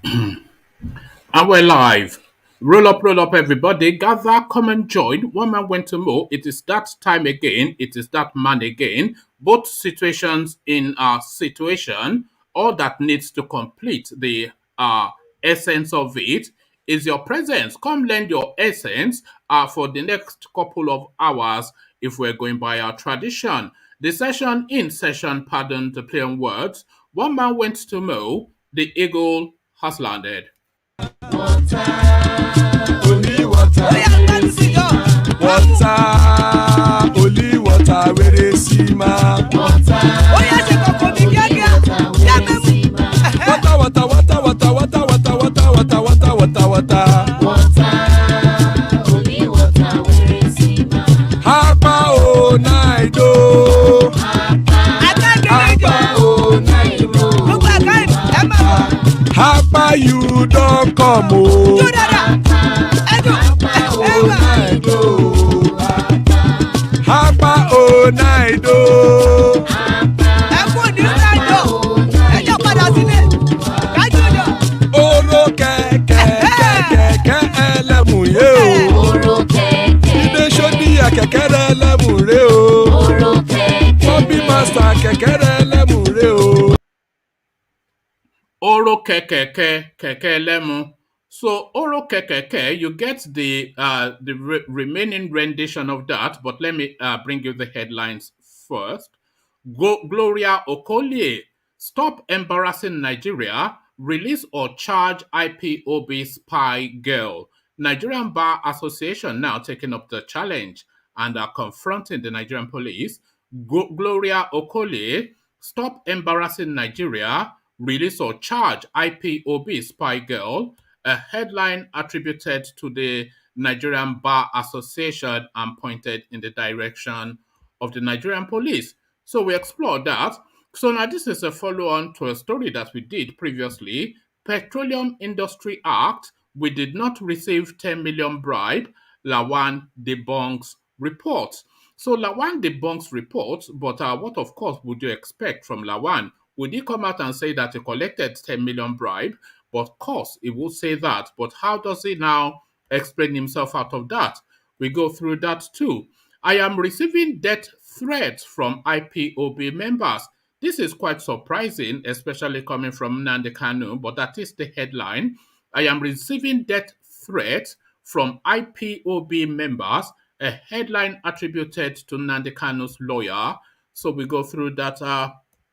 And we're live. Roll up, everybody. Gather, come and join. One man went to mow. It is that time again. It is that man again. Both situations in our situation, all that needs to complete the essence of it is your presence. Come lend your essence for the next couple of hours if we're going by our tradition. The session in session, pardon the play on words. One man went to mow. The eagle has landed. Water, only water. Water, only water. Where they see ma. Water, water, water, water, water, water, water, water, water, water, water. Water, only water. Where they see ma. Hapa o naido. Hapa o naido. Hapa you don't come o. Hapa o naido. Oro kẹ̀kẹ́ ẹlẹ́mù yé o. Oro kẹ̀kẹ́. Ilé sọ́dí kẹ̀kẹ́ ẹlẹ́mù rẹ o. Oro kẹ̀kẹ́. Bobby master kẹ̀kẹ́ ẹlẹ́mù rẹ o. Oro keke lemu. So oro keke, you get the remaining rendition of that, but let me bring you the headlines first. Gloria Okolie, stop embarrassing Nigeria, release or charge IPOB spy girl. Nigerian Bar Association now taking up the challenge and are confronting the Nigerian police. Gloria Okolie, stop embarrassing Nigeria, release or charge IPOB spy girl, a headline attributed to the Nigerian Bar Association and pointed in the direction of the Nigerian police. So we explored that. So now this is a follow-on to a story that we did previously. Petroleum Industry Act, we did not receive 10 million bribe. Lawan debunks reports. So Lawan debunks reports, but what of course would you expect from Lawan? Would he come out and say that he collected 10 million bribe? But of course, he would say that. But how does he now explain himself out of that? We go through that too. I am receiving death threats from IPOB members. This is quite surprising, especially coming from Nnamdi Kanu, but that is the headline. I am receiving death threats from IPOB members, a headline attributed to Nnamdi Kanu's lawyer. So we go through that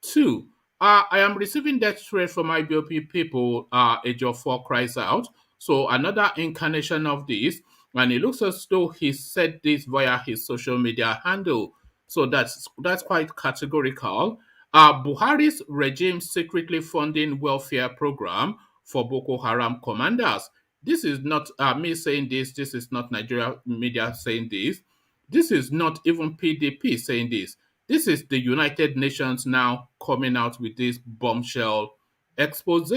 too. I am receiving death threats from IPOB people, Age of 4 cries out. So another incarnation of this, and it looks as though he said this via his social media handle. So that's quite categorical. Buhari's regime secretly funding welfare program for Boko Haram commanders. This is not me saying this. This is not Nigeria media saying this. This is not even PDP saying this. This is the United Nations now coming out with this bombshell expose.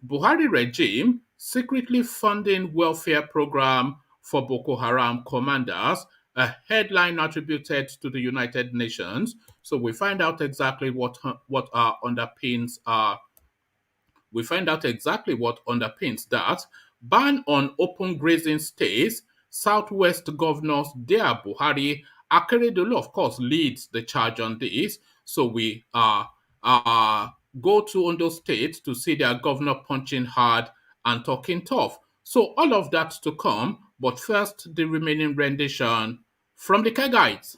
Buhari regime secretly funding welfare program for Boko Haram commanders, a headline attributed to the United Nations. So we find out exactly what underpins we find out exactly what underpins that. Ban on open grazing stays. Southwest governors dare Buhari. Akeredolu, of course, leads the charge on this. So we go to Ondo State to see their governor punching hard and talking tough. So all of that to come, but first the remaining rendition from the Kegites.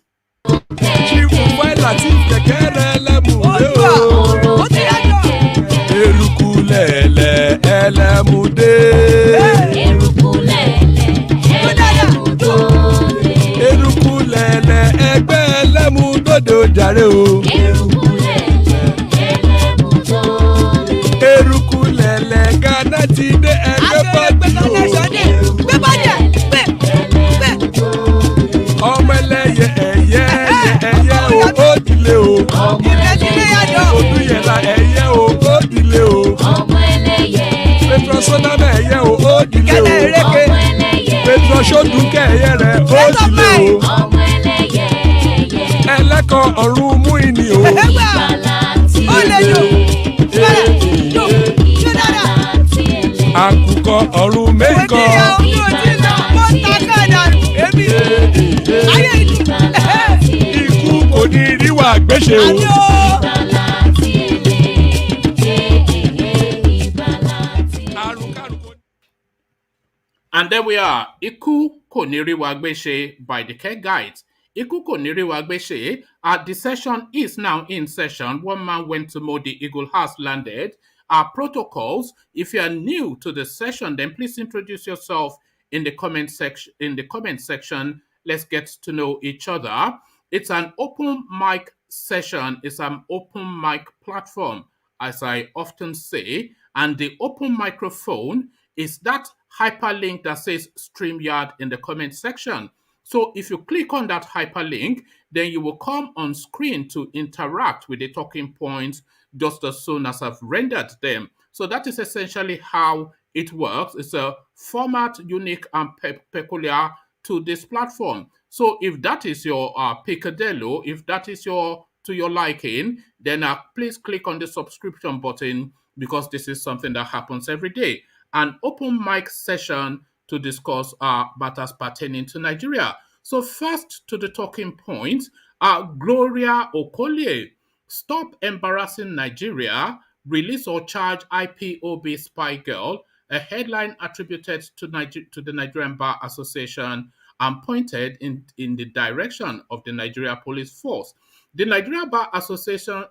Erukulele elemude. Erukulele ẹgbẹ́ ẹlẹ́mudòdò jàre o. Erukulele Ghana ti dé ẹgbẹ́ pàtó. Ọmọ ẹlẹ́yẹ ẹyẹ o ó dilé o. Odúyẹ̀lá ẹyẹ o ó dilé o. Petrosoname ẹyẹ o ó dilé o. Petrosodunke ẹyẹ rẹ̀ ó dilé o. Ẹlẹ́kọ̀ọ́ ọ̀run mú ìní o. Ó lè yọ. ńkọ́ ọ̀run mẹ́ńkọ́. Ikú kò ní rí wa gbéṣe o. And there we are. Iku Koniriwa Gbeshe by the Care Guides. Iku Koniriwa Gbeshe. The session is now in session. One man went to mow the Eagle has landed. Our protocols. If you are new to the session, then please introduce yourself in the comment section. In the comment section, let's get to know each other. It's an open mic session. It's an open mic platform, as I often say, and the open microphone is that hyperlink that says StreamYard in the comment section. So if you click on that hyperlink, then you will come on screen to interact with the talking points just as soon as I've rendered them. So that is essentially how it works. It's a format unique and peculiar to this platform. So if that is your picadillo, if that is your to your liking, then please click on the subscription button because this is something that happens every day. An open mic session to discuss matters pertaining to Nigeria. So first to the talking point, Gloria Okolie, stop embarrassing Nigeria, release or charge IPOB spy girl, a headline attributed to the Nigerian Bar Association and pointed in the direction of the Nigeria Police Force. The Nigeria Bar Association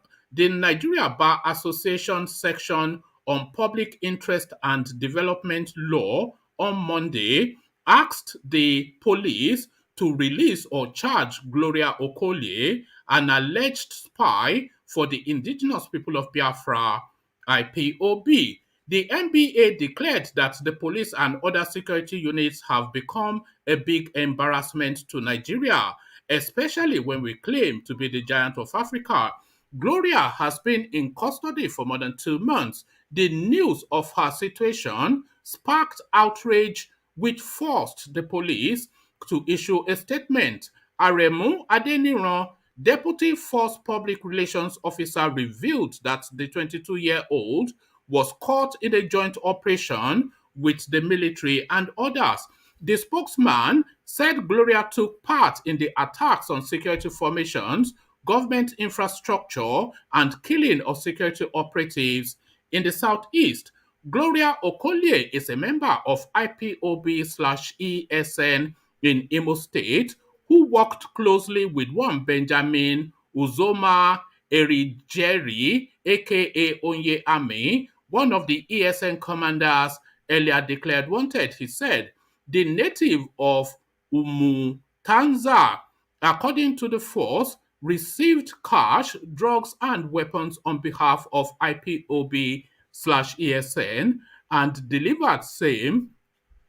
section on public interest and development law on Monday asked the police to release or charge Gloria Okolie, an alleged spy for the indigenous people of Biafra, IPOB. The NBA declared that the police and other security units have become a big embarrassment to Nigeria, especially when we claim to be the giant of Africa. Gloria has been in custody for more than 2 months. The news of her situation sparked outrage, which forced the police to issue a statement. Aremu Adeniran, Deputy Force Public Relations Officer, revealed that the 22-year-old was caught in a joint operation with the military and others. The spokesman said Gloria took part in the attacks on security formations, government infrastructure, and killing of security operatives in the southeast. Gloria Okolie is a member of IPOB/ESN in Imo State, who worked closely with one Benjamin Uzoma Erijeri, aka Onye Ami, one of the ESN commanders earlier declared wanted. He said the native of Umutanza, according to the force, received cash, drugs, and weapons on behalf of IPOB/ESN and delivered same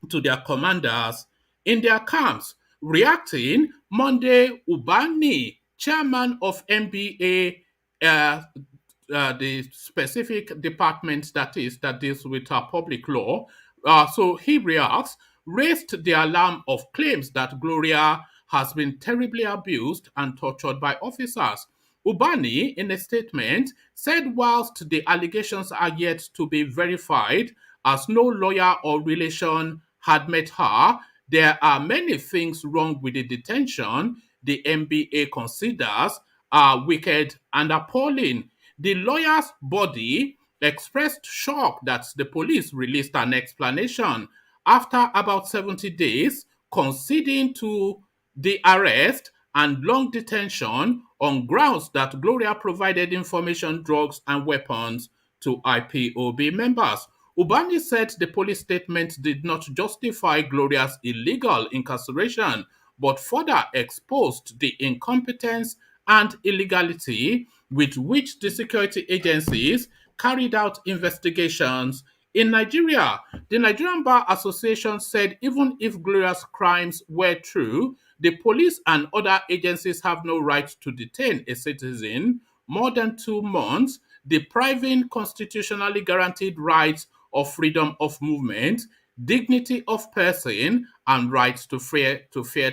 to their commanders in their camps. Reacting, Monday, Ubani, chairman of MBA, the specific department that deals with public law, so he reacts, raised the alarm of claims that Gloria has been terribly abused and tortured by officers. Ubani, in a statement, said whilst the allegations are yet to be verified, as no lawyer or relation had met her, there are many things wrong with the detention the MBA considers are wicked and appalling. The lawyer's body expressed shock that the police released an explanation after about 70 days, conceding to the arrest and long detention on grounds that Gloria provided information, drugs, and weapons to IPOB members. Ubani said the police statement did not justify Gloria's illegal incarceration, but further exposed the incompetence and illegality with which the security agencies carried out investigations in Nigeria. The Nigerian Bar Association said even if Gloria's crimes were true, the police and other agencies have no right to detain a citizen more than 2 months, depriving constitutionally guaranteed rights of freedom of movement, dignity of person, and rights to fair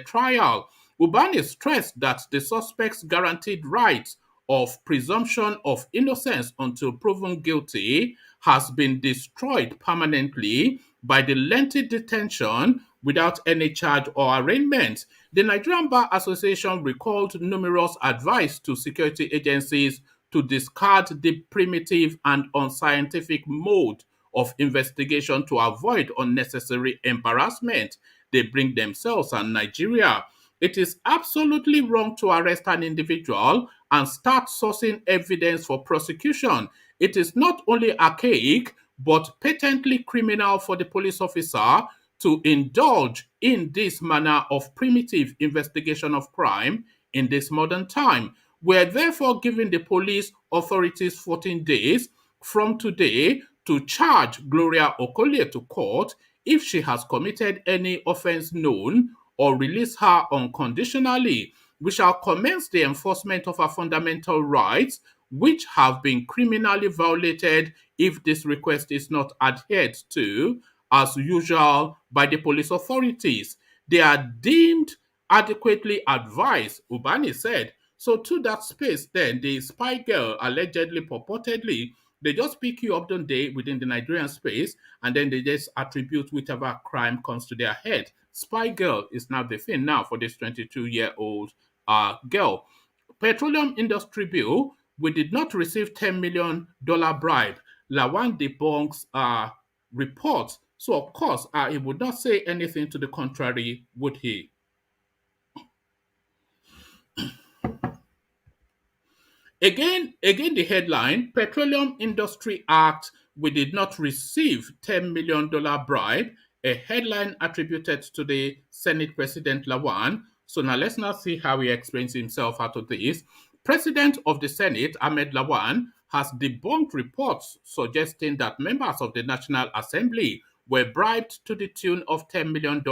trial. Ubani stressed that the suspect's guaranteed right of presumption of innocence until proven guilty has been destroyed permanently by the lengthy detention without any charge or arraignment. The Nigerian Bar Association recalled numerous advice to security agencies to discard the primitive and unscientific mode of investigation to avoid unnecessary embarrassment they bring themselves and Nigeria. It is absolutely wrong to arrest an individual and start sourcing evidence for prosecution. It is not only archaic, but patently criminal for the police officer to indulge in this manner of primitive investigation of crime in this modern time. We're therefore giving the police authorities 14 days from today to charge Gloria Okolie to court if she has committed any offense known or release her unconditionally. We shall commence the enforcement of her fundamental rights, which have been criminally violated if this request is not adhered to, as usual, by the police authorities. They are deemed adequately advised, Ubani said. So to that space, then the spy girl allegedly, purportedly, they just pick you up, don't they, within the Nigerian space, and then they just attribute whichever crime comes to their head. Spy girl is now the thing now for this 22-year-old girl. Petroleum industry bill, we did not receive $10 million bribe. Lawan debunks reports. So, of course, he would not say anything to the contrary, would he? Again, the headline: Petroleum Industry Act. We did not receive $10 million bribe. A headline attributed to the Senate President Lawan. So now let's now see how he explains himself out of this. President of the Senate, Ahmed Lawan, has debunked reports suggesting that members of the National Assembly were bribed to the tune of $10 million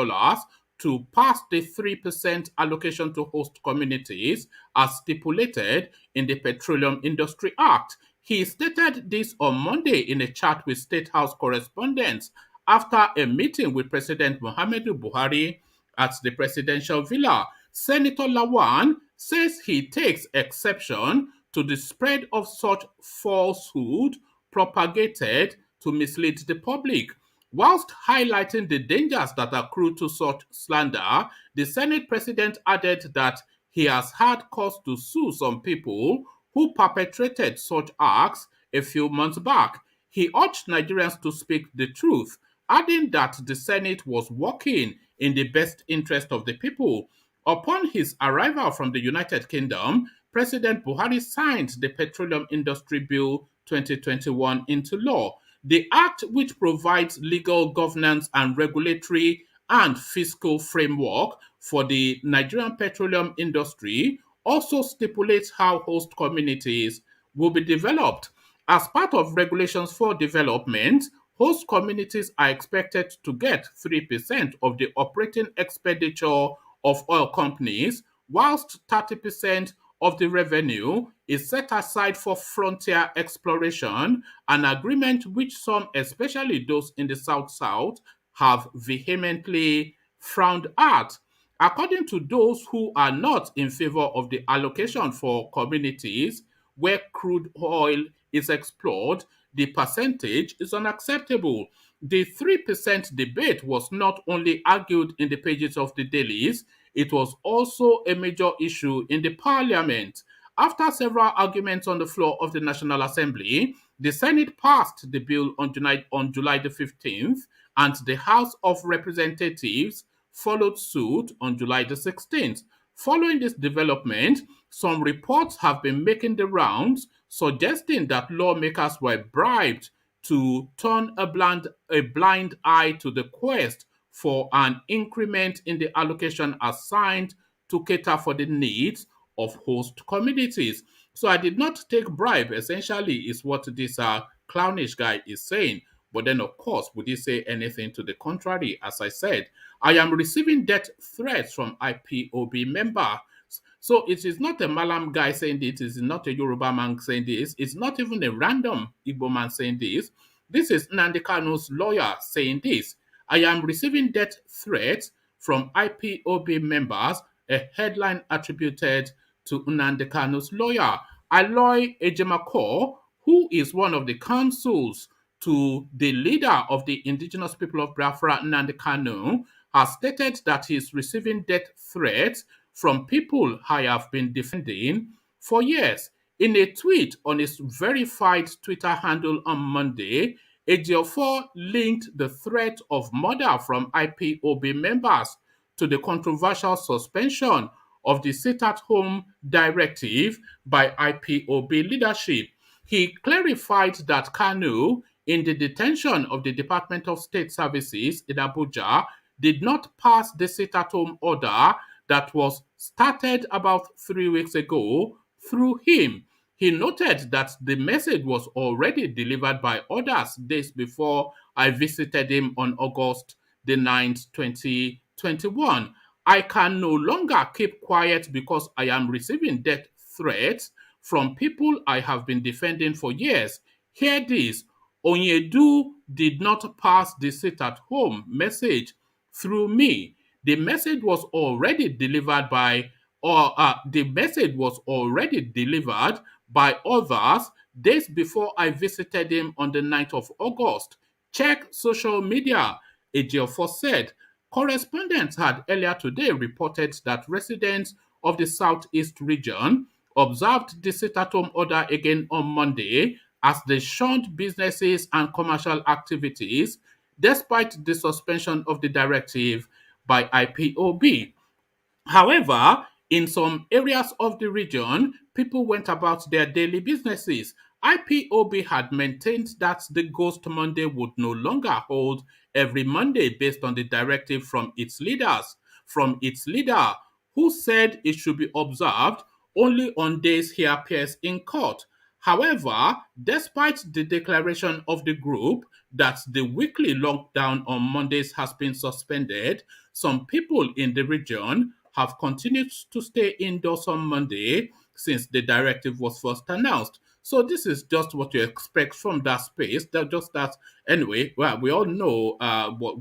to pass the 3% allocation to host communities as stipulated in the Petroleum Industry Act. He stated this on Monday in a chat with State House correspondents after a meeting with President Muhammadu Buhari at the presidential villa. Senator Lawan says he takes exception to the spread of such falsehood propagated to mislead the public. Whilst highlighting the dangers that accrue to such slander, the Senate president added that he has had cause to sue some people who perpetrated such acts a few months back. He urged Nigerians to speak the truth, adding that the Senate was working in the best interest of the people. Upon his arrival from the United Kingdom, President Buhari signed the Petroleum Industry Bill 2021 into law. The act, which provides legal governance and regulatory and fiscal framework for the Nigerian petroleum industry, also stipulates how host communities will be developed. As part of regulations for development, host communities are expected to get 3% of the operating expenditure of oil companies, whilst 30% of the revenue is set aside for frontier exploration, an agreement which some, especially those in the South-South, have vehemently frowned at. According to those who are not in favor of the allocation for communities where crude oil is explored, the percentage is unacceptable. The 3% debate was not only argued in the pages of the dailies, it was also a major issue in the parliament. After several arguments on the floor of the National Assembly, the Senate passed the bill on July the 15th, and the House of Representatives followed suit on July the 16th. Following this development, some reports have been making the rounds suggesting that lawmakers were bribed to turn a blind eye to the quest for an increment in the allocation assigned to cater for the needs of host communities. So I did not take bribe, essentially, is what this clownish guy is saying. But then, of course, would he say anything to the contrary? As I said, I am receiving death threats from IPOB members. So it is not a Malam guy saying this, it is not a Yoruba man saying this, it's not even a random Igbo man saying this. This is Nnamdi Kanu's lawyer saying this. I am receiving death threats from IPOB members, a headline attributed to Nnamdi Kanu's lawyer. Aloy Ejemako, who is one of the counsels to the leader of the indigenous people of Biafra, Nnamdi Kanu, has stated that he is receiving death threats from people I have been defending for years. In a tweet on his verified Twitter handle on Monday, Ejiofor linked the threat of murder from IPOB members to the controversial suspension of the sit-at-home directive by IPOB leadership. He clarified that Kanu, in the detention of the Department of State Services in Abuja, did not pass the sit-at-home order that was started about 3 weeks ago through him. He noted that the message was already delivered by others days before I visited him on August the 9th, 2021. I can no longer keep quiet because I am receiving death threats from people I have been defending for years. Hear this. Onyedu did not pass the sit at home message through me. The message was already delivered by the message was already delivered by others days before I visited him on the 9th of August. Check social media, Ejiofor said. Correspondents had earlier today reported that residents of the southeast region observed the sit-at-home order again on Monday as they shunned businesses and commercial activities despite the suspension of the directive by IPOB. However, in some areas of the region, people went about their daily businesses. IPOB had maintained that the Ghost Monday would no longer hold every Monday based on the directive from its leader, who said it should be observed only on days he appears in court. However, despite the declaration of the group that the weekly lockdown on Mondays has been suspended, some people in the region have continued to stay indoors on Monday since the directive was first announced. So this is just what you expect from that space. That just that anyway. Well, we all know what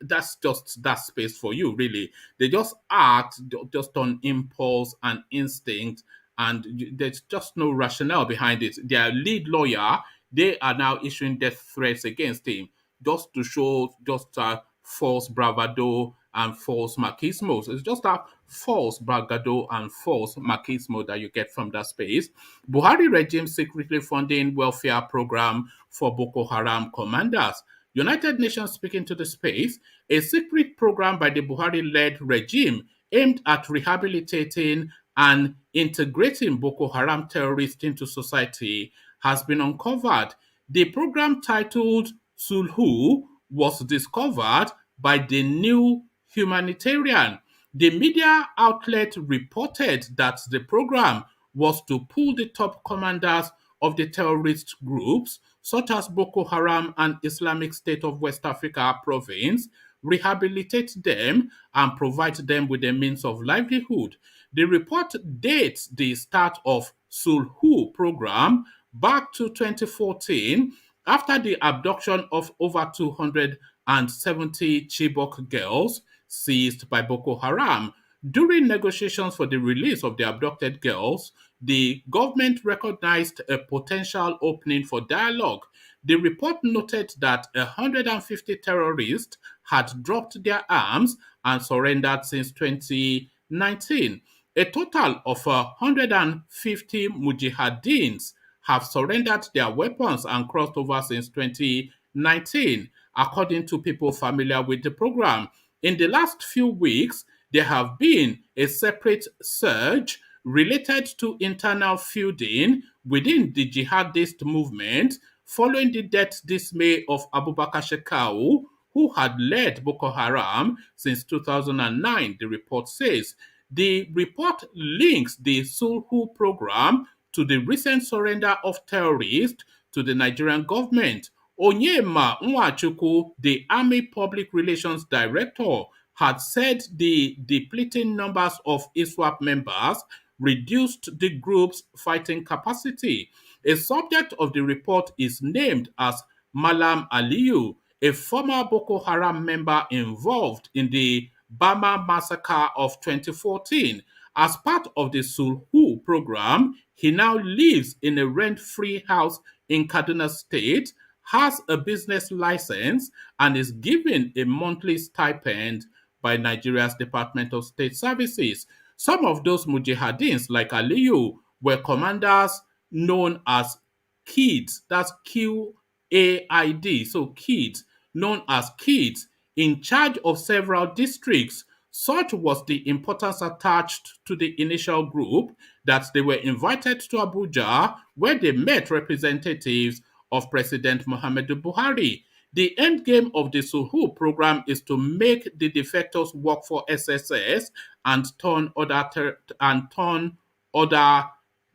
that's just that space for you. Really, they just act just on impulse and instinct, and there's just no rationale behind it. Their lead lawyer, they are now issuing death threats against him just to show just false bravado and false machismo. So it's just a false bravado and false machismo that you get from that space. Buhari regime secretly funding welfare program for Boko Haram commanders. United Nations speaking to the space, a secret program by the Buhari-led regime aimed at rehabilitating and integrating Boko Haram terrorists into society has been uncovered. The program titled Sulhu was discovered by the New Humanitarian. The media outlet reported that the program was to pull the top commanders of the terrorist groups, such as Boko Haram and Islamic State of West Africa province, rehabilitate them, and provide them with a means of livelihood. The report dates the start of Sulhu program back to 2014 after the abduction of over 270 Chibok girls seized by Boko Haram. During negotiations for the release of the abducted girls, the government recognized a potential opening for dialogue. The report noted that 150 terrorists had dropped their arms and surrendered since 2019. A total of 150 mujahideen have surrendered their weapons and crossed over since 2019, according to people familiar with the program. In the last few weeks, there have been a separate surge related to internal feuding within the jihadist movement following the death dismay of Abubakar Shekau, who had led Boko Haram since 2009, the report says. The report links the Sulhu program to the recent surrender of terrorists to the Nigerian government. Onyema Nwachukwu, the Army Public Relations Director, had said the depleting numbers of ISWAP members reduced the group's fighting capacity. A subject of the report is named as Malam Aliyu, a former Boko Haram member involved in the Bama massacre of 2014. As part of the Sulhu program, he now lives in a rent-free house in Kaduna State, has a business license and is given a monthly stipend by Nigeria's Department of State Services. Some of those mujahideen, like Aliyu, were commanders known as kids. That's QAID. So kids, known as kids, in charge of several districts. Such was the importance attached to the initial group that they were invited to Abuja, where they met representatives of President Muhammadu Buhari. The end game of the Suhu program is to make the defectors work for SSS and turn other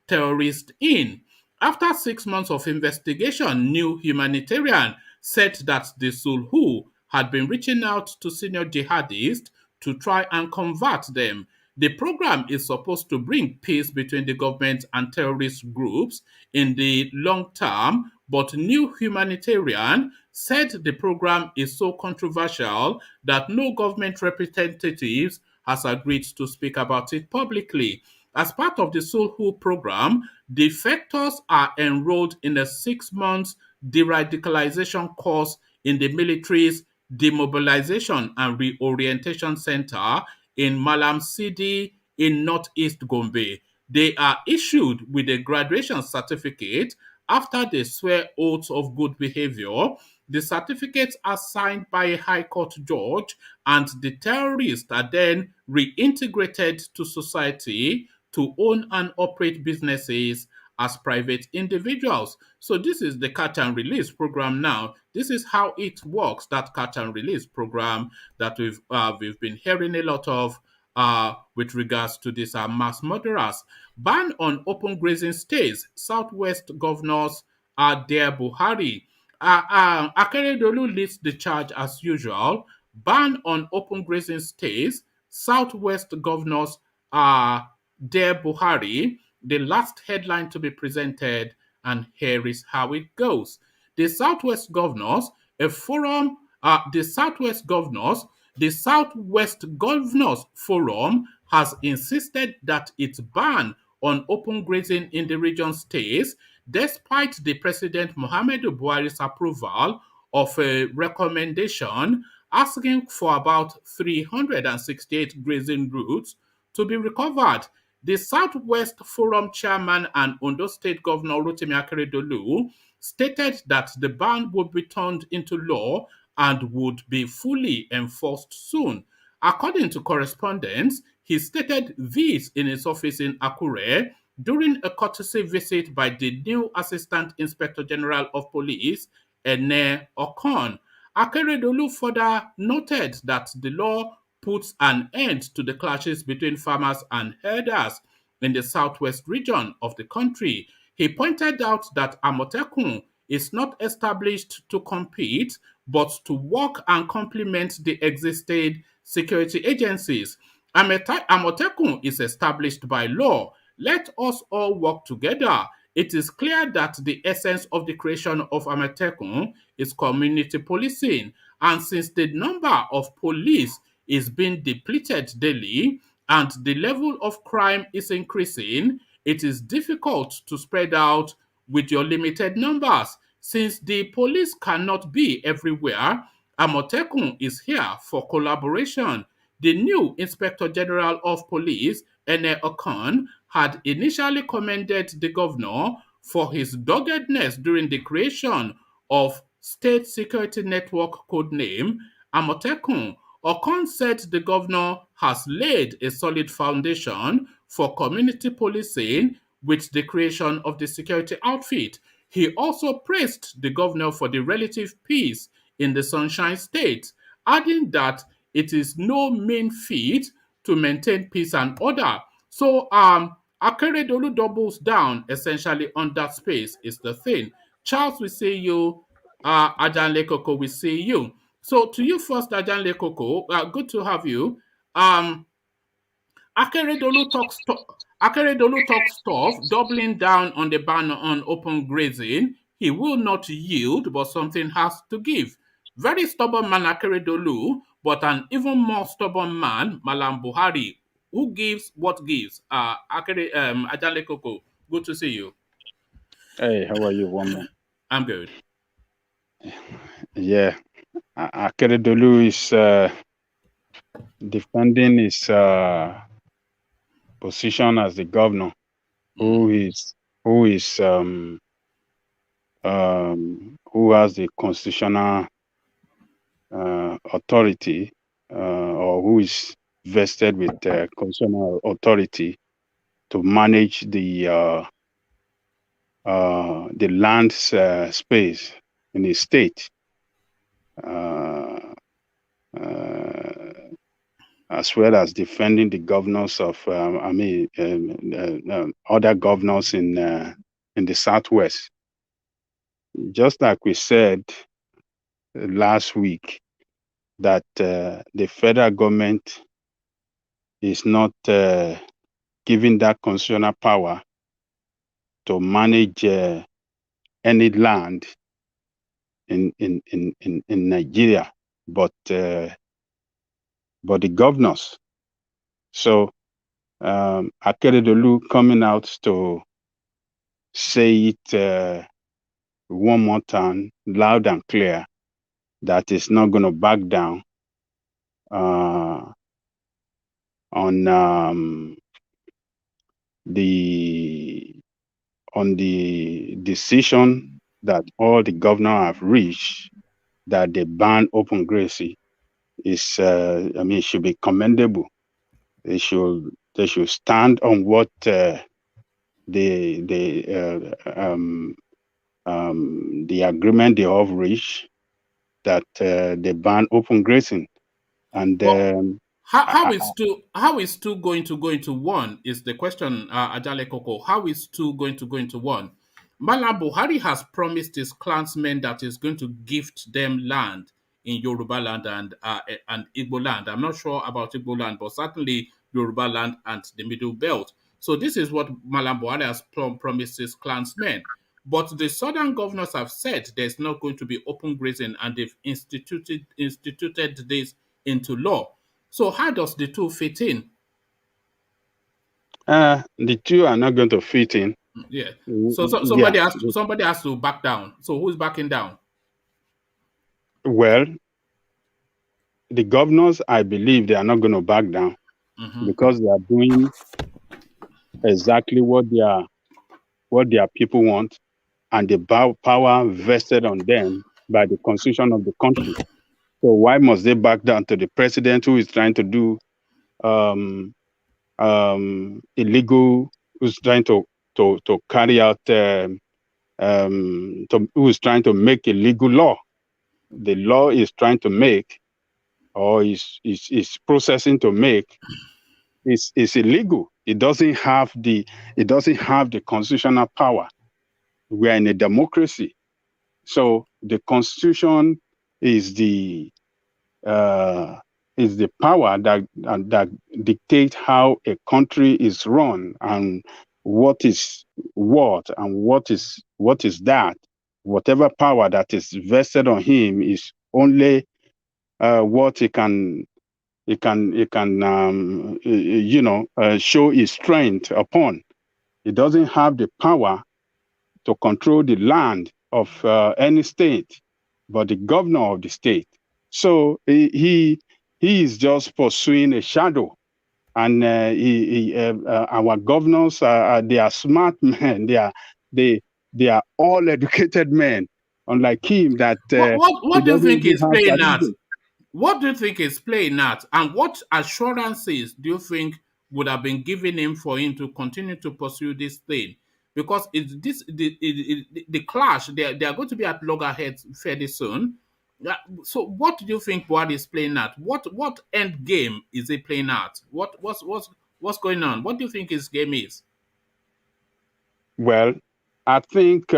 terrorists in. After 6 months of investigation, New Humanitarian said that the Sulhu had been reaching out to senior jihadists to try and convert them. The program is supposed to bring peace between the government and terrorist groups in the long term, but New Humanitarian said the program is so controversial that no government representatives has agreed to speak about it publicly. As part of the Sulhu program, defectors are enrolled in a 6 month de-radicalization course in the military's Demobilization and Reorientation Center in Malam Sidi in northeast Gombe. They are issued with a graduation certificate after they swear oaths of good behavior. The certificates are signed by a high court judge, and the terrorists are then reintegrated to society to own and operate businesses as private individuals. So this is the catch and release program now. This is how it works, that catch and release program that we've been hearing a lot of with regards to these mass murderers. Ban on open grazing stays. Southwest governors are there Buhari. Akeredolu leads the charge as usual. Ban on open grazing stays. Southwest governors are there Buhari. The last headline to be presented, and here is how it goes. The Southwest governors, a forum, the Southwest Governors Forum has insisted that its ban on open grazing in the region stays, despite the President Muhammadu Buhari's approval of a recommendation asking for about 368 grazing routes to be recovered. The Southwest Forum chairman and Ondo State Governor Rotimi Akeredolu stated that the ban would be turned into law and would be fully enforced soon. According to correspondence, he stated this in his office in Akure during a courtesy visit by the new Assistant Inspector General of Police, Ene Okon. Akeredolu further noted that the law puts an end to the clashes between farmers and herders in the southwest region of the country. He pointed out that Amotekun is not established to compete, but to work and complement the existing security agencies. Amotekun is established by law. Let us all work together. It is clear that the essence of the creation of Amotekun is community policing, and since the number of police is being depleted daily and the level of crime is increasing, it is difficult to spread out with your limited numbers. Since the police cannot be everywhere, Amotekun is here for collaboration. The new Inspector General of Police, Ene Okon, had initially commended the governor for his doggedness during the creation of State Security Network codename Amotekun. Okon said the governor has laid a solid foundation for community policing with the creation of the security outfit. He also praised the governor for the relative peace in the Sunshine State, adding that it is no mean feat to maintain peace and order. So Akeredolu doubles down essentially on that space is the thing. Charles, we see you. Ajanle Koko, we see you. So to you first, Ajanle Koko, good to have you. Um, Akeredolu talks tough, doubling down on the ban on open grazing. He will not yield, but something has to give. Very stubborn man Akeredolu, but an even more stubborn man, Malam Buhari, who gives what gives. Ajale Koko, good to see you. Hey, how are you, woman? I'm good. Yeah, Akeredolu is defending his position as the governor, who is who is who has the constitutional authority, or who is vested with constitutional authority to manage the land space in the state, uh, as well as defending the governors of, other governors in the Southwest. Just like we said last week, that the federal government is not given that constitutional power to manage any land in Nigeria, but the governors. So Akeredolu coming out to say it one more time, loud and clear, that is not going to back down on the decision that all the governors have reached, that they ban open grazing, is should be commendable. They should stand on what the agreement they have reached, that they ban open grazing. And how is two going to go into one is the question, Ajale Koko. How is two going to go into one? Mala Buhari has promised his clansmen that he's going to gift them land in Yoruba land and Igbo land. I'm not sure about Igbo land, but certainly Yoruba land and the Middle Belt. So this is what Malam Buhari has promised his clansmen. But the southern governors have said there's not going to be open grazing, and they've instituted this into law. So how does the two fit in? the two are not going to fit in. Yeah. So Yeah. somebody has to back down. So who's backing down? Well, the governors, I believe, they are not going to back down, because they are doing exactly what their people want, and the power vested on them by the constitution of the country. So why must they back down to the president, who is trying to do illegal, who's trying to carry out, who is trying to make a legal law? The law is trying to make, or is processing to make, is illegal. It doesn't have the constitutional power. We are in a democracy, so the constitution is the power that dictates how a country is run, and what is what, and what is that. Whatever power that is vested on him is only what he can show his strength upon. He doesn't have the power to control the land of any state, but the governor of the state. So he is just pursuing a shadow. And our governors they are smart men. They are all educated men, unlike him, that What do you think even is have playing at? certificate. What do you think is playing at? And what assurances do you think would have been given him for him to continue to pursue this thing? Because it's this the clash, they are going to be at loggerheads fairly soon. So what do you think Buhari is playing at? What end game is he playing at? What's going on? What do you think his game is? Well, I think he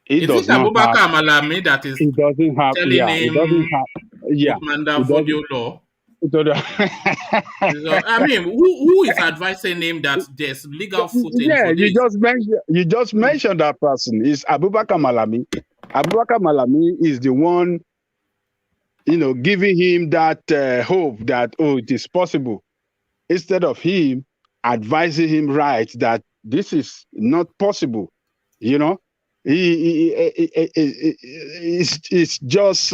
Is it does not have. Abubakar Malami that is He doesn't have. telling Yeah, he doesn't him have. Yeah, Bookmanda he doesn't. Vodio law? He doesn't. So, I mean, who is advising him that there's legal footing Yeah, for this? you just mentioned that person. Is Abubakar Malami. Abubakar Malami is the one, giving him that hope that, it is possible, instead of him advising him right, that this is not possible. He's just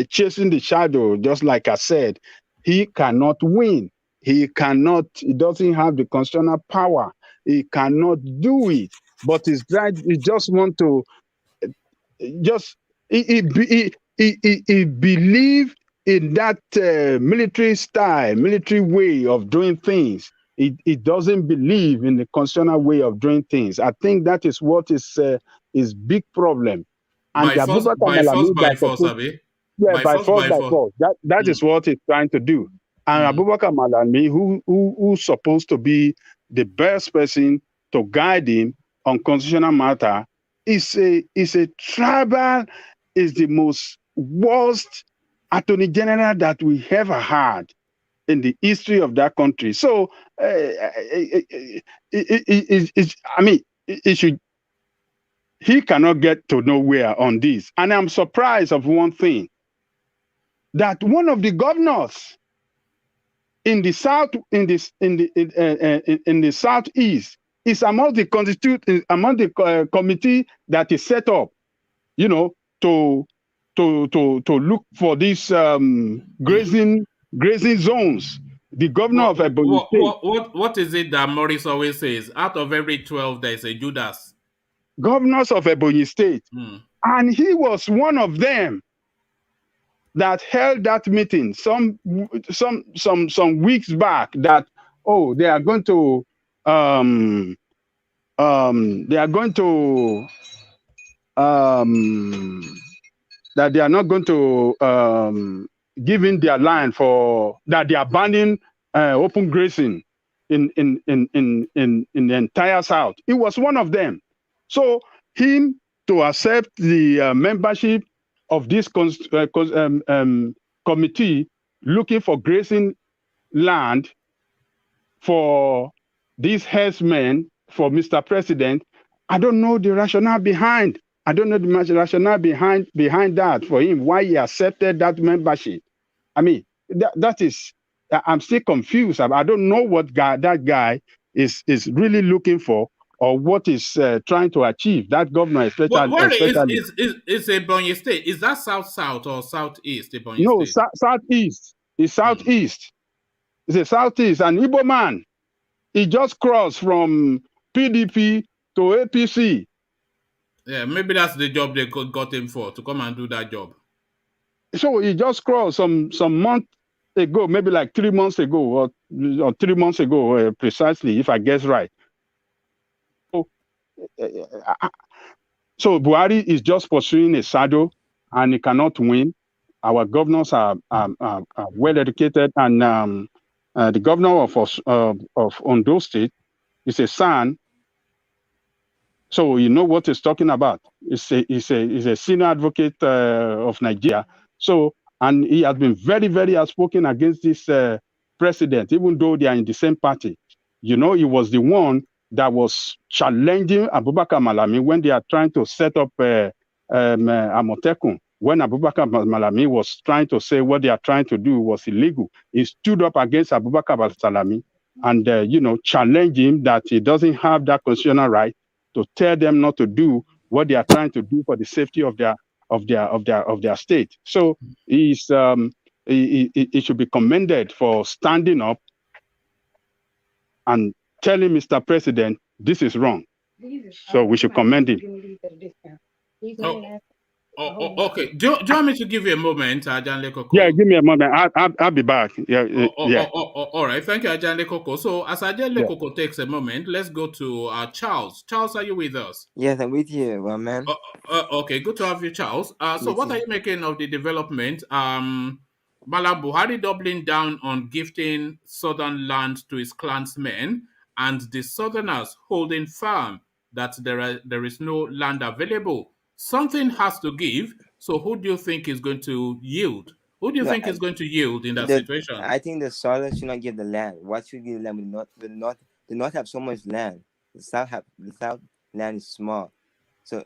chasing the shadow, just like I said. He cannot win. He doesn't have the constitutional power. He cannot do it. But he's right. He just want to just he believe in that military style, military way of doing things. He doesn't believe in the constitutional way of doing things. I think that is what is big problem. And By the force, Abubakar by force, Malami by that's force, supposed, Abi. yeah, By force, by by force. force. That is what he's trying to do. And Mm. Abubakar Malami, who's supposed to be the best person to guide him on constitutional matter, is a tribal, is the most worst attorney general that we ever had in the history of that country. So, I mean, it should, he cannot get to nowhere on this. And I'm surprised of one thing, that one of the governors in the south, in the southeast, is among the committee that is set up, you know, to look for these grazing zones. The governor of Ebonyi State, What is it that Morris always says? Out of every 12, there's a Judas. governors of Ebonyi State, Mm. and he was one of them that held that meeting some weeks back. That they are going to they are going to that they are not going to give in their line for that. They are banning open grazing in the entire South. He was one of them. So him to accept the membership of this committee looking for grazing land for these herdsmen, for Mr. President, I don't know the rationale behind. I don't know the rationale behind that for him, why he accepted that membership. I mean, that is, I'm still confused. I don't know what that guy is really looking for, or what is trying to achieve. That governor, Where especially. is Ebonyi State? Is that south or southeast Ebonyi No, State? southeast. It's Mm. southeast. It's a southeast. An Igbo man. He just crossed from PDP to APC. Yeah, maybe that's the job they got him for, to come and do that job. So he just crossed some month ago, maybe like 3 months ago, or 3 months ago, precisely, if I guess right. So Buhari is just pursuing a shadow, and he cannot win. Our governors are well educated, and the governor of Ondo State is a son. So you know what he's talking about. He's a senior advocate of Nigeria. So, and he has been very, very outspoken against this president, even though they are in the same party. You know, he was the one that was challenging Abubakar Malami when they are trying to set up Amotekun. When Abubakar Malami was trying to say what they are trying to do was illegal, he stood up against Abubakar Malami and challenged him that he doesn't have that constitutional right to tell them not to do what they are trying to do for the safety of their state. So he should be commended for standing up and telling Mr. President this is wrong. So we should commend him. Okay. Do you want me to give you a moment, Ajanle Koko? Yeah, give me a moment. I'll be back. Yeah, yeah. All right. Thank you, Ajanle Koko. So as Ajanle Koko takes a moment, let's go to Charles. Charles, are you with us? Yes, I'm with you, my man. Okay, good to have you, Charles. So what are you making of the development? Malam Buhari doubling down on gifting southern land to his clansmen, and the southerners holding firm that there is no land available. Something has to give. So who do you think is going to yield? Who do you think is going to yield in that situation? I think the southern should not give the land. What should give the land? The north have so much land. The south land is small. So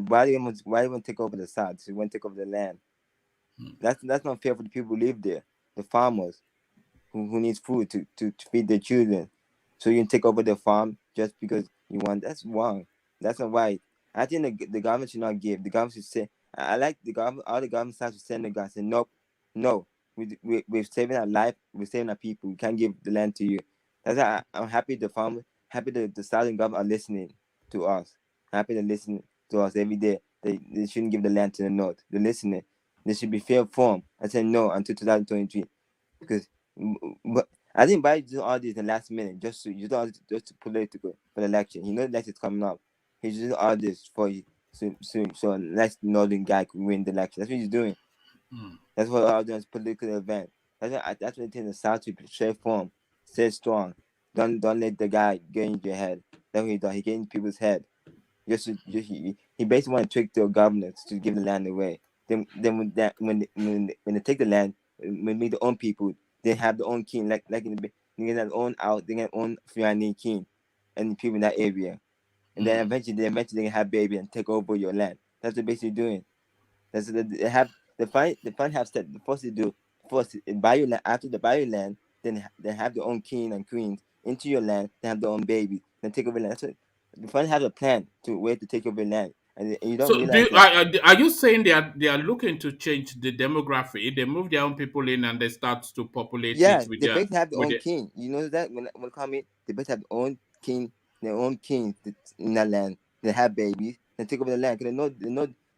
why do you want to take over the south? So you want to take over the land? That's not fair for the people who live there, the farmers who need food to feed their children. So you take over the farm just because you want. That's wrong. That's not right. I think the government should not give. The government should say, I like the government. All the government staff should send the guy say, nope, no, we're saving our life. We're saving our people. We can't give the land to you. That's why I'm happy the farmers, happy the southern government are listening to us. Happy to listen to us every day. They shouldn't give the land to the north. They're listening. They should be fair form. I said no until 2023 because but I think by doing all this in the last minute just to just to political for the election. He knows the election is coming up. He's doing all this for you so next northern guy could win the election. That's what he's doing. That's what all doing is political event. That's what they think the South to stay firm, stay strong. Don't let the guy get into your head. That's what he does. He get in people's head. He basically want to trick the governors to give the land away. Then when they take the land, when make their own people, they have their own king. Like in the they get their own out, they get their own Fulani king, and the people in that area. And then eventually they can have baby and take over your land. That's what they're basically doing. That's they have the fund have said the first they do first buy your land after they buy your land, then they have their own king and queens into your land, they have their own baby, then take over land. That's what the fund has a plan to where to take over land. And you don't So, realize that. are you saying they are looking to change the demography? They move their own people in and they start to populate it Yeah, with they their basically have their with own the. king. You know that when come in, they basically have their own king in that land. They have babies. They take over the land because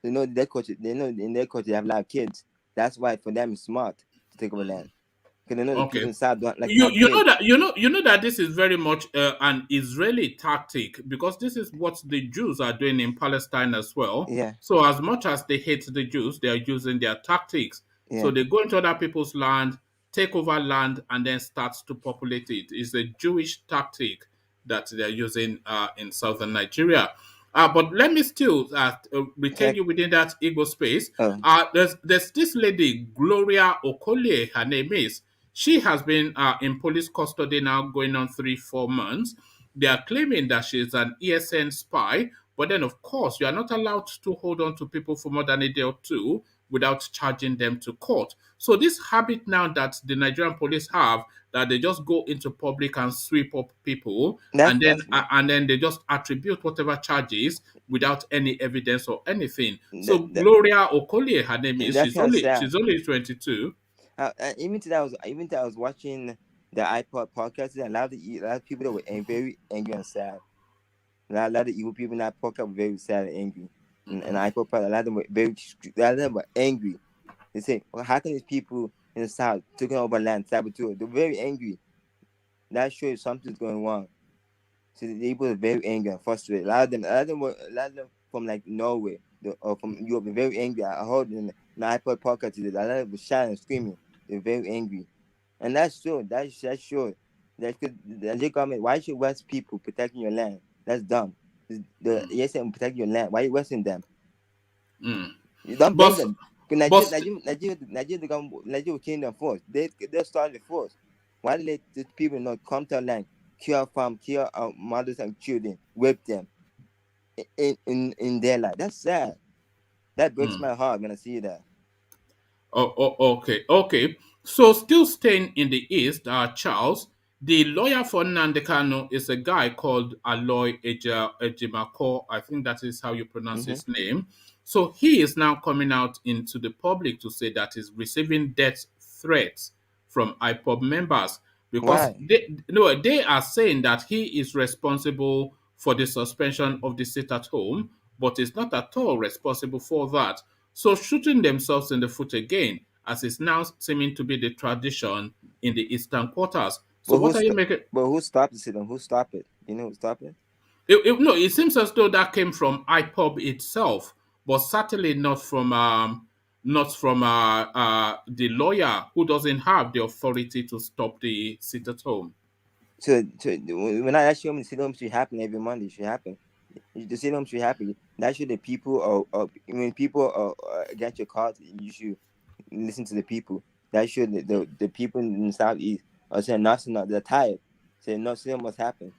they know their culture. They know in their culture they have a lot of kids. That's why for them it's smart to take over land because they know the people Okay. inside don't like to You have you know kids. that you know that this is very much an Israeli tactic because this is what the Jews are doing in Palestine as well. Yeah, So as much as they hate the Jews, they are using their tactics. So yeah, they go into other people's land, take over land, and then start to populate it. It's a Jewish tactic that they're using in southern Nigeria. But let me still retain check. you within that Igbo space. Oh, There's this lady, Gloria Okolie, her name is. She has been in police custody now going on 3-4 months. They are claiming that she is an ESN spy, but then, of course, you are not allowed to hold on to people for more than a day or two without charging them to court. So, this habit now that the Nigerian police have, that they just go into public and sweep up people, that's and then that's they just attribute whatever charges without any evidence or anything. that, So, that Gloria Okolie, her name is. that's She's kind of only sad. she's only 22. Even till I was watching the iPod podcast, a lot of people that were very angry and sad. A lot of evil people in that podcast were very sad and angry. And iPod podcast, a lot of them were a lot of them were angry. They say, well, how can these people in the South taking over land, saboteur? They're very angry. That shows something's going wrong. So the people are very angry and frustrated. A lot of them from like Norway or from Europe, they're very angry. I heard in the iPod podcast today, a lot of them were shouting and screaming. They're very angry. And that's true. That's true. That's good. The Nigerian government, why should West people protecting your land? That's dumb. Yes, I'm protecting your land. Why are you wasting them? Mm. You don't blame But them. but Nigeria will kill them first. They started it first. Why let the people not come to our land, kill our farm, kill our mothers and children, rape them in their life? That's sad. That breaks my heart when I see that. okay. So still staying in the East, Charles, the lawyer for Nnamdi Kanu is a guy called Aloy Ejimako. I think that is how you pronounce Hmm. his name. So he is now coming out into the public to say that he's receiving death threats from Ipob members because Why? they are saying that he is responsible for the suspension of the sit at home, but is not at all responsible for that. So shooting themselves in the foot again, as is now seeming to be the tradition in the eastern quarters. So But what are you making? who stopped the system? Who stopped it? You know who stopped it? No, it seems as though that came from IPOB itself, but certainly not from the lawyer who doesn't have the authority to stop the sit at home. So when I ask you when the sit should happen every Monday, it should happen. The sit should happen. That should the people are when people are against your cause, you should listen to the people. That should the people in the southeast are saying nothing. They're tired. Saying no, something must happen.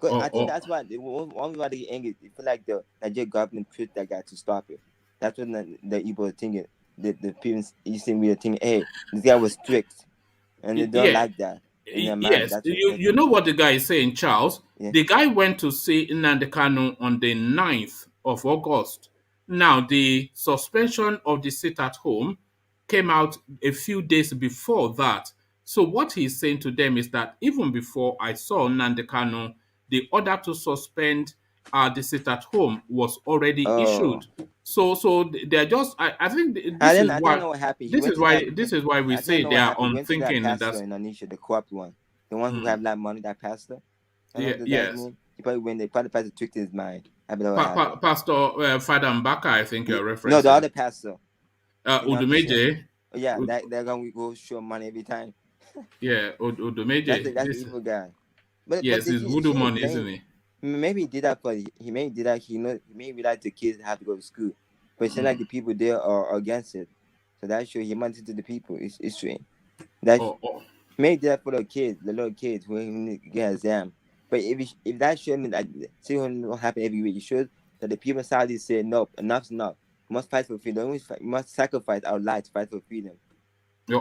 Cause I Oh, think oh, that's why one why they get angry. They feel like the Nigerian government pushed that guy to stop it. That's what the Igbo are thinking. The people Eastern we are thinking, hey, this guy was strict, and they don't yeah. like that. in their mind. Yes, That's what you makes them know do. what the guy is saying, Charles. Yeah. The guy went to see Nnamdi Kanu on the 9th of August. Now, the suspension of the sit at home came out a few days before that. So what he's saying to them is that even before I saw Nnamdi Kanu, the order to suspend the sit at home was already Oh, issued. So they're just. I think this is I didn't why know what happened. He this went is to that. why this is why we I didn't say know they what are happened. He went to that unthinking, and pastor that's in Anisha, the corrupt one, the one who mm, have that money, that pastor. I know yeah, the guy's yes. name. He probably went there. Probably the pastor tricked his mind. I bet what happened. Pastor Father Mbaka, I think you're No, the referencing. other pastor in Anisha. Udumeje. Oh yeah, Ud- they're gonna go show money every time. yeah, Udumeje. That's the This, evil guy. But yes, they it's should, voodoo shouldn't money, blame. isn't it? Maybe he did that for he maybe did that he maybe realized the kids have to go to school, but it seems like the people there are against it. So that shows humanity to the people. It's strange. That Oh, maybe did that for the kids, the little kids who need to get exam. But if that shouldn't like see what happen every week, it shows that the people inside this say no, enough's enough. We must fight for freedom. We must sacrifice our lives to fight for freedom.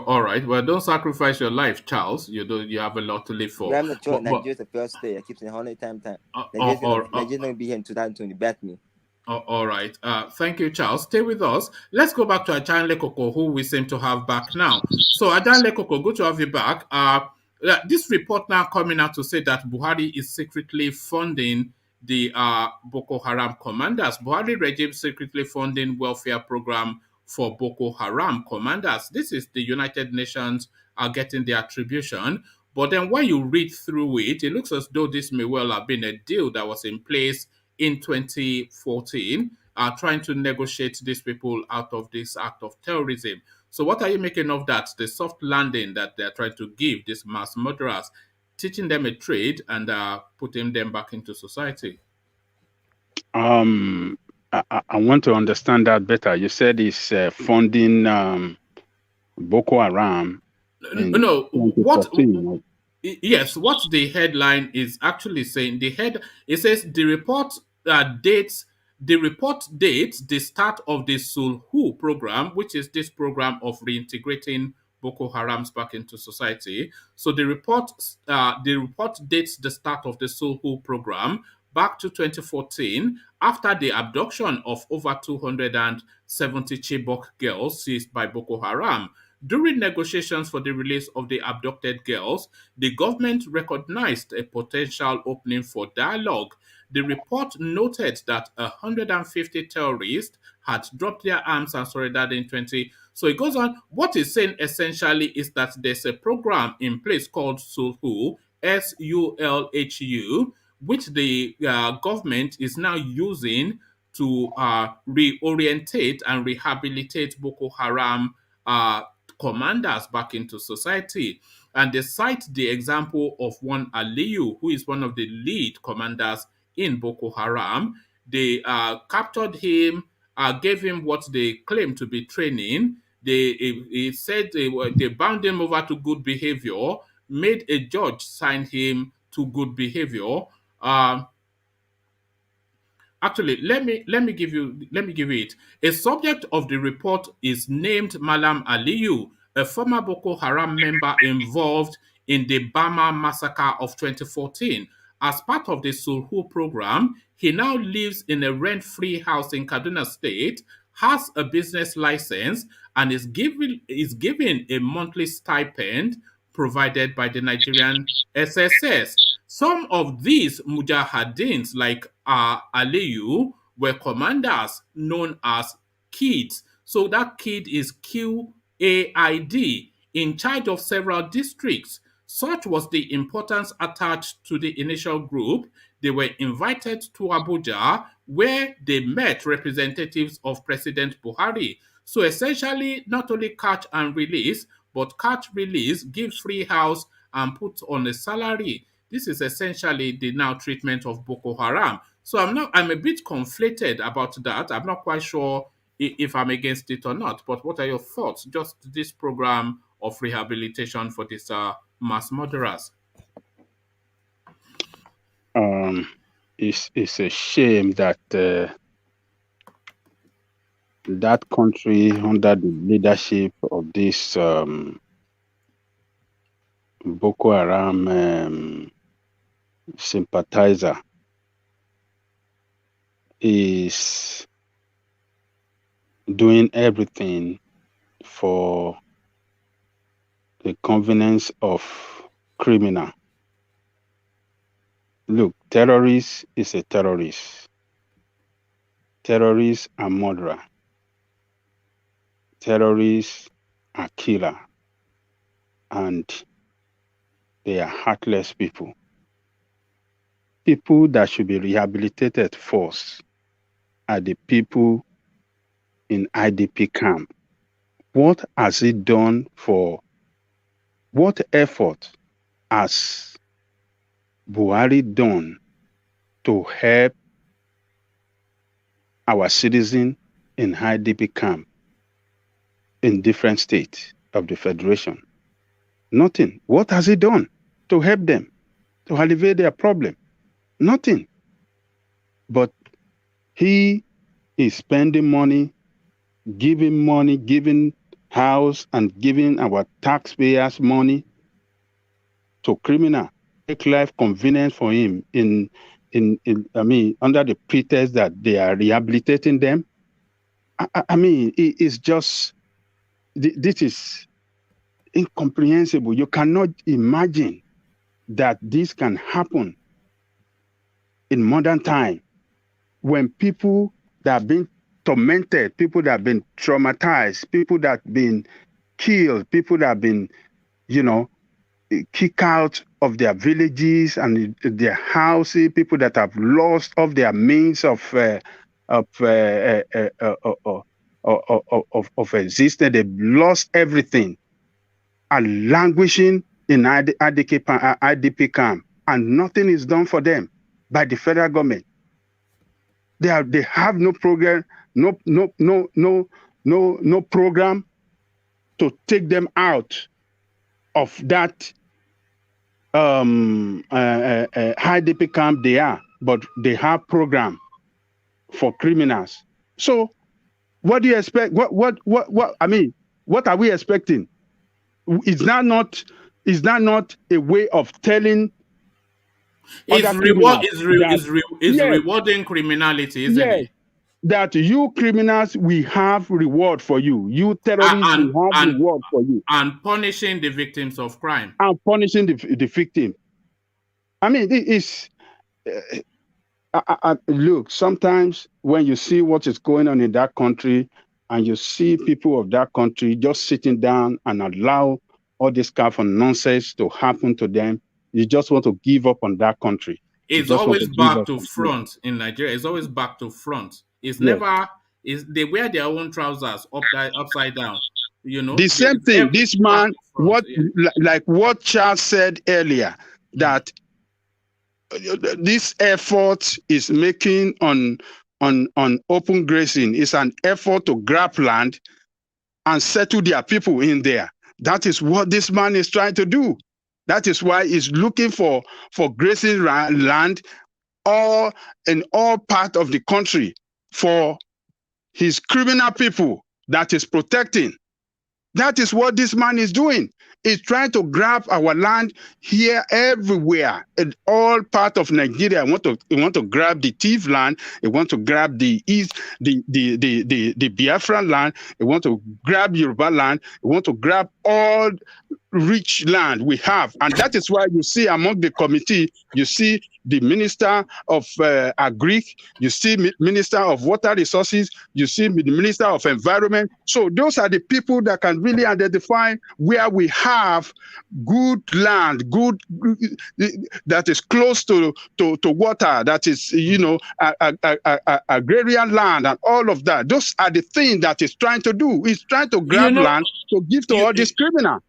all right. Well, don't sacrifice your life, Charles. You do. You have a lot to live We for. have no choice. But Nigeria's the first state. I keep saying 100 times. uh, uh, uh, uh, Nigeria's gonna be here in 2020. Bet me. all right. Thank you, Charles. Stay with us. Let's go back to Ajan Lekoko, who we seem to have back now. So, Ajan Lekoko, good to have you back. This report now coming out to say that Buhari is secretly funding the Boko Haram commanders. Buhari regime secretly funding welfare program for Boko Haram commanders. This is the United Nations are getting the attribution. But then when you read through it, it looks as though this may well have been a deal that was in place in 2014, trying to negotiate these people out of this act of terrorism. So, what are you making of that? The soft landing that they're trying to give these mass murderers, teaching them a trade and putting them back into society? I want to understand that better. You said it's funding Boko Haram in No, what 2014. yes, what the headline is actually saying, it says the report dates the start of the Sulhu program, which is this program of reintegrating Boko Harams back into society. So the report dates the start of the Sulhu program back to 2014 after the abduction of over 270 Chibok girls seized by Boko Haram. During negotiations for the release of the abducted girls, the government recognized a potential opening for dialogue. The report noted that 150 terrorists had dropped their arms and surrendered in 20. So it goes on. What it's saying essentially is that there's a program in place called Sulhu, Sulhu, which the government is now using to reorientate and rehabilitate Boko Haram uh, commanders back into society. And they cite the example of one Aliyu, who is one of the lead commanders in Boko Haram. They captured him, gave him what they claim to be training. He said they bound him over to good behavior, made a judge sign him to good behavior. Um, Actually, let me give you it. A subject of the report is named Malam Aliyu, a former Boko Haram member involved in the Bama massacre of 2014. As part of the Sulhu program, he now lives in a rent-free house in Kaduna State, has a business license, and is given a monthly stipend provided by the Nigerian SSS. Some of these mujahideen, like Aliyu, were commanders known as Kids. So that kid is QAID, in charge of several districts. Such was the importance attached to the initial group. They were invited to Abuja, where they met representatives of President Buhari. So essentially, not only catch and release, but catch, release, give free house, and put on a salary. This is essentially the now treatment of Boko Haram. So I'm a bit conflicted about that. I'm not quite sure if I'm against it or not. But what are your thoughts? Just this program of rehabilitation for these mass murderers. It's a shame that that country, under the leadership of this Boko Haram sympathizer is doing everything for the convenience of criminal. Look, terrorist is a terrorist. Terrorists are murderer. Terrorists are killer. And they are heartless people. People that should be rehabilitated first are the people in IDP camp. What has it done for, what effort has BUHARI done to help our citizens in IDP camp in different states of the Federation? Nothing. What has he done to help them, to alleviate their problem? Nothing. But he is spending money, giving house and giving our taxpayers money to criminal, make life convenient for him under the pretext that they are rehabilitating them. It's just, this is incomprehensible. You cannot imagine that this can happen in modern time when people that have been tormented, people that have been traumatized, people that have been killed, people that have been, kicked out of their villages and their houses, people that have lost of their means of existence. They've lost everything, and languishing in IDP camp, and nothing is done for them by the federal government. They have no program, no program to take them out of that IDP camp they are, but they have program for criminals. So what do you expect? What are we expecting? Is that not a way of telling other criminals rewarding criminality, isn't yes, it? that you criminals, we have reward for you. You terrorists, we And have and reward for you. and punishing the victims of crime. And punishing the victim. It is. Look, sometimes when you see what is going on in that country, and you see people of that country just sitting down and allow all this kind of nonsense to happen to them, you just want to give up on that country. You It's just want to always give back up to on it. front in Nigeria. It's always back to front. It's Yes. never is they wear their own trousers upside down. The same thing. This Back man, to front. Yeah. like what Charles said earlier, that this effort is making on open grazing is an effort to grab land and settle their people in there. That is what this man is trying to do. That is why he's looking for grazing land all in all part of the country for his criminal people that is protecting. That is what this man is doing. He's trying to grab our land here, everywhere, in all part of Nigeria. He want to grab the Tiv land. He want to grab the East, the Biafran land. He want to grab Yoruba land. He want to grab all rich land we have. And that is why you see among the committee, you see the Minister of Agri, you see Minister of Water Resources, you see the Minister of Environment. So those are the people that can really identify where we have good land, that is close to water, that is, agrarian land and all of that. Those are the things that he's trying to do. He's trying to grab land to give to all these criminals.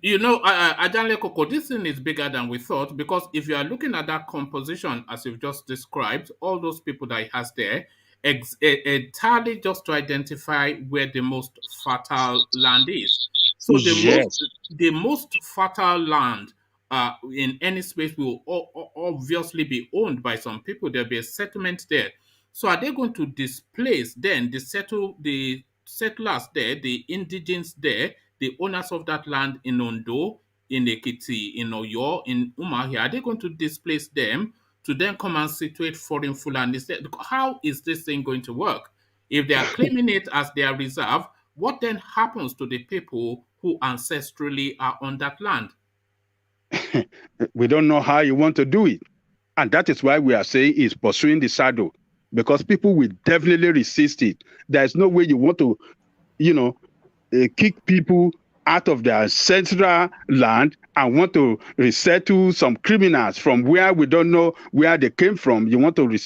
Ajanle Koko, this thing is bigger than we thought, because if you are looking at that composition as you've just described, all those people that he has there, entirely just to identify where the most fertile land is. So Yes. the most fertile land in any space will obviously be owned by some people. There'll be a settlement there. So are they going to displace then the settlers there, the indigents there, the owners of that land in Ondo, in Ekiti, in Oyo, in Umuahia, are they going to displace them to then come and situate foreign Fulanis there? How is this thing going to work? If they are claiming it as their reserve, what then happens to the people who ancestrally are on that land? We don't know how you want to do it. And that is why we are saying is pursuing the saddle, because people will definitely resist it. There's no way you want to, kick people out of their ancestral land and want to resettle some criminals from where we don't know where they came from. You want to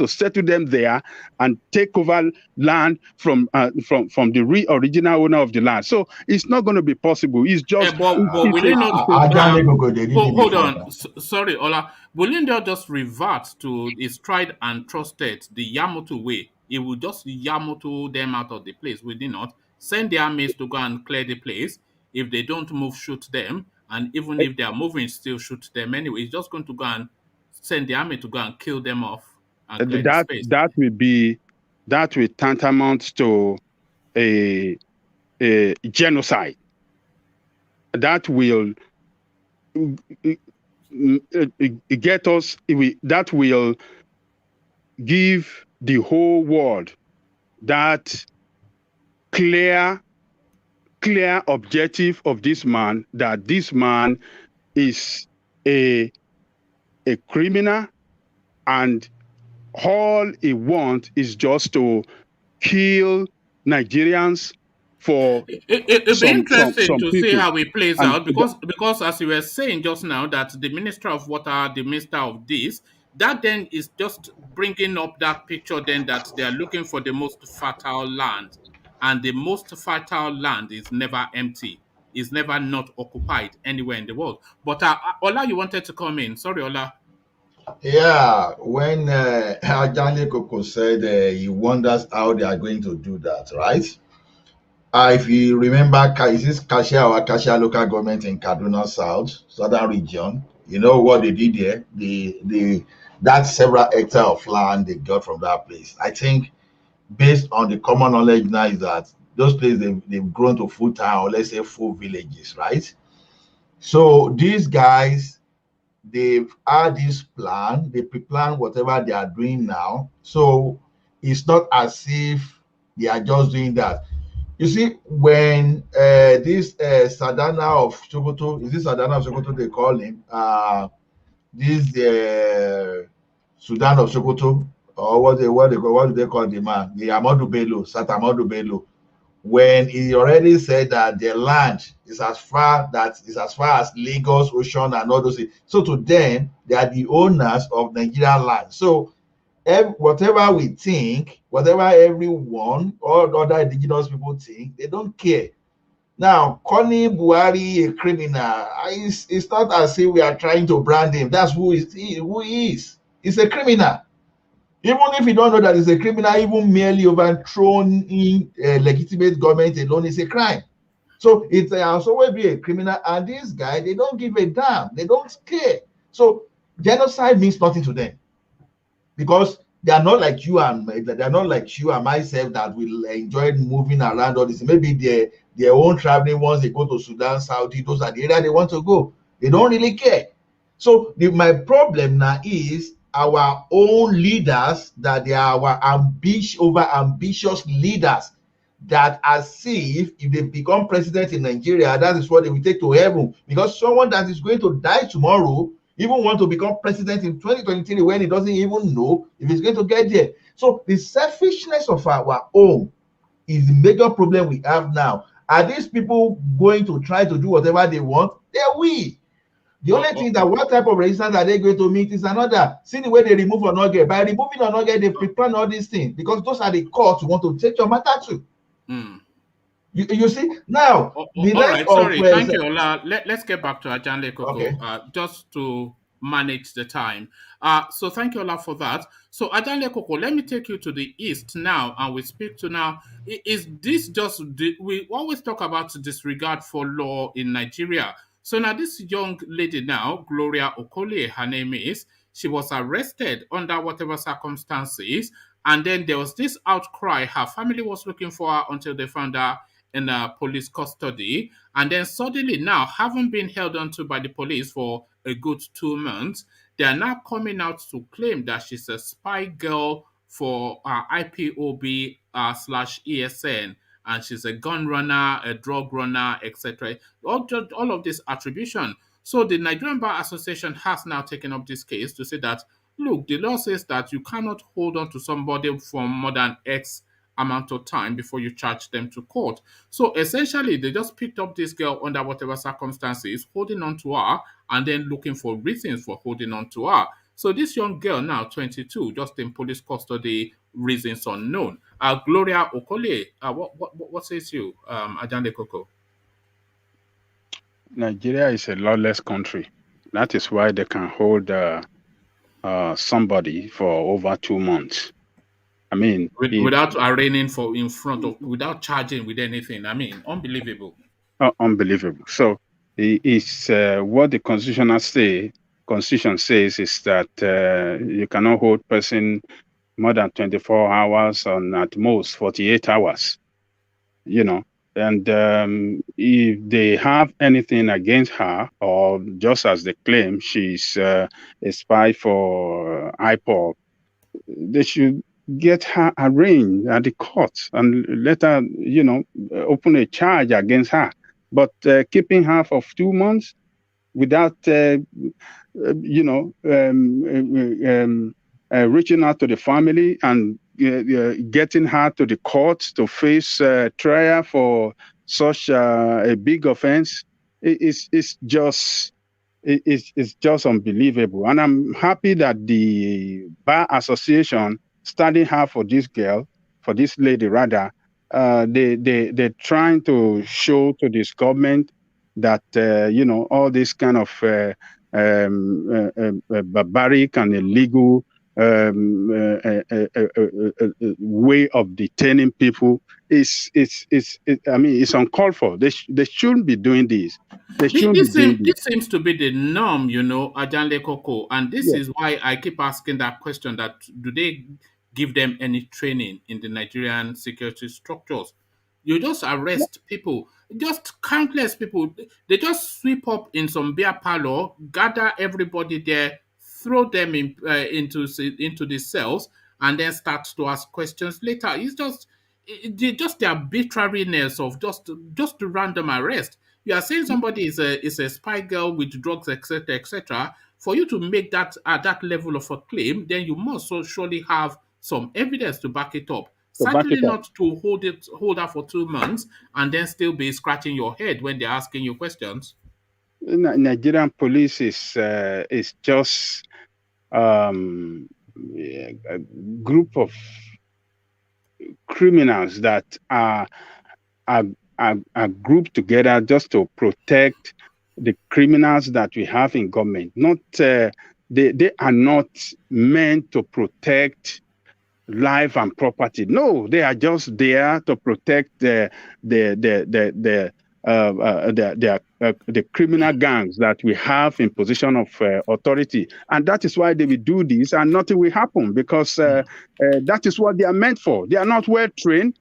settle them there and take over land from the original owner of the land. So it's not going to be possible. It's just But will it not? Hold on. Sorry, Ola. Will it not just revert to its tried and trusted, the Yamato way? It will just Yamato them out of the place, will it not? Send the armies to go and clear the place. If they don't move, shoot them. And even if they are moving, still shoot them anyway. It's just going to go and send the army to go and kill them off and clear the space. That will tantamount to a genocide. That will get us. That will give the whole world that clear objective of this man, that this man is a criminal, and all he wants is just to kill Nigerians for It'll be interesting some to people. see how it plays And out because as you were saying just now that the Minister of Water, the Minister of this, that then is just bringing up that picture then that they are looking for the most fertile land, and the most fertile land is never empty, is never not occupied anywhere in the world. But Ola, you wanted to come in. Sorry, Ola. Yeah, when Ajani Koko said he wonders how they are going to do that, right? If you remember, is this Kashia or Kashia local government in Kaduna South, southern region? You know what they did there? That several hectares of land they got from that place. I think, based on the common knowledge now, is that those places they've grown to full town, or let's say full villages, right? So these guys, they've had this plan, they pre-plan whatever they are doing now. So it's not as if they are just doing that. You see, when this Sadana of Sokoto, is this Sadana of Sokoto they call him? This Sudan of Sokoto, or what do they call the man? The Amadou Bello, Sat Amadou Bello. When he already said that the land is as far as Lagos, Ocean, and all those things. So to them, they are the owners of Nigerian land. So whatever we think, whatever everyone, all other indigenous people think, they don't care. Now, calling BUHARI a criminal, it's not as if we are trying to brand him. That's who he is. He's a criminal. Even if you don't know that he's a criminal, even merely overthrowing legitimate government alone is a crime. So it has always been a criminal, and this guy, they don't give a damn. They don't care. So genocide means nothing to them, because they are not like you and myself that will enjoy moving around all this. Maybe their own traveling, once they go to Sudan, Saudi, those are the area they want to go. They don't really care. So my problem now is our own leaders, that they are our ambitious leaders, that as if they become president in Nigeria, that is what they will take to heaven. Because someone that is going to die tomorrow even want to become president in 2023 when he doesn't even know if he's going to get there. So the selfishness of our own is the major problem we have now. Are these people going to try to do whatever they want? They will. The only thing that what type of resistance are they going to meet is another. See the way they remove Onoge. By removing Onoge, they prepare all these things, because those are the courts you want to take your matter to. You see now. All right, sorry, thank you, Ola. Let's get back to Ajanle Koko, Okay. just to manage the time. So thank you, Ola, for that. So Ajanle Koko, let me take you to the east now, and we speak to now. Is this just we always talk about disregard for law in Nigeria? So now this young lady now, Gloria Okolie, her name is, she was arrested under whatever circumstances, and then there was this outcry. Her family was looking for her until they found her in police custody, and then suddenly now, having been held onto by the police for a good 2 months, they are now coming out to claim that she's a spy girl for IPOB slash ESN, and she's a gun runner, a drug runner, etc. All of this attribution. So the Nigerian Bar Association has now taken up this case to say that, look, the law says that you cannot hold on to somebody for more than X amount of time before you charge them to court. So essentially, they just picked up this girl under whatever circumstances, holding on to her, and then looking for reasons for holding on to her. So this young girl now, 22, just in police custody, reasons unknown. Gloria Okole, what says you, Ajande Koko? Nigeria is a lawless country. That is why they can hold somebody for over 2 months. I mean, without arraigning for in front of, without charging with anything. I mean, unbelievable. Unbelievable. So it's what the Constitution says is that you cannot hold person more than 24 hours and at most 48 hours. You know, and if they have anything against her, or just as they claim she's a spy for Ipob, they should get her arraigned at the court and let her, open a charge against her. But keeping her for 2 months without, reaching out to the family and getting her to the court to face trial for such a big offense, it's just unbelievable. And I'm happy that the Bar Association studying her for this girl, for this lady rather, they're trying to show to this government that all this kind of barbaric and illegal way of detaining people is uncalled for. They shouldn't be doing this. They shouldn't be doing this. This seems to be the norm, Ajanle Koko, and this is why I keep asking that question: that do they give them any training in the Nigerian security structures? You just arrest people, just countless people. They just sweep up in some beer parlor, gather everybody there, throw them into the cells, and then start to ask questions later. It's just the arbitrariness of just the random arrest. You are saying somebody is a spy girl with drugs, etc., etc. For you to make that at that level of a claim, then you must so surely have some evidence to back it up. To back Certainly it up. not to hold her for 2 months and then still be scratching your head when they're asking you questions. Nigerian police is just a group of criminals that are grouped together just to protect the criminals that we have in government. Not they are not meant to protect life and property. No, they are just there to protect the criminal gangs that we have in position of authority, and that is why they will do this, and nothing will happen because that is what they are meant for. They are not well trained.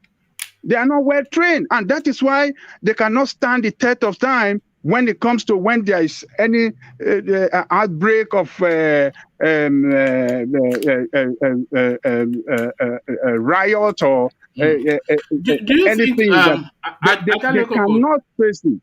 They are not well trained, and that is why they cannot stand the test of time when it comes to when there is any outbreak of riot or Do you think, anything that they cannot face it.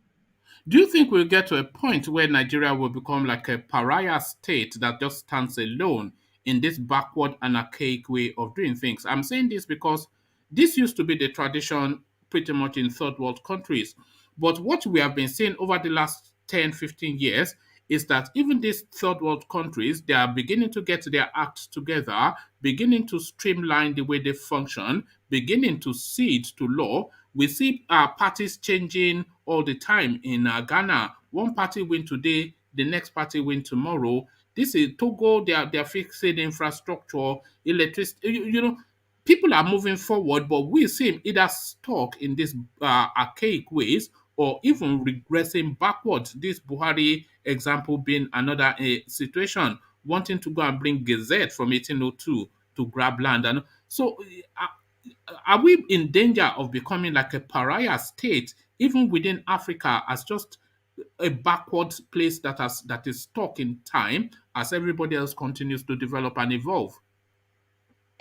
do you think we'll get to a point where Nigeria will become like a pariah state that just stands alone in this backward and archaic way of doing things? I'm saying this because this used to be the tradition pretty much in third world countries. But what we have been seeing over the last 10, 15 years is that even these third world countries, they are beginning to get their acts together, beginning to streamline the way they function, beginning to cede to law. We see parties changing all the time in Ghana. One party win today, the next party win tomorrow. This is Togo, they are fixing infrastructure, electricity. People are moving forward, but we seem either stuck in these archaic ways or even regressing backwards. This Buhari example being another situation, wanting to go and bring Gazette from 1802 to grab land. And so are we in danger of becoming like a pariah state, even within Africa, as just a backward place that is stuck in time as everybody else continues to develop and evolve?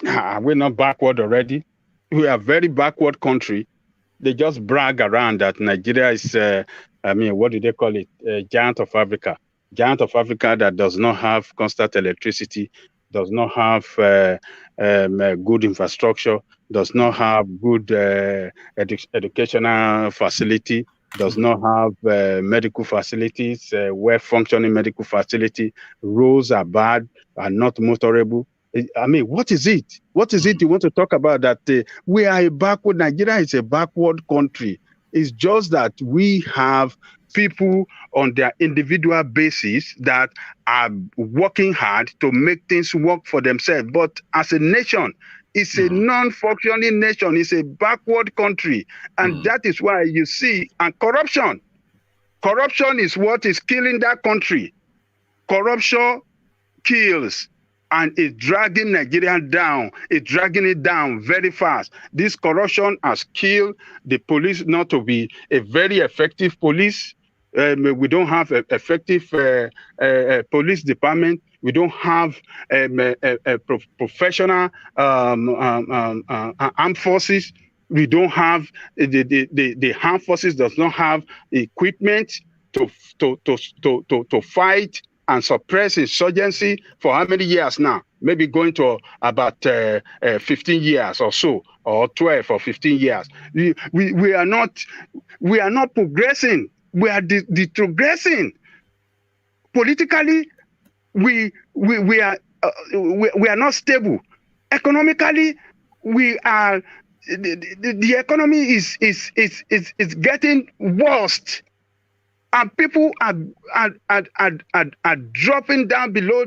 We're not backward already. We are a very backward country. They just brag around that Nigeria is, what do they call it? Giant of Africa. Giant of Africa that does not have constant electricity, does not have good infrastructure, does not have good educational facility, does not have medical facilities, well-functioning medical facility. Roads are bad, are not motorable. I mean, what is it? What is it you want to talk about that we are a backward, Nigeria is a backward country. It's just that we have people on their individual basis that are working hard to make things work for themselves. But as a nation, it's a non-functioning nation. It's a backward country. And that is why you see, and corruption is what is killing that country. Corruption kills. And it's dragging Nigeria down. It's dragging it down very fast. This corruption has killed the police not to be a very effective police. We don't have an effective police department. We don't have professional armed forces. We don't have the armed forces does not have equipment to fight and suppress insurgency for how many years now? Maybe going to about 15 years or so, or 12 or 15 years. We are not progressing. We are retrogressing. Politically, we are not stable. Economically, we are the economy is getting worse. And people are dropping down below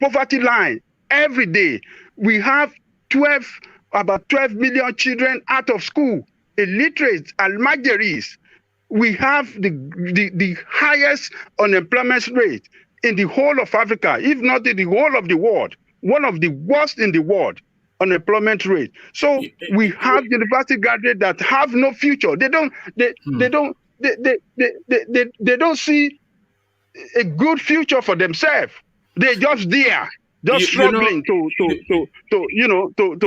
poverty line every day. We have about 12 million children out of school, illiterate, almajiris. We have the highest unemployment rate in the whole of Africa, if not in the whole of the world. One of the worst in the world unemployment rate. So we have university graduates that have no future. They don't see a good future for themselves. They're just there, just struggling to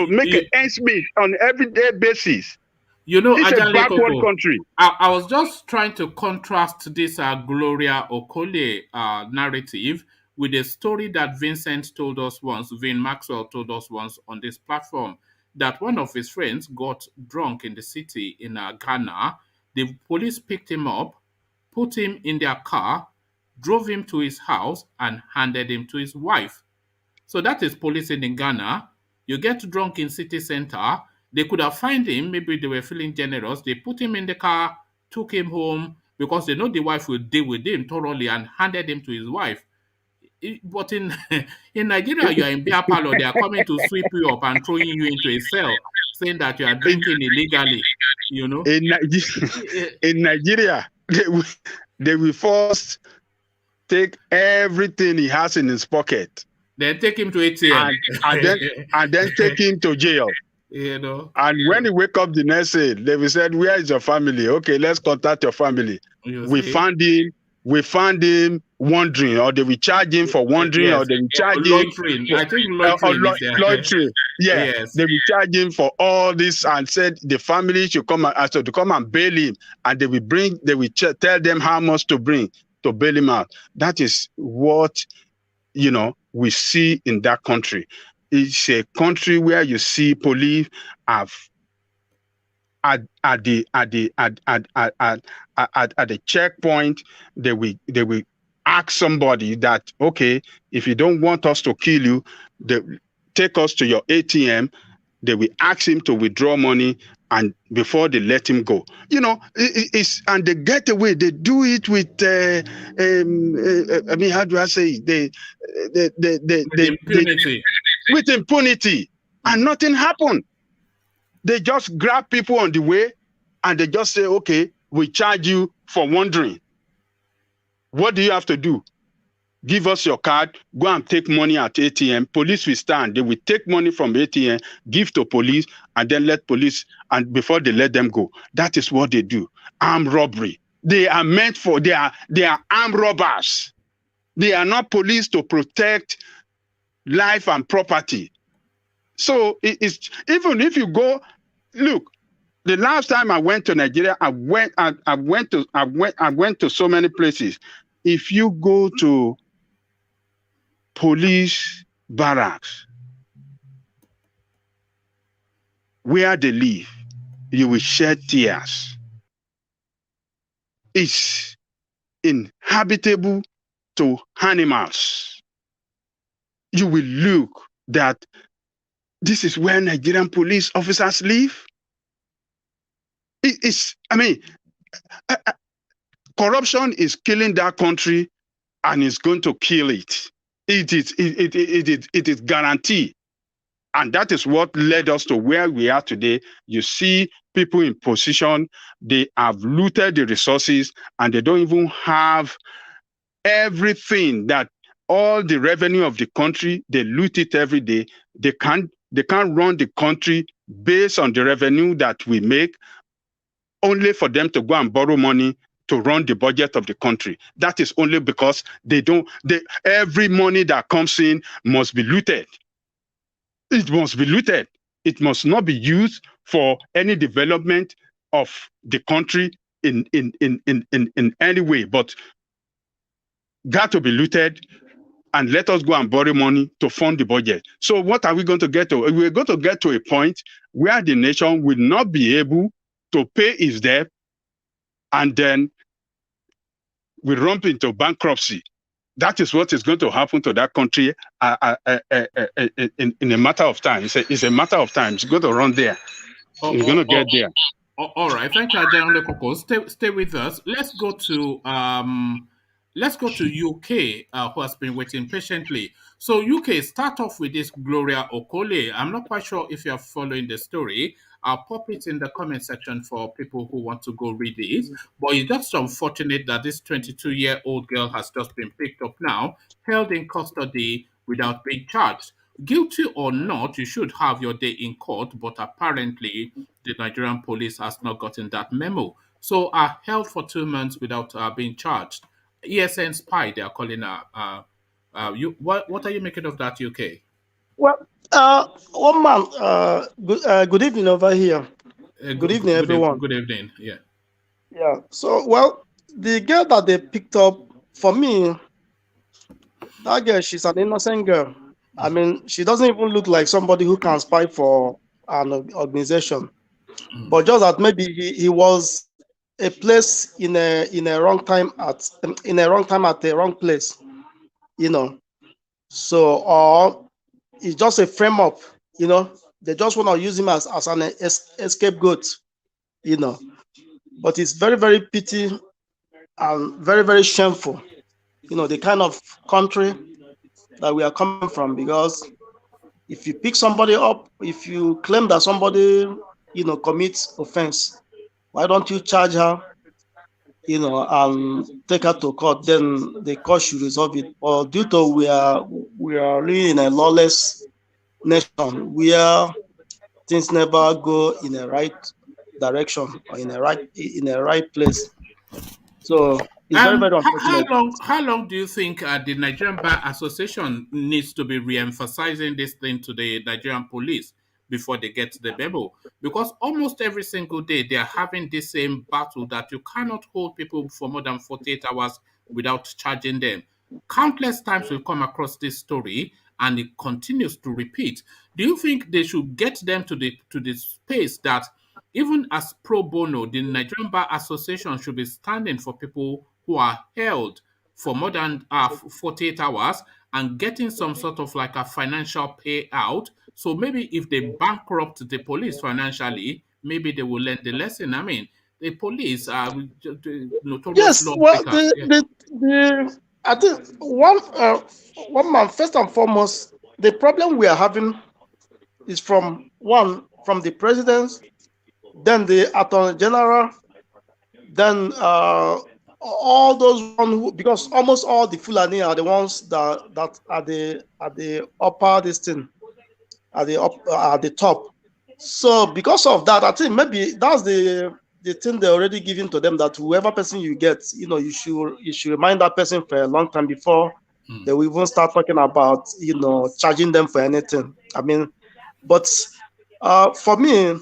make an ends meet on an everyday basis. It's a backward country. I was just trying to contrast this Gloria Okole narrative with a story that Vincent told us once, Vin Maxwell told us once on this platform, that one of his friends got drunk in the city in Ghana. The police picked him up, put him in their car, drove him to his house, and handed him to his wife. So that is policing in Ghana. You get drunk in city center. They could have fined him. Maybe they were feeling generous. They put him in the car, took him home because they know the wife will deal with him thoroughly and handed him to his wife. But in Nigeria, you are in beer parlor. They are coming to sweep you up and throwing you into a cell, saying that you are drinking illegally. You know, in Nigeria, they will first take everything he has in his pocket. Then take him to ATM. And then take him to jail. You know. And when he wake up the next day, they will say, "Where is your family? Okay, let's contact your family." We found him wandering, or they will charge him for wandering, or they will charge loitering. him. I think loitering. Yeah, yes. They will charge him for all this and said the family should come to come and bail him, and they will tell them how much to bring to bail him out. That is what we see in that country. It's a country where you see police have at the checkpoint. They will ask somebody that, okay, if you don't want us to kill you, take us to your ATM. They will ask him to withdraw money, and before they let him go, and they get away. They do it with, how do I say? Impunity. With impunity, and nothing happened. They just grab people on the way, and they just say, "Okay, we charge you for wandering. What do you have to do?" give us your card, go and take money at ATM. Police will stand. They will take money from ATM, give to police, and then let police, and before they let them go. That is what they do. Armed robbery. They are meant for, they are armed robbers. They are not police to protect life and property. So it's, even if you go, look, the last time I went to Nigeria, I went to so many places. If you go to police barracks where they live, you will shed tears. It's inhabitable to animals. You will look that this is where Nigerian police officers live. Corruption is killing that country, and it's going to kill it. It is guaranteed. And that is what led us to where we are today. You see people in position, they have looted the resources, and they don't even have everything, that all the revenue of the country, they loot it every day. They can't run the country based on the revenue that we make, only for them to go and borrow money to run the budget of the country. That is only because every money that comes in must be looted. It must be looted. It must not be used for any development of the country in any way, but got to be looted, and let us go and borrow money to fund the budget. So what are we going to get to? We're going to get to a point where the nation will not be able to pay its debt, and then we rump into bankruptcy. That is what is going to happen to that country in a matter of time. It's a matter of time. It's going to run there. It's going to get there. All right. Thank you, General Koko. Stay with us. Let's go to UK, who has been waiting patiently. So UK, start off with this Gloria Okole. I'm not quite sure if you're following the story. I'll pop it in the comment section for people who want to go read it. But it's just unfortunate that this 22-year-old girl has just been picked up now, held in custody without being charged. Guilty or not, you should have your day in court, but apparently the Nigerian police has not gotten that memo. So are held for 2 months without being charged. ESN spy, they are calling her. What are you making of that, UK? Well, one man, good evening over here. Good evening, everyone. Good evening, yeah. Yeah, so, well, the girl that they picked up, for me, that girl, she's an innocent girl. I mean, she doesn't even look like somebody who can spy for an organization. But just that maybe he was a place in a wrong time at the wrong place, you know. So, or it's just a frame up, you know. They just want to use him as an scapegoat, you know. But it's very, very pity and very, very shameful, you know, the kind of country that we are coming from. Because if you pick somebody up, if you claim that somebody, you know, commits offense, why don't you charge her, you know, and take her to court? Then the court should resolve it. Or due to we are really in a lawless nation where things never go in the right direction or in the right place. So it's very, very unfortunate. How long do you think the Nigerian Bar Association needs to be re-emphasizing this thing to the Nigerian police before they get the memo? Because almost every single day they are having the same battle that you cannot hold people for more than 48 hours without charging them. Countless times we've come across this story, and it continues to repeat. Do you think they should get them to the space that even as pro bono, the Nigerian Bar Association should be standing for people who are held for more than 48 hours and getting some sort of like a financial payout? So maybe if they bankrupt the police financially, maybe they will learn the lesson. I mean, the police are notorious. Yes, well, I think one man, first and foremost, the problem we are having is from the president, then the attorney general, then all those one who, because almost all the Fulani are the ones that are the upper this thing, at the top. So because of that, I think maybe that's the thing they're already giving to them, that whoever person you get, you should remind that person for a long time before they will even start talking about charging them for anything. I mean, but for me,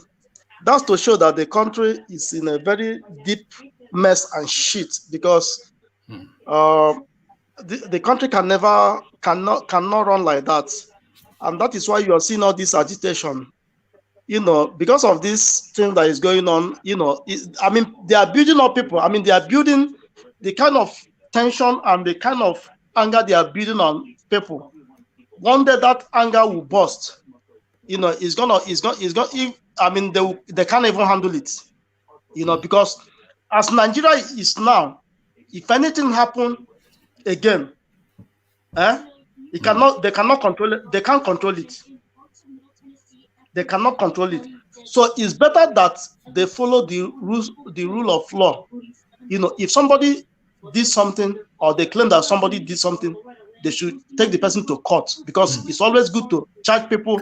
that's to show that the country is in a very deep mess and shit, because the country cannot run like that, and that is why you are seeing all this agitation. Because of this thing that is going on. I mean, they are building up people. I mean, they are building the kind of tension and the kind of anger they are building on people. One day that anger will burst. It's gonna. If I mean, they can't even handle it. Because as Nigeria is now, if anything happen again, they cannot control it. They can't control it. They cannot control it. So it's better that they follow the rule of law. If somebody did something, or they claim that somebody did something, they should take the person to court, because it's always good to charge people.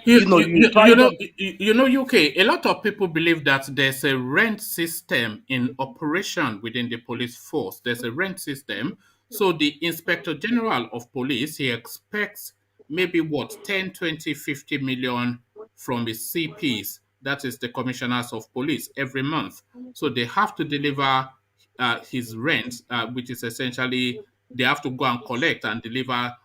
You try them. UK, a lot of people believe that there's a rent system in operation within the police force. There's a rent system. So the Inspector General of Police, he expects maybe 10, 20, 50 million from his CPs, that is the commissioners of police, every month. So they have to deliver his rent, which is essentially they have to go and collect and deliver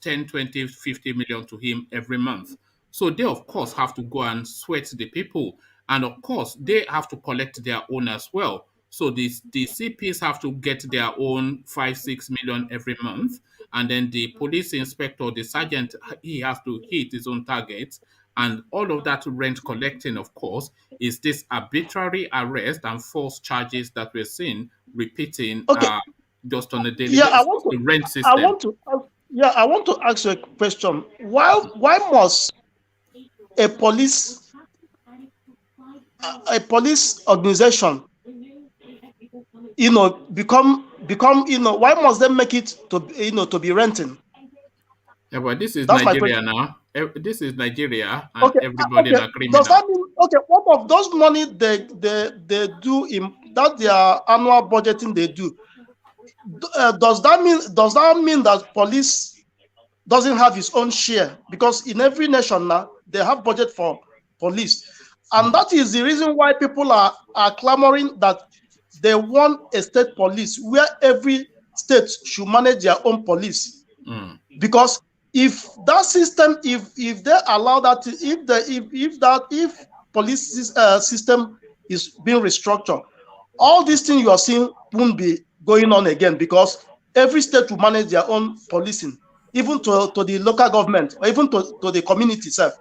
10, 20, 50 million to him every month. So they, of course, have to go and sweat the people. And of course, they have to collect their own as well. So the CPs have to get their own 5, 6 million every month. And then the police inspector, the sergeant, he has to hit his own targets. And all of that rent collecting, of course, is this arbitrary arrest and false charges that we're seeing repeating Okay. just on a daily Yeah, basis. The rent system. I want to ask you a question. Why must a police organization, become, why must they make it to be renting? Yeah, but this is That's my Nigeria question. now. This is Nigeria, and Okay, everybody okay. is a criminal. Does that mean, what of those money they do in that their annual budgeting they do? Does that mean that police doesn't have its own share? Because in every nation now they have budget for police, and that is the reason why people are clamoring that they want a state police where every state should manage their own police. Because if that system, if they allow that, if police system is being restructured, all these things you are seeing won't be going on again, because every state will manage their own policing, even to the local government, or even to the community itself.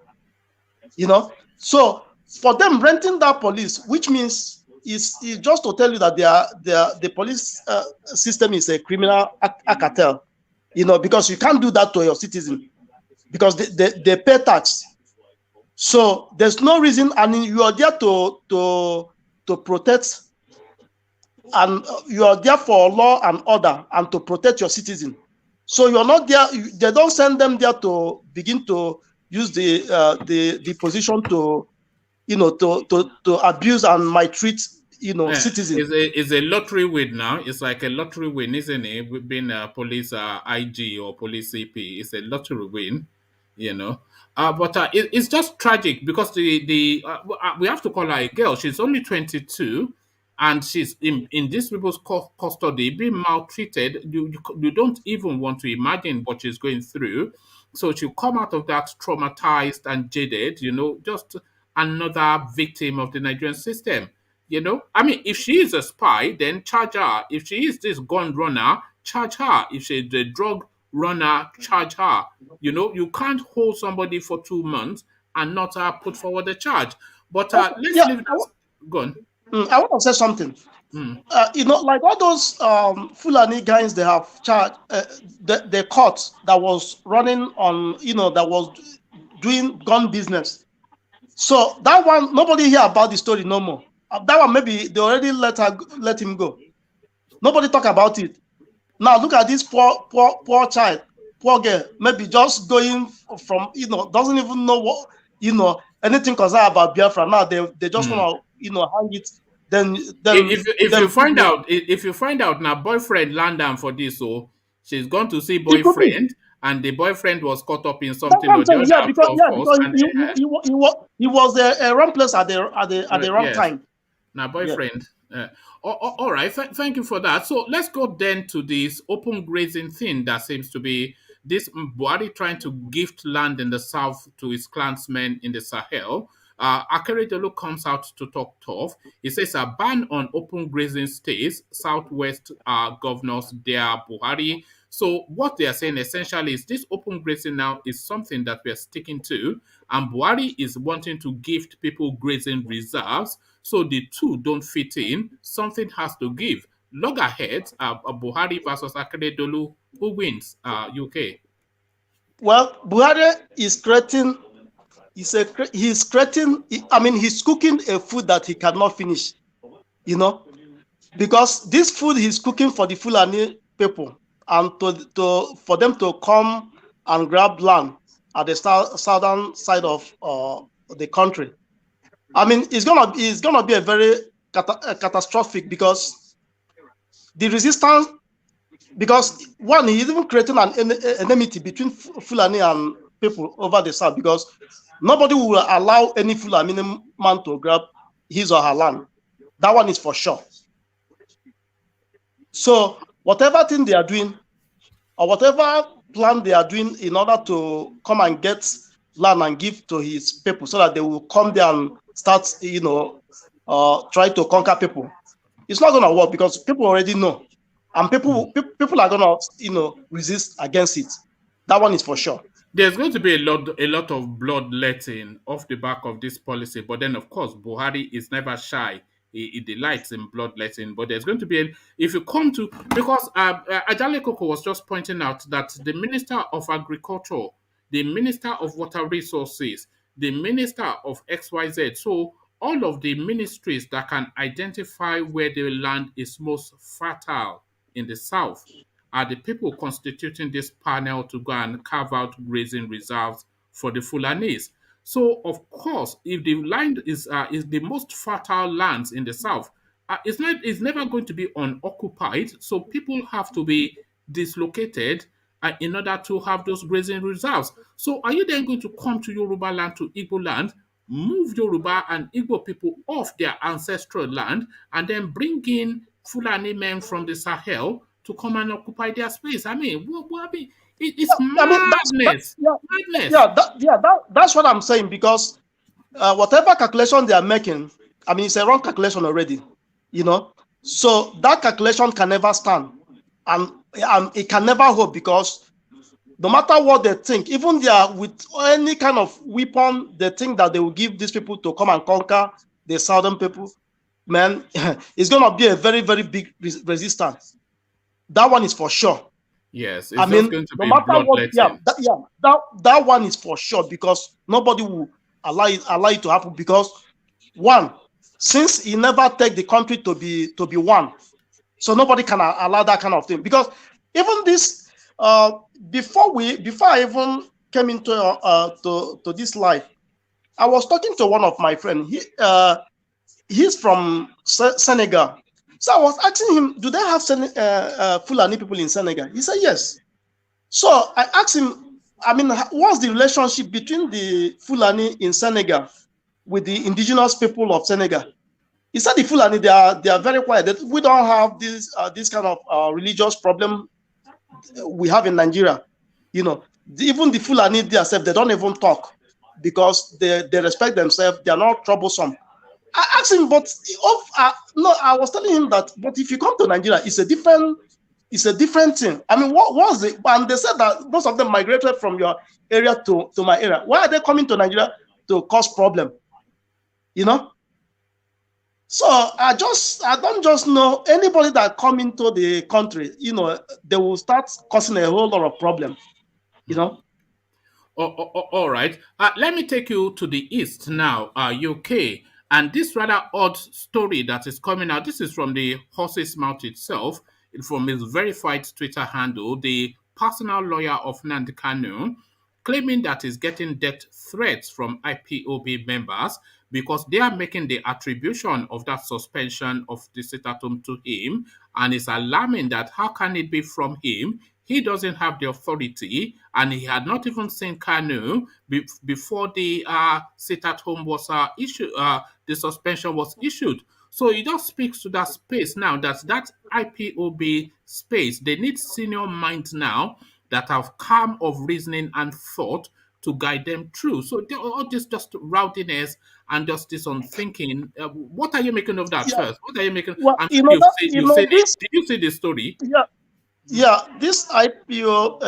So for them renting that police, which means is just to tell you that the police system is a criminal cartel. Because you can't do that to your citizen, because they pay tax. So there's no reason, and you are there to protect, and you are there for law and order and to protect your citizen. So you're not there. They don't send them there to begin to use the position to abuse and maltreat citizens. It's a lottery win now. It's like a lottery win, isn't it? Being a police IG or police CP, it's a lottery win, But it's just tragic, because we have to call her a girl. She's only 22, and she's in these people's custody, being maltreated. You don't even want to imagine what she's going through. So she'll come out of that traumatized and jaded, just another victim of the Nigerian system. I mean, if she is a spy, then charge her. If she is this gun runner, charge her. If she's a drug runner, charge her. You can't hold somebody for 2 months and not put forward a charge. But let's leave that. Go on. I want to say something. Like all those Fulani guys, they have charged the court that was running on, that was doing gun business. So that one, nobody hear about the story no more. That one, maybe they already let him go. Nobody talk about it. Now look at this poor child, poor girl, maybe just going from, doesn't even know what, anything concerned about Biafra. Now they just Mm. want to, hang it. Then If then you find out if you find out now boyfriend land down for this, so she's gone to see it could be. boyfriend, and the boyfriend was caught up in That's something what I'm or the saying. other. Yeah, So because of course, and he was a wrong place at the wrong yes, time. now Yeah. boyfriend. All right, thank you for that. So let's go then to this open grazing thing that seems to be this Buhari trying to gift land in the south to his clansmen in the Sahel. Akeredolu comes out to talk tough. He says a ban on open grazing states. Southwest governors there, Buhari. So what they are saying essentially is this open grazing now is something that we are sticking to, and Buhari is wanting to gift people grazing reserves. So the two don't fit in. Something has to give. Loggerheads, Buhari versus Akeredolu. Who wins? UK. Well, Buhari is creating. He's creating. I mean, he's cooking a food that he cannot finish. Because this food he's cooking for the Fulani people, and for them to come and grab land at the southern side of the country. I mean, it's gonna be a very catastrophic, because the resistance, because one, he's even creating an enmity between Fulani and people over the south, because nobody will allow any Fulani man to grab his or her land. That one is for sure. So whatever thing they are doing, or whatever plan they are doing in order to come and get land and give to his people, so that they will come there and start, try to conquer people, it's not going to work, because people already know, and people are going to, resist against it. That one is for sure. There's going to be a lot of bloodletting off the back of this policy, but then of course Buhari is never shy. He delights in bloodletting, but there's going to be if you come to, because Ajale Koko was just pointing out that the Minister of Agriculture, the Minister of Water Resources, the Minister of XYZ, so all of the ministries that can identify where the land is most fertile in the south are the people constituting this panel to go and carve out grazing reserves for the Fulanese. So, of course, if the land is the most fertile lands in the south, it's never going to be unoccupied. So people have to be dislocated in order to have those grazing reserves. So, are you then going to come to Yoruba land, to Igbo land, move Yoruba and Igbo people off their ancestral land, and then bring in Fulani men from the Sahel to come and occupy their space? I mean, I mean, it's I mean, madness. yeah, Madness. that's what I'm saying, because whatever calculation they are making, I mean, it's a wrong calculation already, so that calculation can never stand, and it can never hold, because no matter what they think, even they are with any kind of weapon, they think that they will give these people to come and conquer the southern people, man, it's going to be a very, very big resistance. That one is for sure. Yes, it's just going to be bloodletting. That one is for sure, because nobody will allow it to happen, because one, since he never take the country to be one, so nobody can allow that kind of thing. Because even this, before I even came into to this life, I was talking to one of my friends. He's from Senegal. So I was asking him, do they have Fulani people in Senegal? He said yes. So I asked him, I mean, what's the relationship between the Fulani in Senegal with the indigenous people of Senegal? He said the Fulani, they are very quiet. We don't have this kind of religious problem we have in Nigeria. Even the Fulani themselves, they don't even talk, because they respect themselves. They are not troublesome. I asked him, but no, I was telling him that, but if you come to Nigeria, it's a different thing. I mean, what was it? And they said that most of them migrated from your area to my area. Why are they coming to Nigeria to cause problem? So I don't just know anybody that come into the country, they will start causing a whole lot of problem, All right. Let me take you to the east now, UK. And this rather odd story that is coming out, this is from the horse's mouth itself, from his verified Twitter handle, the personal lawyer of Nnamdi Kanu, claiming that he's getting death threats from IPOB members because they are making the attribution of that suspension of the sit-at-home to him, and it's alarming that how can it be from him? He doesn't have the authority, and he had not even seen Kanu before the sit-at-home was issued. The suspension was issued. So it just speaks to that space now. That IPOB space. They need senior minds now that have calm of reasoning and thought to guide them through. So all this just rowdiness and just this unthinking. What are you making of that Yeah. first? What are you making? Well, I'm you sure know that you've seen it. this. Did you see the story? Yeah. Yeah. This IPO,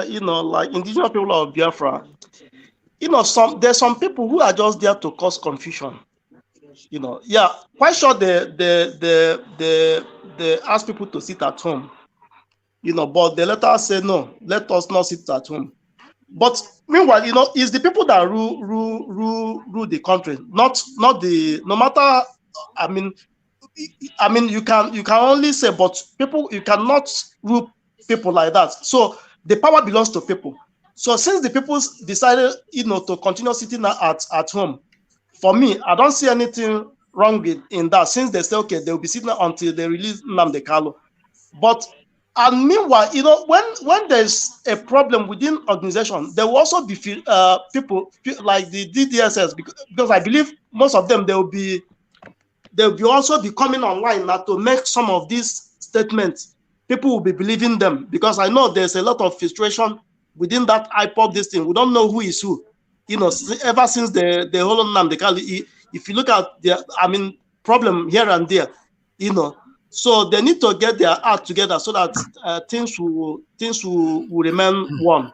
like indigenous people of Biafra. There's some people who are just there to cause confusion. Yeah, quite sure they ask people to sit at home. But they let us say no. Let us not sit at home. But meanwhile, it's the people that rule the country, not the. No matter, I mean, you can only say, but people, you cannot rule people like that. So the power belongs to people. So since the people decided, to continue sitting at home, for me, I don't see anything wrong in that. Since they say okay, they will be sitting until they release Nnamdi Kanu. But and meanwhile, when there's a problem within organization, there will also be people like the DDSS, because I believe most of them they'll be also be coming online now to make some of these statements. People will be believing them, because I know there's a lot of frustration within that Ipob this thing. We don't know who is who. Ever since the whole Nnamdi Kanu, if you look at the problem here and there, so they need to get their act together so that things will remain one.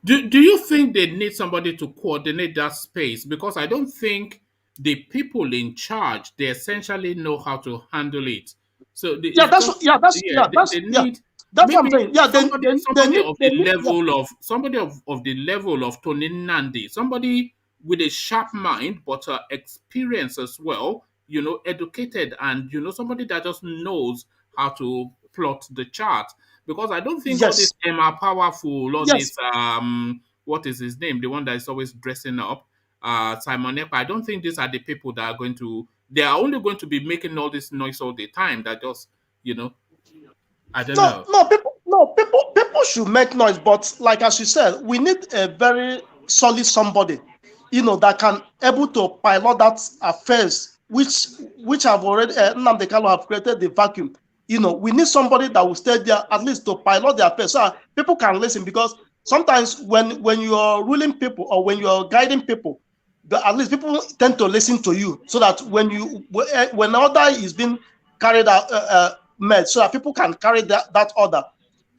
Do you think they need somebody to coordinate that space? Because I don't think the people in charge, they essentially know how to handle it. So Yeah, it's just they need that's what I'm maybe saying. Yeah, somebody of they the need yeah. level of the level of Tony Nandi, somebody with a sharp mind but experience as well, educated, and somebody that just knows how to plot the chart. Because I don't think all this Yes, Emma Powerful, all this yes. what is his name, the one that is always dressing up, Simon Ekpa, I don't think these are the people that are going to. They are only going to be making all this noise all the time. That just I don't know. People should make noise, but like as you said, we need a very solid somebody, that can able to pilot that affairs, which have already Nnamdi Kanu have created the vacuum. We need somebody that will stay there at least to pilot the affairs, so people can listen. Because sometimes when you are ruling people or when you are guiding people, at least people tend to listen to you, so that when order is being carried out, made, so that people can carry that order.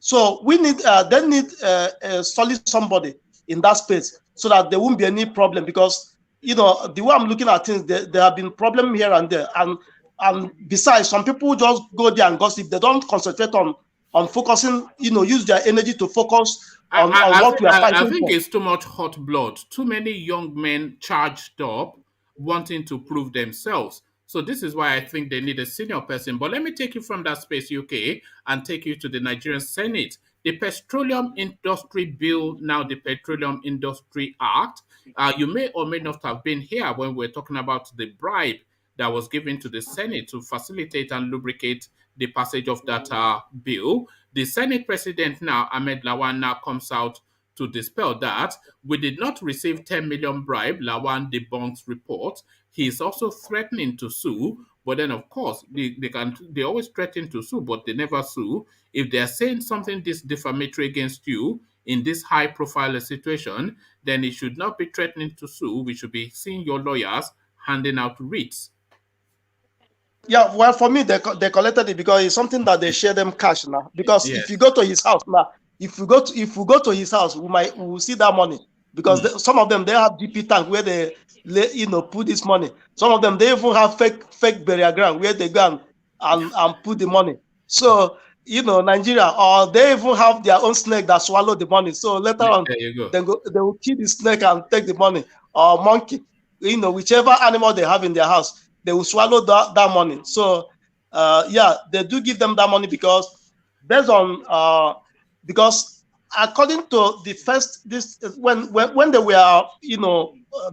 So we need they need a solid somebody in that space, so that there won't be any problem. Because the way I'm looking at things, there have been problem here and there, and besides, some people just go there and gossip. They don't concentrate on focusing, use their energy to focus on what we are I fighting think for. it's too much hot blood. Too many young men charged up, wanting to prove themselves. So this is why I think they need a senior person. But let me take you from that space, UK, and take you to the Nigerian Senate. The Petroleum Industry Bill, now the Petroleum Industry Act. You may or may not have been here when we're talking about the bribe that was given to the Senate to facilitate and lubricate the passage of that bill. The Senate President now, Ahmed Lawan, now comes out to dispel that. We did not receive 10 million bribe, Lawan debunks report. He is also threatening to sue, but then of course they always threaten to sue, but they never sue. If they are saying something this defamatory against you in this high profile situation, then it should not be threatening to sue. We should be seeing your lawyers handing out writs. Yeah, well, for me, they collected it because it's something that they share them cash now. Because if Yes. you go to his house now, if we go to his house, we will see that money. Because some of them, they have GP tank where they put this money. Some of them, they even have fake burial ground where they go and put the money. So Nigeria, or they even have their own snake that swallow the money. So later on, There you go. they will kill the snake and take the money, or monkey. whichever animal they have in their house, they will swallow that money. So yeah, they do give them that money because based on because according to the first when they were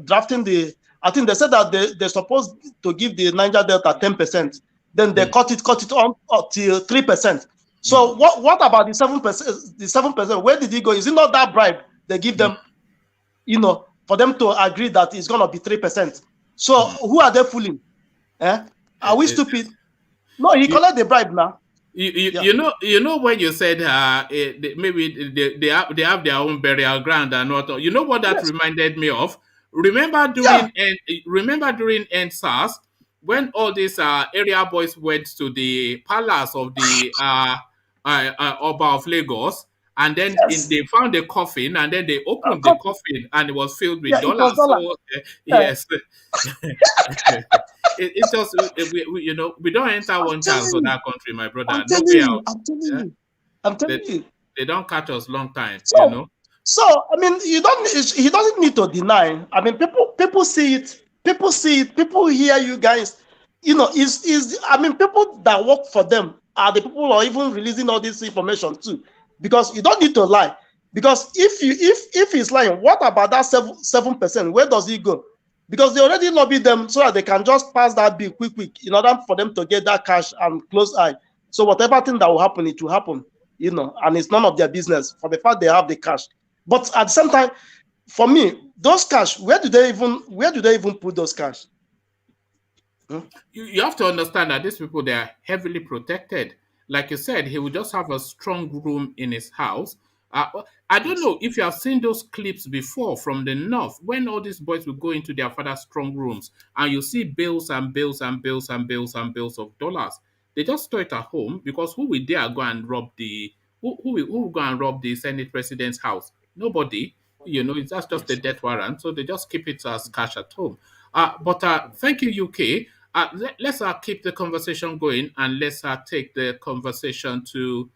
drafting I think they said that they're supposed to give the Niger Delta 10%. Then they cut it on till 3%. So what about the 7%? The 7%, where did it go? Is it not that bribe they give them, for them to agree that it's gonna be 3%? So who are they fooling? Are we stupid? No, he collected the bribe now. You know when you said maybe they have their own burial ground and what. You know what that reminded me of? Remember during NSAS when all these area boys went to the palace of the Oba of Lagos, and then they found a coffin, and then they opened the coffin, and it was filled with it was dollars. dollar. So yes. It's just we don't enter one chance for that country, my brother. I'm No telling payout. I'm telling you. They don't catch us long time, So I mean, he doesn't need to deny. I mean, people see it. People hear you guys. I mean, people that work for them are the people who are even releasing all this information too. Because you don't need to lie. Because if he's lying, what about that 7%? Where does he go? Because they already lobbied them so that they can just pass that bill quick in order for them to get that cash and close eye. So whatever thing that will happen, it will happen, and it's none of their business for the fact they have the cash. But at the same time, for me, those cash, where do they even put those cash? You have to understand that these people, they are heavily protected. Like you said, he will just have a strong room in his house. I don't know if you have seen those clips before from the north when all these boys will go into their father's strong rooms and you see bills and bills and bills and bills and bills of dollars. They just store it at home because who will dare go and rob who will go and rob the Senate president's house? Nobody. That's just a death warrant. So they just keep it as cash at home. But thank you, UK. Let's keep the conversation going and let's take the conversation to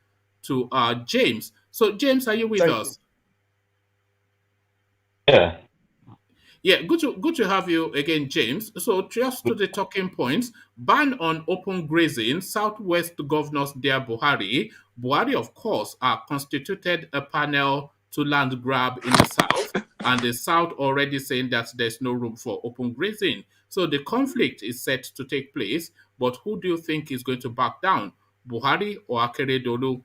James. So, James, are you with us? Yeah. Yeah, good to have you again, James. So, just to the talking points: ban on open grazing. Southwest governors there, Buhari. Buhari, of course, constituted a panel to land grab in the south, and the south already saying that there's no room for open grazing. So the conflict is set to take place. But who do you think is going to back down, Buhari or Akeredolu?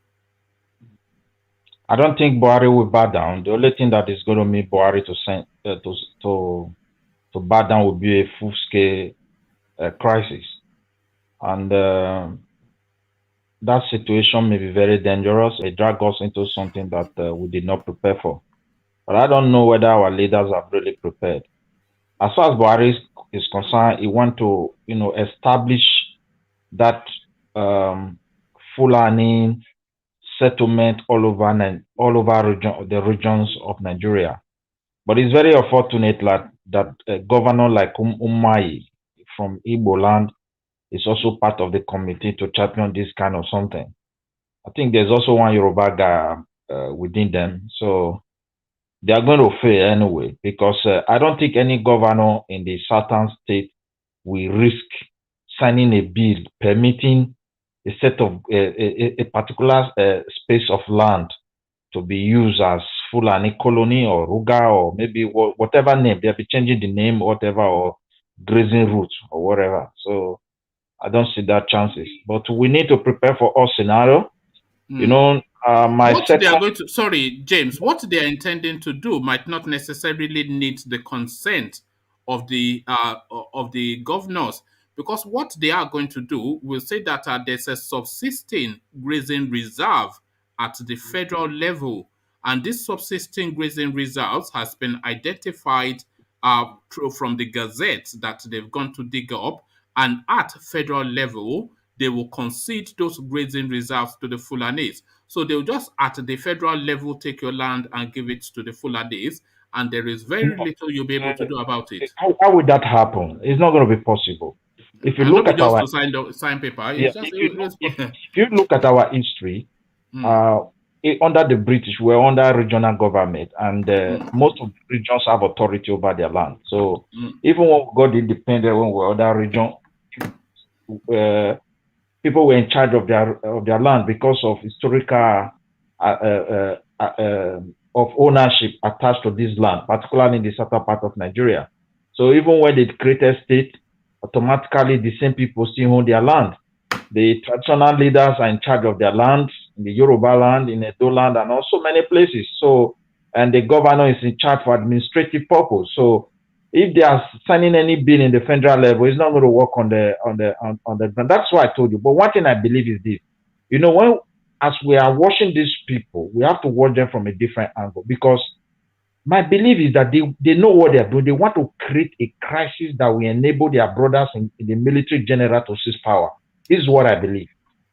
I don't think Buhari will back down. The only thing that is going to make Buhari to back down will be a full-scale crisis, and that situation may be very dangerous. It drag us into something that we did not prepare for. But I don't know whether our leaders are really prepared. As far as Buhari is concerned, he want to, establish that Fulani settlement all over the regions of Nigeria. But it's very unfortunate that a governor like Umahi from Igbo land is also part of the committee to champion this kind of something. I think there's also one Yoruba guy within them. So they are going to fail anyway, because I don't think any governor in the southern state will risk signing a bill permitting a set of a particular space of land to be used as Fulani colony or Ruga or maybe whatever name. They'll be changing the name, whatever, or grazing route or whatever. So I don't see that chances. But we need to prepare for all scenario. Sorry, James, what they are intending to do might not necessarily need the consent of the governors, because what they are going to do will say that there's a subsisting grazing reserve at the federal level, and this subsisting grazing reserves has been identified from the gazette that they've gone to dig up, and at federal level they will concede those grazing reserves to the Fulanese. So they'll just at the federal level take your land and give it to the Fulanese, and there is very little you'll be able to do about it. How would that happen? It's not going to be possible. If you look at our to sign paper, if you look at our history, under the British, we were under regional government, and most of the regions have authority over their land. So even when we got independent, when we were under region, people were in charge of their land because of historical of ownership attached to this land, particularly in the southern part of Nigeria. So even when they created state, automatically the same people still own their land. The traditional leaders are in charge of their land, in the Yoruba land, in Edo land, and also many places. So, and the governor is in charge for administrative purpose. So, if they are signing any bill in the federal level, it's not going to work on the ground. That's why I told you. But one thing I believe is this: you know, when as we are watching these people, we have to watch them from a different angle, because my belief is that they know what they're doing. They want to create a crisis that will enable their brothers in the military general to seize power. This is what I believe.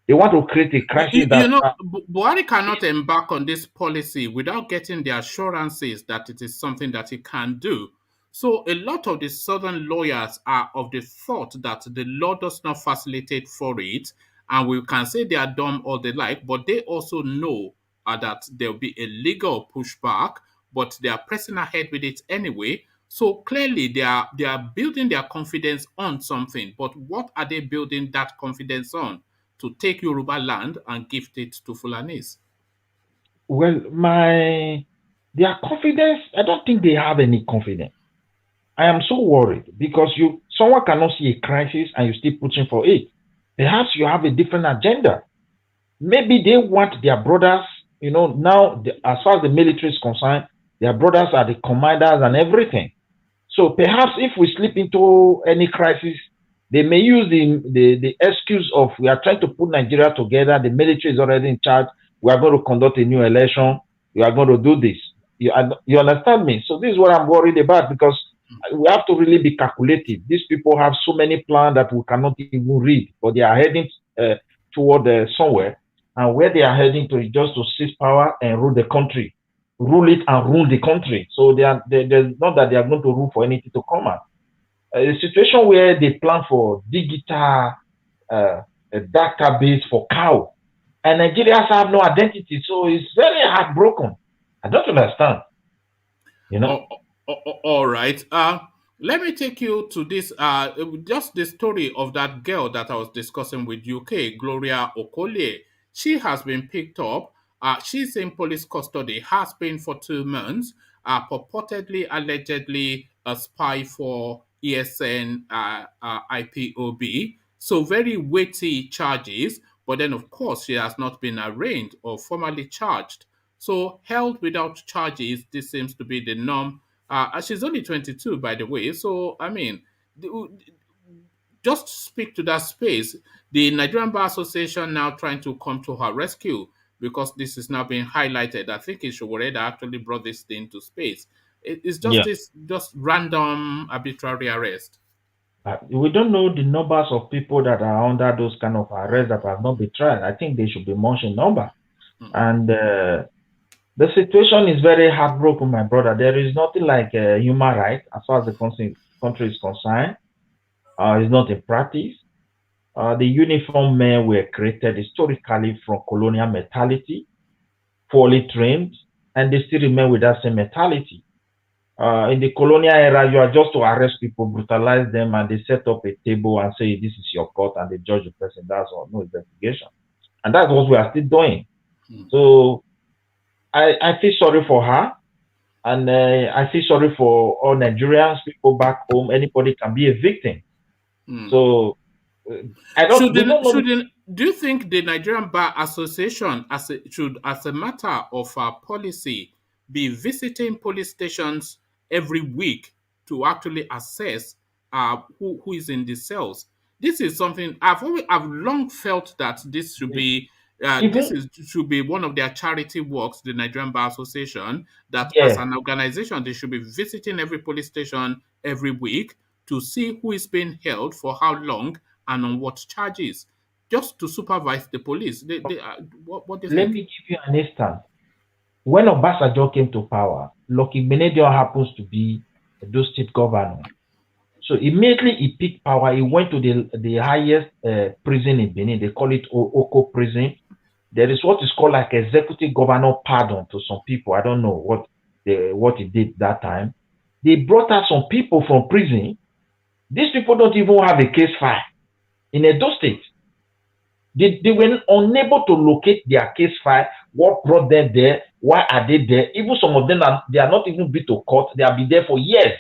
They want to create a crisis Buhari cannot embark on this policy without getting the assurances that it is something that he can do. So a lot of the southern lawyers are of the thought that the law does not facilitate for it, and we can say they are dumb or the like, but they also know that there will be a legal pushback, but they are pressing ahead with it anyway. So clearly they are building their confidence on something, but what are they building that confidence on? To take Yoruba land and gift it to Fulanis? Well, their confidence, I don't think they have any confidence. I am so worried because someone cannot see a crisis and you still pushing for it. Perhaps you have a different agenda. Maybe they want their brothers, now as far as the military is concerned, their brothers are the commanders and everything. So perhaps if we slip into any crisis, they may use the excuse of we are trying to put Nigeria together. The military is already in charge. We are going to conduct a new election. We are going to do this. You understand me? So this is what I'm worried about, because we have to really be calculative. These people have so many plans that we cannot even read, but they are heading toward somewhere. And where they are heading to is just to seize power and rule the country. Rule it and rule the country. So there's not that they are going to rule for anything to come out. A situation where they plan for digital database for cow, and Nigerians have no identity, so it's very heartbroken. I don't understand. All right. Let me take you to this. Just the story of that girl that I was discussing with UK, Gloria Okolie. She has been picked up. She's in police custody, has been for 2 months. Purportedly, allegedly, a spy for ESN IPOB. So very weighty charges, but then of course she has not been arraigned or formally charged. So held without charges, this seems to be the norm. She's only 22, by the way. So I mean, just speak to that space. The Nigerian Bar Association now trying to come to her rescue because this is now being highlighted. I think Ishowore actually brought this thing to space. It's just just random arbitrary arrest. We don't know the numbers of people that are under those kind of arrests that have not been tried. I think they should be much in number. And the situation is very heartbroken, my brother. There is nothing like human rights as far as the country is concerned. It's not in practice. The uniform men were created historically from colonial mentality, poorly trained, and they still remain with that same mentality. In the colonial era, you are just to arrest people, brutalize them, and they set up a table and say, this is your court, and they judge the person. That's all, no investigation. And that's what we are still doing. So I feel sorry for her, and I feel sorry for all Nigerians, people back home. Anybody can be a victim. So I don't. Do you think the Nigerian Bar Association should, as a matter of policy, be visiting police stations every week to actually assess who is in the cells? This is something I've long felt that this should be. Should be one of their charity works, the Nigerian Bar Association, that as an organization, they should be visiting every police station every week to see who is being held for how long and on what charges, just to supervise the police. What do you think? Let me give you an instance. When Obasanjo came to power, Lucky Benedict happens to be the state governor. So immediately he picked power, he went to the highest prison in Benin. They call it Oko prison. there is what is called like executive governor pardon to some people. I don't know what he did that time. They brought out some people from prison. These people don't even have a case file in Edo State. They were unable to locate their case file. What brought them there? Why are they there? Even some of them they are not even been to court. They have been there for years.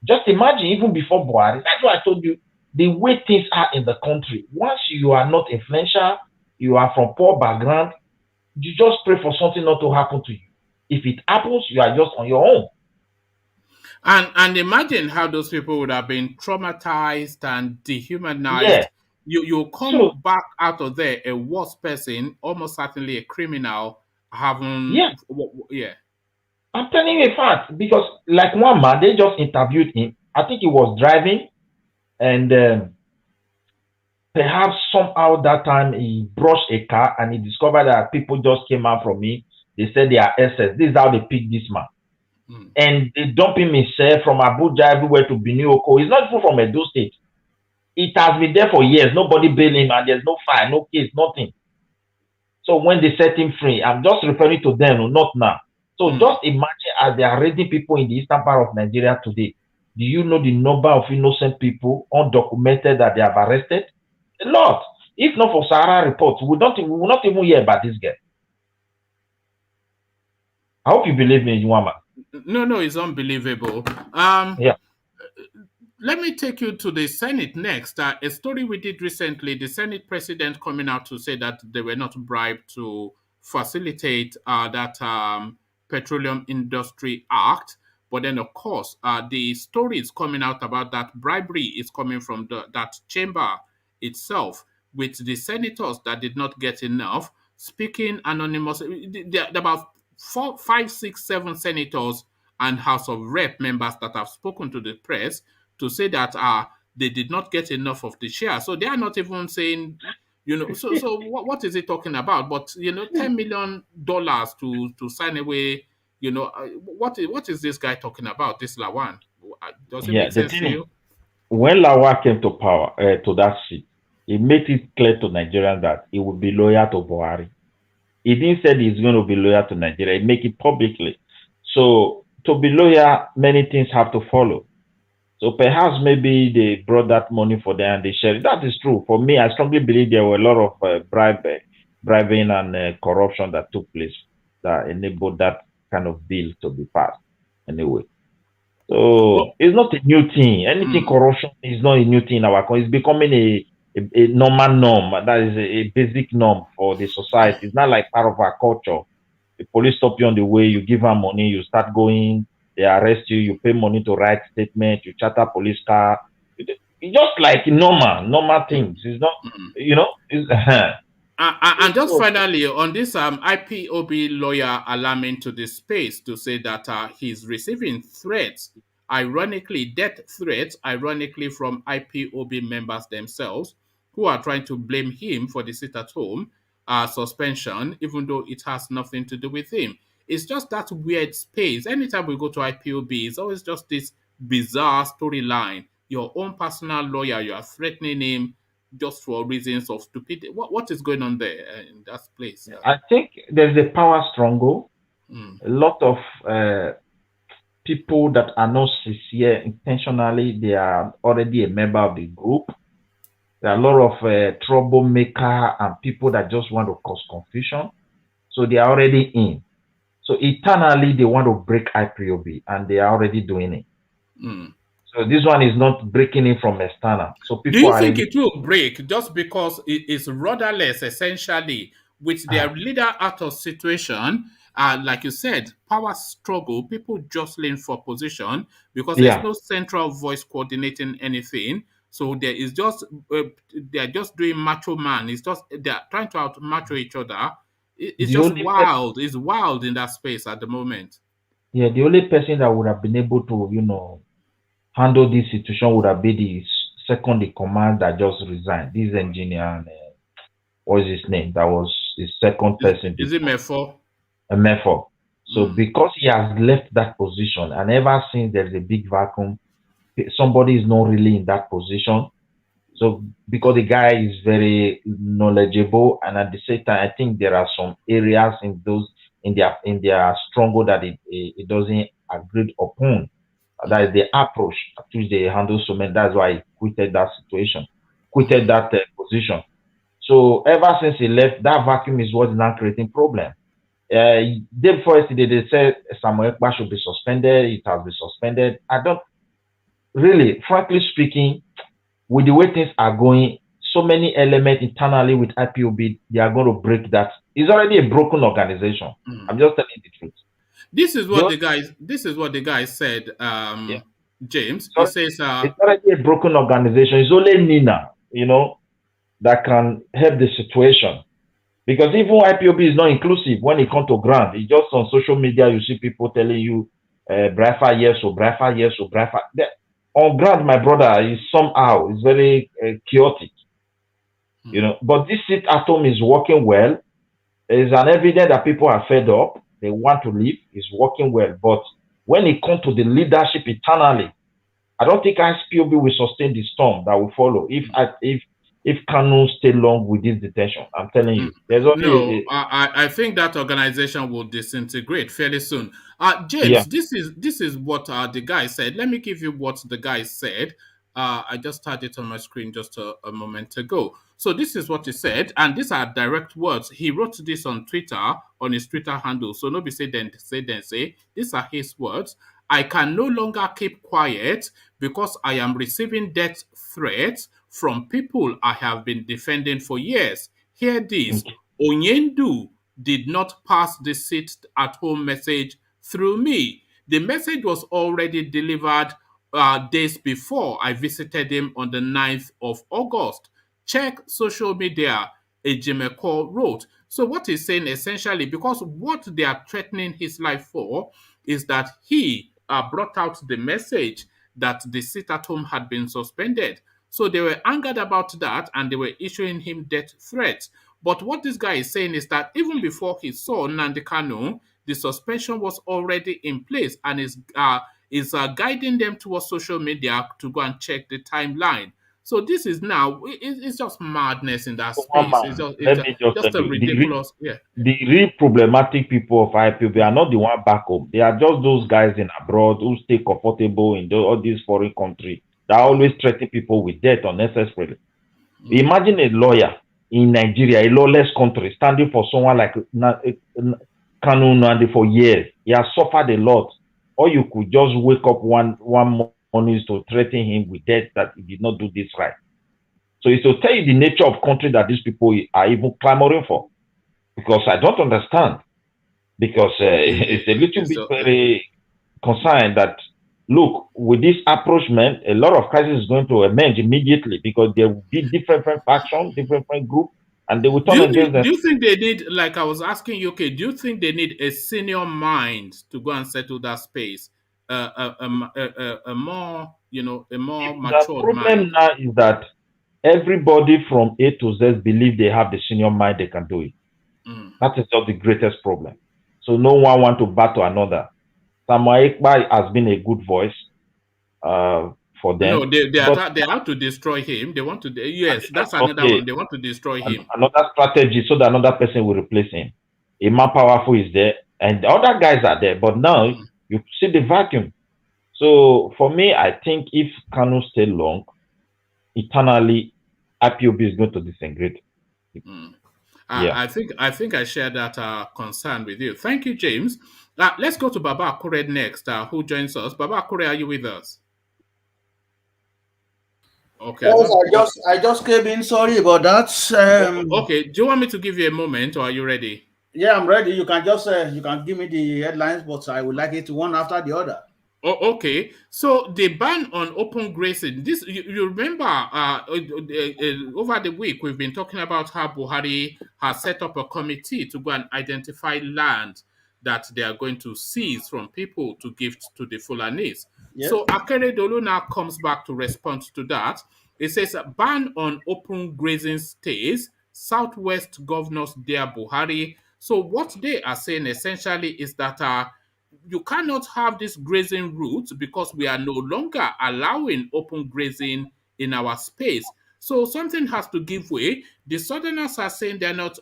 Just imagine, even before BUHARI. That's why I told you the way things are in the country. Once you are not influential, you are from poor background, you just pray for something not to happen to you. If it happens, you are just on your own. And imagine how those people would have been traumatized and dehumanized. Yeah. You come back out of there a worse person, almost certainly a criminal, having yeah. I'm telling you a fact, because like one man, they just interviewed him. I think he was driving, and perhaps somehow that time he brushed a car and he discovered that people just came out from me. They said they are SS. This is how they pick this man. And they dump him himself from Abuja everywhere to Binioko. He's not even from Edo State. It has been there for years. Nobody bailed him, and there's no file, no case, nothing. So when they set him free, I'm just referring to them, not now. So just imagine, as they are raiding people in the eastern part of Nigeria today, do you know the number of innocent people undocumented that they have arrested? A lot. If not for Sahara reports, we will not even hear about this guy. I hope you believe me, Yuama. No, it's unbelievable. Yeah. Let me take you to the Senate next. A story we did recently, the Senate president coming out to say that they were not bribed to facilitate that Petroleum Industry Act. But then, of course, the story is coming out about that bribery is coming from that chamber itself, with the senators that did not get enough speaking anonymously. There are about 4, 5, 6, 7 senators and House of Rep members that have spoken to the press to say that they did not get enough of the share. So they are not even saying, so what is he talking about? But, $10 million to sign away, what is this guy talking about, this Lawan? Does it make sense to you? When Lawan came to power, to that seat, he made it clear to Nigerians that he would be loyal to BUHARI. He didn't say he's going to be loyal to Nigeria. He make it publicly. So to be loyal, many things have to follow. So perhaps maybe they brought that money for them and they shared it. That is true. For me, I strongly believe there were a lot of bribing and corruption that took place that enabled that kind of bill to be passed. Anyway. So it's not a new thing. Anything corruption is not a new thing in our country. It's becoming a normal norm. That is a basic norm for the society. It's not like part of our culture. The police stop you on the way, you give them money, you start going, they arrest you, you pay money to write statement, you charter police car. It's just like normal things. It's not, it's, and just finally, on this IPOB lawyer alarming to the space to say that he's receiving threats, ironically, death threats, ironically, from IPOB members themselves, who are trying to blame him for the sit-at-home suspension, even though it has nothing to do with him. It's just that weird space. Anytime we go to IPOB, it's always just this bizarre storyline. Your own personal lawyer, you are threatening him just for reasons of stupidity. What is going on there in that place? I think there's a power struggle. A lot of people that are not sincere intentionally, they are already a member of the group. There are a lot of troublemaker and people that just want to cause confusion. So they are already in. So eternally, they want to break IPOB, and they are already doing it. So this one is not breaking it from external. So people do you think it will break just because it is rudderless, essentially, with their leader out of situation? Like you said, power struggle, people jostling for position because there's no central voice coordinating anything. So there is just they're just doing macho man. It's just they're trying to out macho each other. It's just wild. It's wild in that space at the moment. Yeah, the only person that would have been able to, handle this situation would have been the second in command that just resigned. This engineer, and, what is his name? That was the second person. Is it Mefo? Mefo. So because he has left that position, and ever since there's a big vacuum, somebody is not really in that position. So because the guy is very knowledgeable, and at the same time, I think there are some areas in those in their stronghold that it doesn't agree upon. That is the approach at which they handle so many. That's why he quitted that situation, quitted that position. So ever since he left, that vacuum is what is now creating problem. Day before yesterday, they said Samuel Ekpa should be suspended. It has been suspended. I don't really, frankly speaking, with the way things are going, so many elements internally with IPOB, they are going to break that. It's already a broken organization. I'm just telling the truth. This is what Just, the guy. This is what the guy said. yeah, James. it's He already, says, it's already a broken organization. It's only Nina, that can help the situation. Because even IPOB is not inclusive when it comes to grant. It's just on social media, you see people telling you, Brafa yes or Brafa yes or Brafa. On grant, my brother, is somehow, it's very chaotic. But this seat at home is working well. There is an evidence that people are fed up. They want to leave. It's working well. But when it comes to the leadership internally, I don't think IPOB will sustain the storm that will follow if Kanu'S stay long with this detention. I'm telling you, there's only no, I think that organization will disintegrate fairly soon. yeah. James, this is what the guy said. Let me give you what the guy said. I just had it on my screen just a moment ago. So this is what he said, and these are direct words. He wrote this on Twitter, on his Twitter handle. So nobody say. These are his words. I can no longer keep quiet because I am receiving death threats from people I have been defending for years. Hear this. Okay. Onyendu did not pass the sit at home message through me. The message was already delivered days before I visited him on the 9th of August. Check social media, Ejimeko wrote. So what he's saying essentially, because what they are threatening his life for is that he brought out the message that the sit at home had been suspended. So they were angered about that and they were issuing him death threats. But what this guy is saying is that even before he saw Nnamdi Kanu, the suspension was already in place and is guiding them towards social media to go and check the timeline. So this is now it's just madness in that One space. It's man, just it's let just, me just tell just a you, ridiculous the real problematic people of IPOB are not the one back home. They are just those guys in abroad who stay comfortable in all these foreign countries that always threaten people with death unnecessarily. Imagine a lawyer in Nigeria, a lawless country, standing for someone like Kanu Nnamdi for years. He has suffered a lot. Or you could just wake up one morning to threaten him with death that he did not do this right. So it's to tell you the nature of country that these people are even clamoring for. Because I don't understand. Because it's a little bit very concerned that, look, with this approachment, a lot of crisis is going to emerge immediately because there will be different factions, different groups, and they will turn against them. Do you think they need, like I was asking you, okay, do you think they need a senior mind to go and settle that space? A more, a more The matured problem mind. now is that everybody from A to Z believe they have the senior mind, they can do it. That is just the greatest problem. So no one want to battle another. Samuel Ekpa has been a good voice for No, them. they But have to destroy him. They want to. Yes, that's another okay, one. They want to destroy him. another strategy so that another person will replace him. A man powerful is there, and the other guys are there. But now you see the vacuum. So for me, I think if Kanu stay long, eternally, IPOB is going to disintegrate. Yeah. I think I share that concern with you. Thank you, James. Let's go to Baba Akure next. Who joins us? Baba Akure, are you with us? Okay, I Yes, don't. I just came in. Sorry about that. Okay, do you want me to give you a moment, or are you ready? Yeah, I'm ready. You can give me the headlines, but I would like it one after the other. Oh, okay. So the ban on open grazing. This you remember over the week we've been talking about how Buhari has set up a committee to go and identify land that they are going to seize from people to give to the Fulanese. Yes. So Akeredolu now comes back to respond to that. It says a ban on open grazing stays. Southwest governors dare Buhari. So what they are saying essentially is that you cannot have this grazing route because we are no longer allowing open grazing in our space. So something has to give way. The Southerners are saying they're not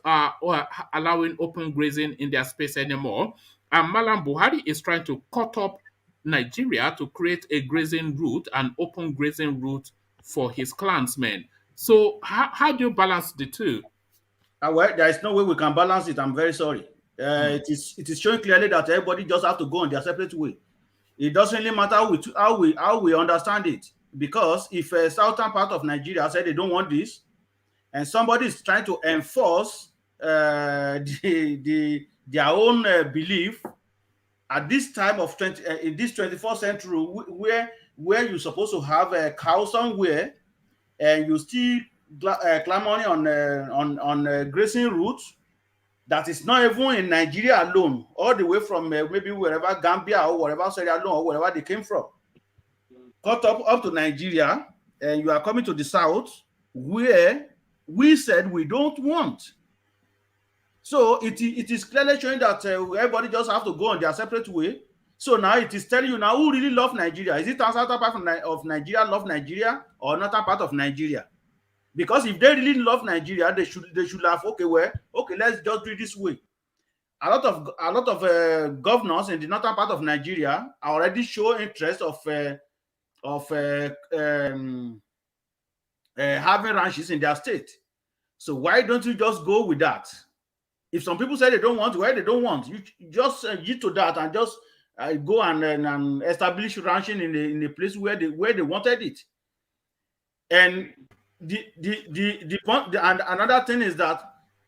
allowing open grazing in their space anymore. And Malam Buhari is trying to cut up Nigeria to create a grazing route, an open grazing route for his clansmen. So how do you balance the two? Well, there is no way we can balance it. I'm very sorry. It is showing clearly that everybody just have to go on their separate way. It doesn't really matter how we understand it, because if a southern part of Nigeria said they don't want this, and somebody is trying to enforce their own belief at this time of in this 21st century, where you're supposed to have a cow somewhere, and you still clamoring on grazing routes that is not even in Nigeria alone, all the way from maybe wherever Gambia or wherever Sierra Leone or wherever they came from, cut up to Nigeria, and you are coming to the south where we said we don't want. So it is clearly showing that everybody just have to go on their separate way. So now it is telling you now who really love Nigeria. Is it a southern part of Nigeria love Nigeria, or another part of Nigeria? Because if they really love Nigeria, they should have, okay, let's just do it this way. A lot of governors in the northern part of Nigeria are already show interest of having ranches in their state. So why don't you just go with that? If some people say they don't want, why they don't want, you just yield to that and just go and establish ranching in a place where they wanted it. And and another thing is that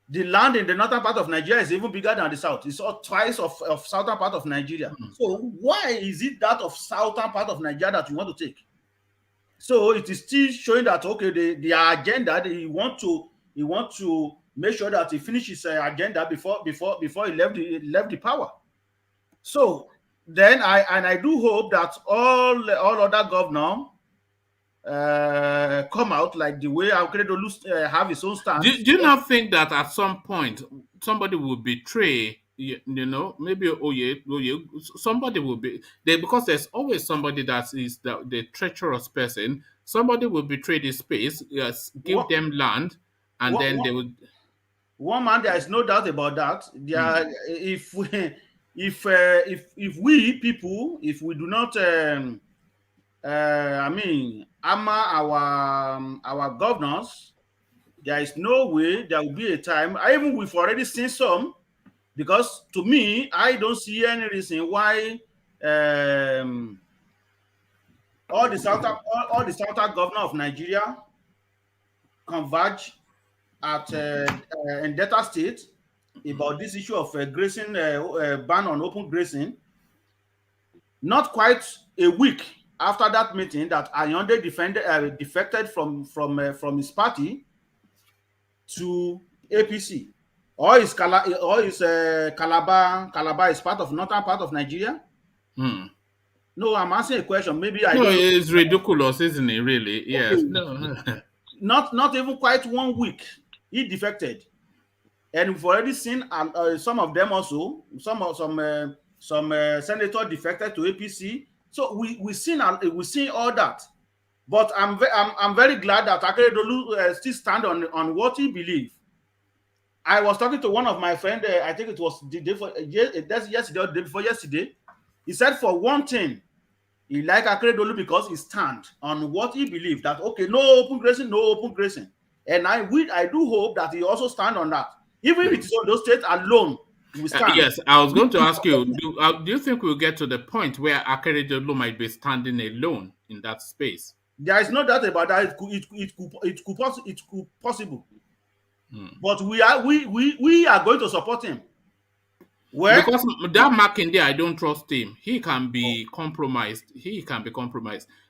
the land in the northern part of Nigeria is even bigger than the south. It's twice of southern part of Nigeria. So why is it that of southern part of Nigeria that you want to take? So it is still showing that, okay, the agenda, he want to make sure that he finishes his agenda before he left the power. So then I do hope that all other governors come out like the way Akeredolu have his own stance. Do you not think that at some point somebody will betray? Maybe somebody will be there, because there's always somebody that is the treacherous person. Somebody will betray the space, give them land, and then they will. One man, there is no doubt about that. If we people, if we do not, armor our governors, there is no way there will be a time. We've already seen some, because to me, I don't see any reason why all the southern governor of Nigeria converge at in Delta State about this issue of grazing, ban on open grazing. Not quite a week after that meeting, that Ayonde defected from his party to APC, or is Calabar is part of northern part of Nigeria? No, I'm asking a question. Maybe I. No, it's ridiculous, isn't it? Really? Yes. Okay. No. Not even quite 1 week he defected, and we've already seen some of them also. Some senator defected to APC. So we seen all that. But I'm very glad that Akeredolu still stand on what he believes. I was talking to one of my friends. I think it was the day yesterday or the day before yesterday. He said, for one thing, he liked Akeredolu because he stand on what he believes, that okay, no open grazing. And I do hope that he also stand on that. Even if it is on those states alone, we stand. Yes, I was going to ask you, do you think we'll get to the point where Akeredolu might be standing alone in that space? There is no doubt about that. It could possible. But we are going to support him. Well, because that Makinde, I don't trust him. He can be compromised.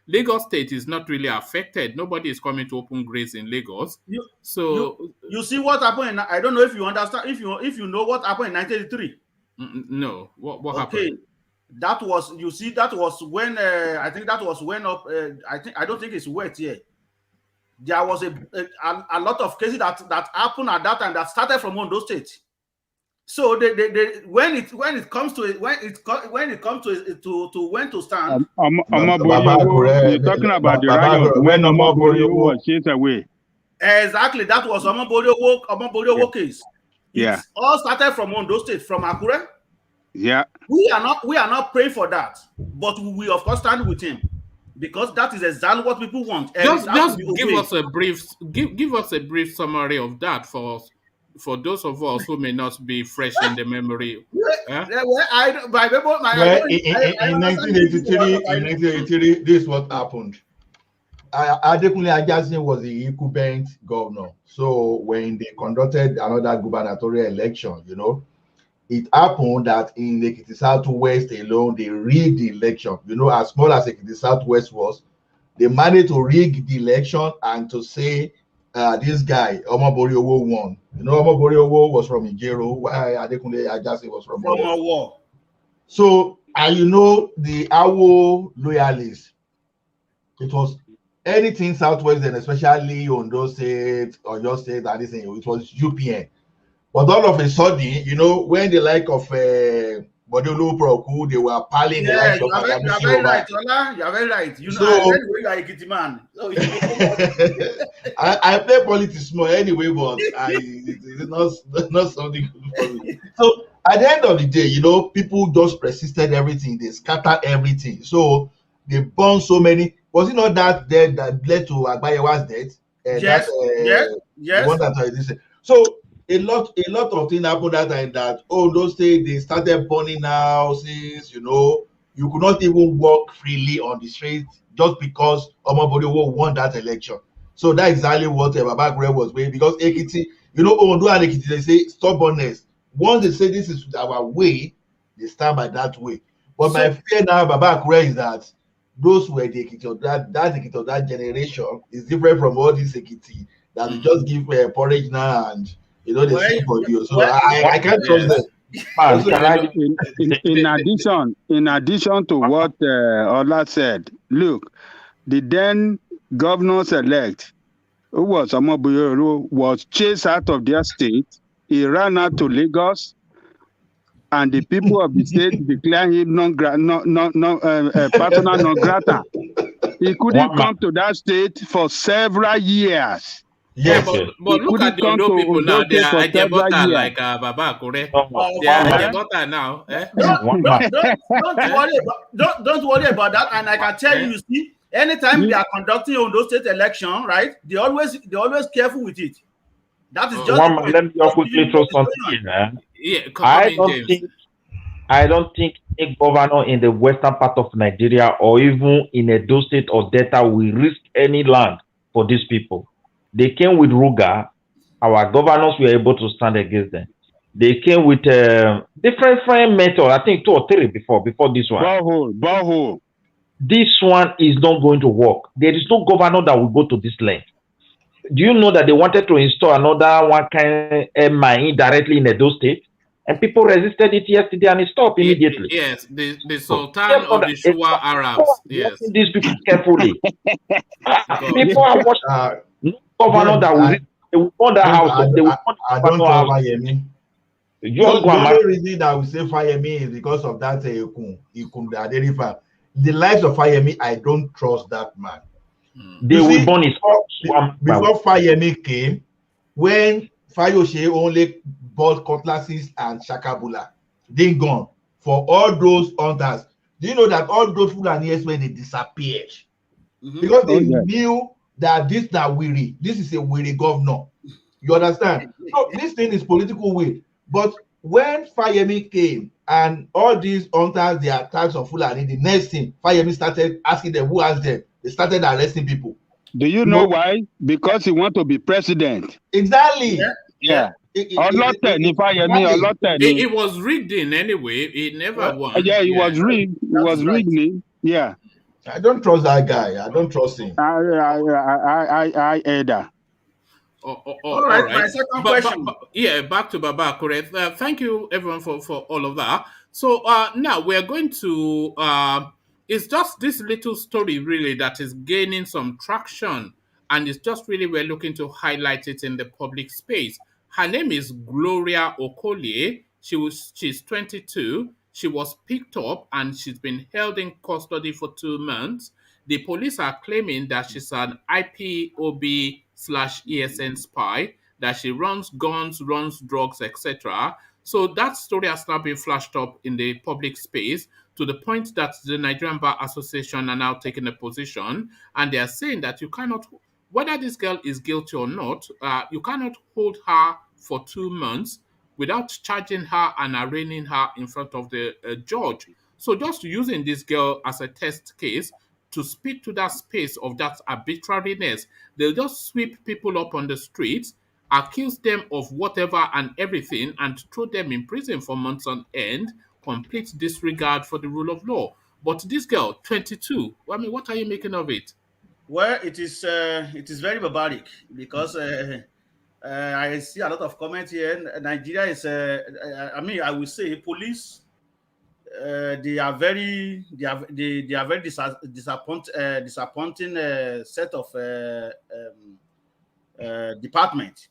Lagos State is not really affected. Nobody is coming to open graze in Lagos. You see what happened? I don't know if you understand. If you know what happened in 1983. No, what happened? That was when I think that was when I don't think it's wet here. There was a lot of cases that happened at that time that started from Ondo State. So when it comes to when to stand. You're talking about the riot when Omobori was chased away. Exactly. That was Omobori case. Yeah. It all started from Ondo State, from Akure. Yeah. We are not praying for that, but we will of course stand with him because that is exactly what people want, and it has to Just be give obeyed. us a brief give us a brief summary of that for us, for those of us who may not be fresh in the memory. Eh? Well, I don't, my people, I Well, don't, I in understand this is what 1983, in 1983, this is what happened. Adekunle Ajasin was the incumbent governor. So when they conducted another gubernatorial election, it happened that in Ekiti Southwest alone, they rigged the election. As small as Ekiti Southwest was, they managed to rig the election and to say this guy, Omobori Owo, won. Omobori Owo was from Ijero, while Adekunle Ajasin was from from Owo. a war. So, and the Awo loyalists, it was anything Southwest, and especially Ondo State, or your state, and this thing, it was UPN. But all of a sudden, when the like of Bodolo Proku, they were piling the Yeah, likes of you are Adamisi very over. right, Ola. You are very right. You know, So, I said you are a kitty man. So I play politics more anyway, but it's not something good for me. So at the end of the day, people just persisted everything. They scattered everything. So they burned so many. Was it not that death that led to Agbayewa's death? yes, yes, The one yes. that I did say. So a lot of things happened that time. That those days they started burning houses. You could not even walk freely on the street just because Omobori won that election. So that's exactly what Baba Gure was doing, because Ekiti, Ondo and Ekiti, they say stubbornness. Once they say this is our way, they stand by that way. But my fear now, Baba Gure, is that those were the Ekiti of that Ekiti of that generation is different from all this Ekiti that we just give porridge now and they sing for you. So I can't trust them. Man, can I In addition to what Ola said, look, the then governors elect, who was Omobuyoro, was chased out of their state. He ran out to Lagos, and the people of the state declared him persona non grata. He couldn't come to that state for several years. Yes. But look at the Ondo people now. They are Ajebota like Baba Akure. They are Ajebota now. Don't worry about that. And I can tell you see, anytime they are conducting Ondo State election, right? They always careful with it. That is just let me just quickly throw something in. I don't think a governor in the western part of Nigeria or even in Edo State or Delta will risk any land for these people. They came with Ruga. Our governors were able to stand against them. They came with different methods. I think 2 or 3 before this one. Borehole. This one is not going to work. There is no governor that will go to this length. Do you know that they wanted to install another one kind of mine directly in Edo State? And people resisted it yesterday and it stopped immediately. Yes, the Sultan of the Shua Arabs. Yes. These people carefully. People are watching. No governor that will want that house. I don't trust Fayemi. The only reason that we say Fayemi is because of that Ikun. The lives of Fayemi, I don't trust that man. They will burn his house. Before Fayemi came, when Fayoshe only bought cutlasses and shakabula, they gone for all those hunters. Do you know that all those Fulani when they disappeared? Because they knew that this is a weary governor. You understand? So this thing is political will. But when Fayemi came and all these hunters, they attacks on Fulani, the next thing, Fayemi started asking them who asked them. They started arresting people. Do you know why? Because he want to be president. Exactly. Yeah. It was rigged in anyway. It never won. Yeah, it was rigged. It was rigged. Yeah. I don't trust that guy. I don't trust him. I either. All right. My second question. Back to Baba Akure. Thank you everyone for all of that. So now we're going to it's just this little story really that is gaining some traction, and it's just really we're looking to highlight it in the public space. Her name is Gloria Okolie. She's 22. She was picked up and she's been held in custody for 2 months. The police are claiming that she's an IPOB/ESN spy, that she runs guns, runs drugs, etc. So that story has now been flashed up in the public space to the point that the Nigerian Bar Association are now taking a position, and they are saying that you cannot, whether this girl is guilty or not, you cannot hold her for 2 months without charging her and arraigning her in front of the judge. So just using this girl as a test case to speak to that space of that arbitrariness, they'll just sweep people up on the streets, accuse them of whatever and everything, and throw them in prison for months on end, complete disregard for the rule of law. But this girl, 22, I mean, what are you making of it? Well, it is very barbaric because I see a lot of comments here. Nigeria is, I mean, I will say, police. They are very disappointing set of department,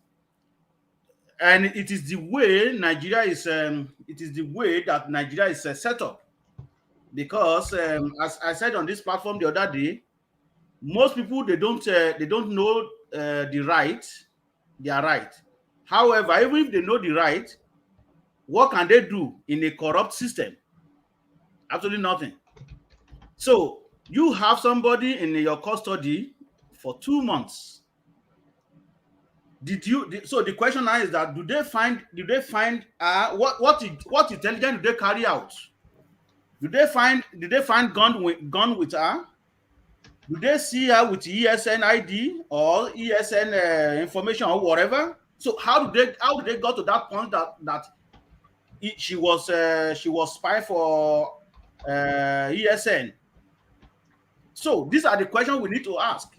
and it is the way Nigeria is. It is the way that Nigeria is set up, because as I said on this platform the other day, most people they don't know the right, their right. However, even if they know the right, what can they do in a corrupt system? Absolutely nothing. So you have somebody in your custody for 2 months. So the question now is that do they find what intelligence do they carry out? Did they find gun with her? Do they see her with ESN ID or ESN information or whatever? So how did they go to that point that she was spy for ESN? So these are the questions we need to ask.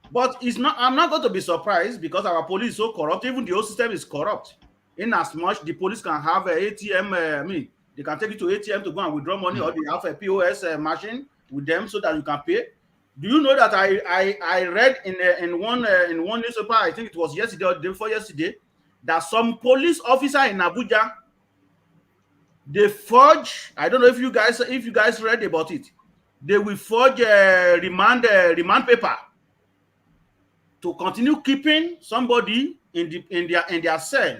But I'm not going to be surprised, because our police is so corrupt. Even the whole system is corrupt. In as much the police can have an ATM, I mean, they can take you to ATM to go and withdraw money, or they have a POS machine with them so that you can pay. Do you know that I read in one newspaper, I think it was yesterday or the day before yesterday, that some police officer in Abuja, they forge, I don't know if you guys read about it, they will forge remand paper to continue keeping somebody in their cell.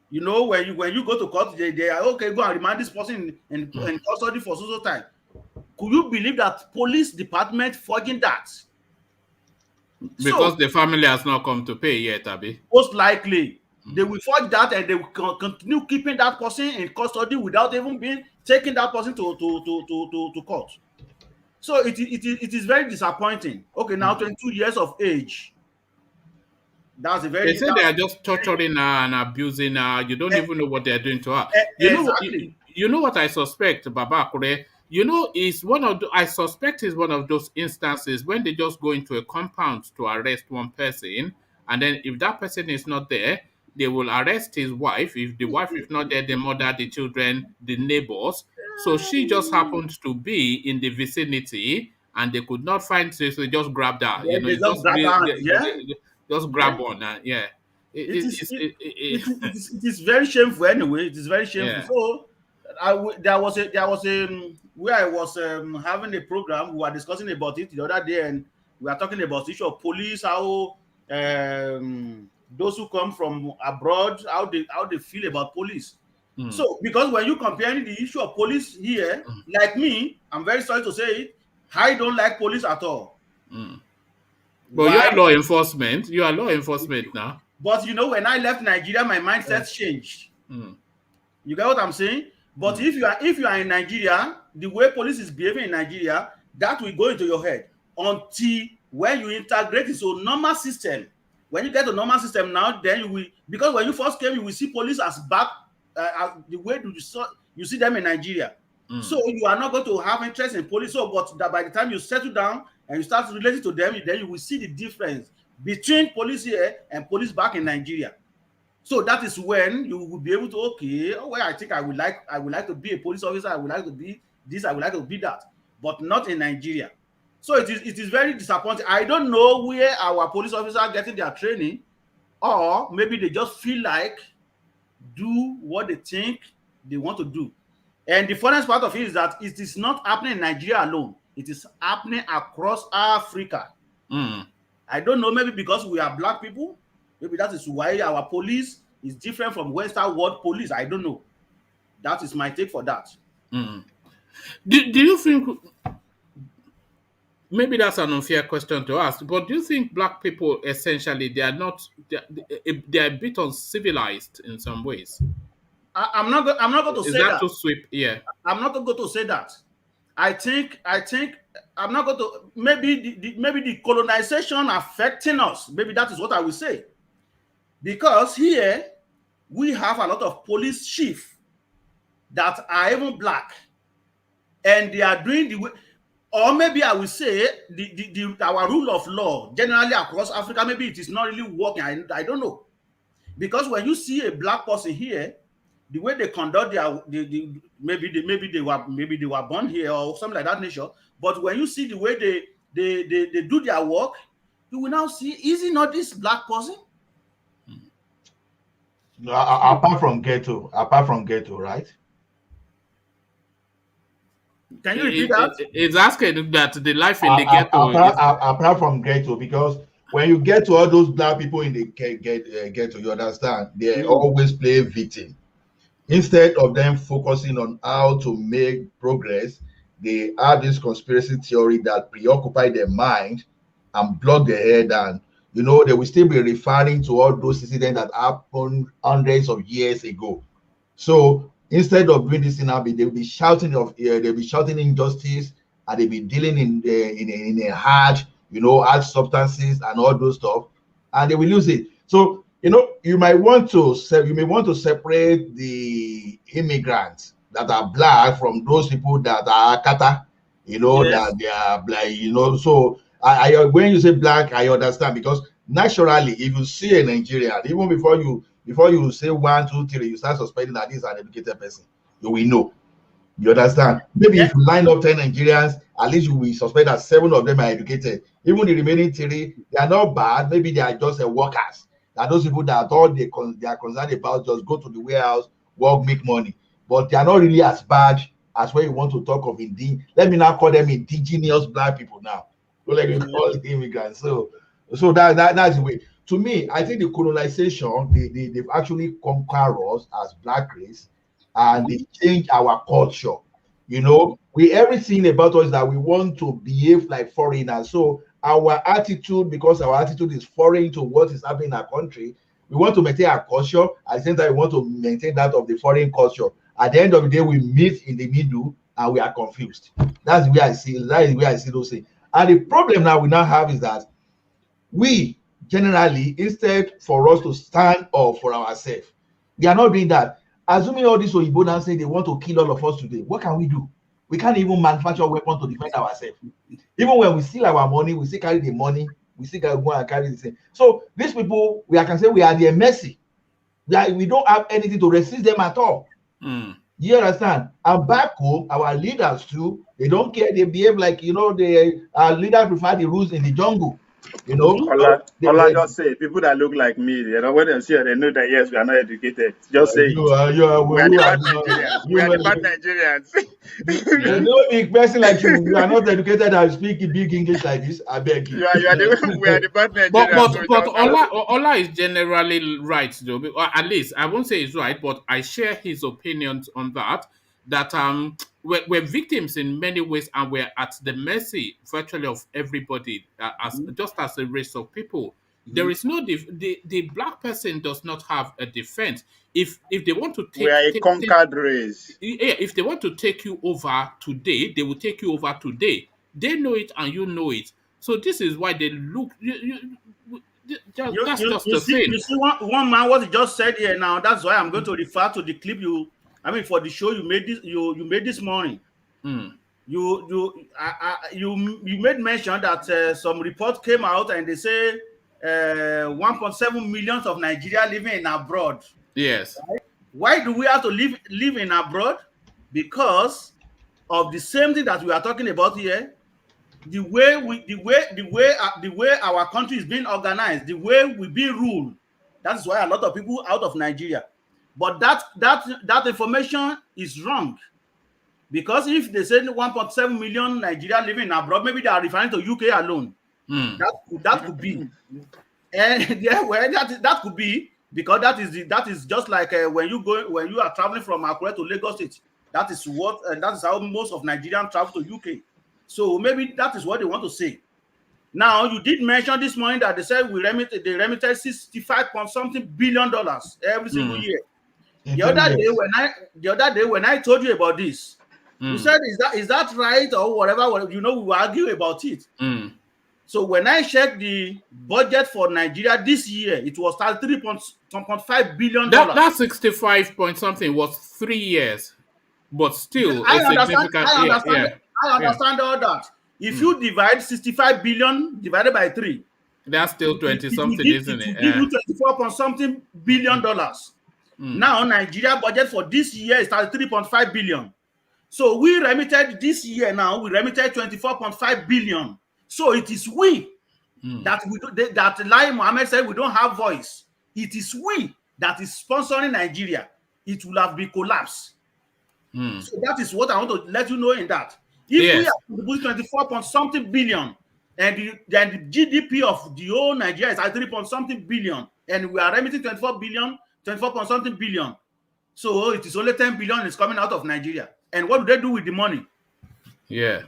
You know, when you go to court, they are okay, go and remand this person in custody for so time. Could you believe that police department forging that? Because the family has not come to pay yet, Abi. Most likely, they will forge that, and they will continue keeping that person in custody without even taking that person to court. So it is very disappointing. Okay, now 22 years of age. That's a very. They say they are just torturing her and abusing her. You don't even know what they are doing to her. Exactly. You know what I suspect, Baba Akure? You know, I suspect is one of those instances when they just go into a compound to arrest one person, and then if that person is not there, they will arrest his wife. If the wife is not there, the mother, the children, the neighbors. So she just happened to be in the vicinity, and they could not find her, so they just grabbed her. Yeah, they just grab her. Just grab on her. Yeah. It is very shameful anyway. It is very shameful. Yeah. So there was a where I was having a program. We were discussing about it the other day, and we are talking about the issue of police, how those who come from abroad, how they feel about police. So because when you comparing the issue of police here, like me, I'm very sorry to say it, I don't like police at all. But you are law enforcement. You are law enforcement now. But you know, when I left Nigeria, my mindset changed. You get what I'm saying? But if you are in Nigeria, the way police is behaving in Nigeria, that will go into your head until when you integrate into a normal system. When you get a normal system now, then you will, because when you first came, you will see police as back the way you see them in Nigeria. So you are not going to have interest in police. So, but that by the time you settle down and you start relating to them, then you will see the difference between police here and police back in Nigeria. So that is when you will be able to, I think I would like to be a police officer. I would like to be this. I would like to be that, but not in Nigeria. So it is very disappointing. I don't know where our police officers are getting their training, or maybe they just feel like do what they think they want to do. And the funniest part of it is that it is not happening in Nigeria alone. It is happening across Africa. I don't know, maybe because we are black people, maybe that is why our police is different from Western world police. I don't know. That is my take for that. Do you think, maybe that's an unfair question to ask, but do you think black people essentially they are not they are a bit uncivilized in some ways? I'm not going to Is say that that. too sweep? Yeah. I'm not going to say that. I think I'm not going to, maybe the colonization affecting us. Maybe that is what I will say. Because here we have a lot of police chiefs that are even black, and they are doing the way, or maybe I will say our rule of law generally across Africa, maybe it is not really working. I don't know. Because when you see a black person here, the way they conduct their maybe they were born here or something like that nature. But when you see the way they do their work, you will now see, is it not this black person? No, apart from ghetto, right? Can you repeat that? It's asking that the life in the ghetto apart from ghetto, because when you get to all those black people in the ghetto, you understand, they always play victim. Instead of them focusing on how to make progress, they have this conspiracy theory that preoccupy their mind and block their head, and they will still be referring to all those incidents that happened hundreds of years ago. So instead of doing this thing, they'll be shouting injustice, and they'll be dealing in a hard substances and all those stuff, and they will lose it. So you may want to separate the immigrants that are black from those people that are Kata, Yes. that they are black, So I when you say black, I understand, because naturally, if you see a Nigerian, even before you say 1, 2, 3, you start suspecting that this is an educated person. You will know. You understand? Maybe if you line up 10 Nigerians, at least you will suspect that 7 of them are educated. Even the remaining 3, they are not bad. Maybe they are just workers. That those people that all they are concerned about just go to the warehouse, work, make money. But they are not really as bad as when you want to talk of let me now call them indigenous black people now. Don't let me call it immigrants. So that's the way. To me, I think the colonization, they've actually conquered us as black race, and they change our culture. Everything about us that we want to behave like foreigners. So our attitude, because our attitude is foreign to what is happening in our country, we want to maintain our culture. At the same time, we want to maintain that of the foreign culture. At the end of the day, we meet in the middle and we are confused. That's the way I see it. That is the way I see those things. And the problem now we now have is that we generally, instead for us to stand up for ourselves, we are not doing that. Assuming all this Oyibo now say they want to kill all of us today, what can we do? We can't even manufacture weapons to defend ourselves. Even when we steal our money, we still carry the money, we still go and carry the thing. So these people, I can say we are their mercy. We don't have anything to resist them at all. You understand? And back home, our leaders too, they don't care. They behave like, our leaders prefer the rules in the jungle. Ola just say people that look like me, when they see it, they know that yes, we are not educated. Just say we are the bad Nigerians. We are the bad Nigerians. There's no big person like you are not educated and speak big English like this. I beg you. We are the bad Nigerians. But Ola is generally right though. Or at least I won't say he's right, but I share his opinions on that. That we're victims in many ways, and we're at the mercy virtually of everybody, just as a race of people. There is no the black person does not have a defense. If they want to take, we are a conquered race. If they want to take you over today, they will take you over today. They know it and you know it. So this is why they look. That's just the thing. You see, one man what he just said here now. That's why I'm going to refer to the clip for the show you made this morning. You made mention that some report came out and they say 1.7 million of Nigeria living in abroad. Yes. Right? Why do we have to live in abroad? Because of the same thing that we are talking about here. The way our country is being organized, the way we're being ruled. That's why a lot of people out of Nigeria. But that information is wrong. Because if they say 1.7 million Nigerians living abroad, maybe they are referring to UK alone. That could be. And yeah, well, that could be, because that is just like when you are traveling from Akure to Lagos State. That is how most of Nigerians travel to UK. So maybe that is what they want to say. Now, you did mention this morning that they said they remitted $65-something billion every single year. The other day when I told you about this, you said, is that right or whatever? You know, we were arguing about it. So when I checked the budget for Nigeria this year, it was $3.5 billion. That 65 point something was 3 years, but still I understand all that. If you divide 65 billion divided by 3, that's still 20 something, isn't it? It will give you 24-something billion dollars. Now Nigeria budget for this year is 33.5 billion. So we remitted this year. Now we remitted 24.5 billion. So it is we that Lai Mohammed said we don't have voice. It is we that is sponsoring Nigeria. It will have been collapsed. So that is what I want to let you know in that. If we are contributing 24-something billion, and the GDP of the whole Nigeria is at 3-something billion, and we are remitting 24-something billion, so it is only 10 billion is coming out of Nigeria. And what do they do with the money? Yeah,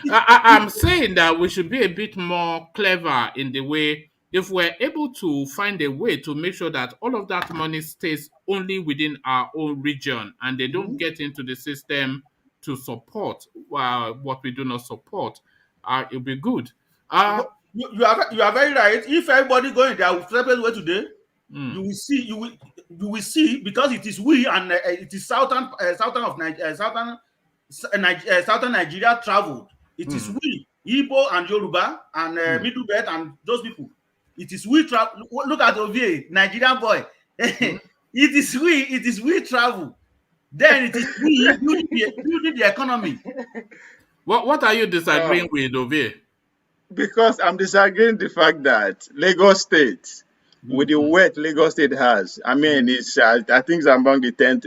I'm saying that we should be a bit more clever in the way, if we're able to find a way to make sure that all of that money stays only within our own region and they don't get into the system to support what we do not support, it'll be good. You are very right. If everybody going their separate way today, you will see because it is we and it is southern Nigeria traveled. It is we, Ipob and Yoruba and Middle Belt and those people. It is we travel. Look at Ovie, Nigerian boy. It is we travel. Then it is we building the economy. What are you disagreeing with, Ovie? Because I'm disagreeing the fact that Lagos State, with the weight Lagos State has, I mean, it's I think it's among the 10th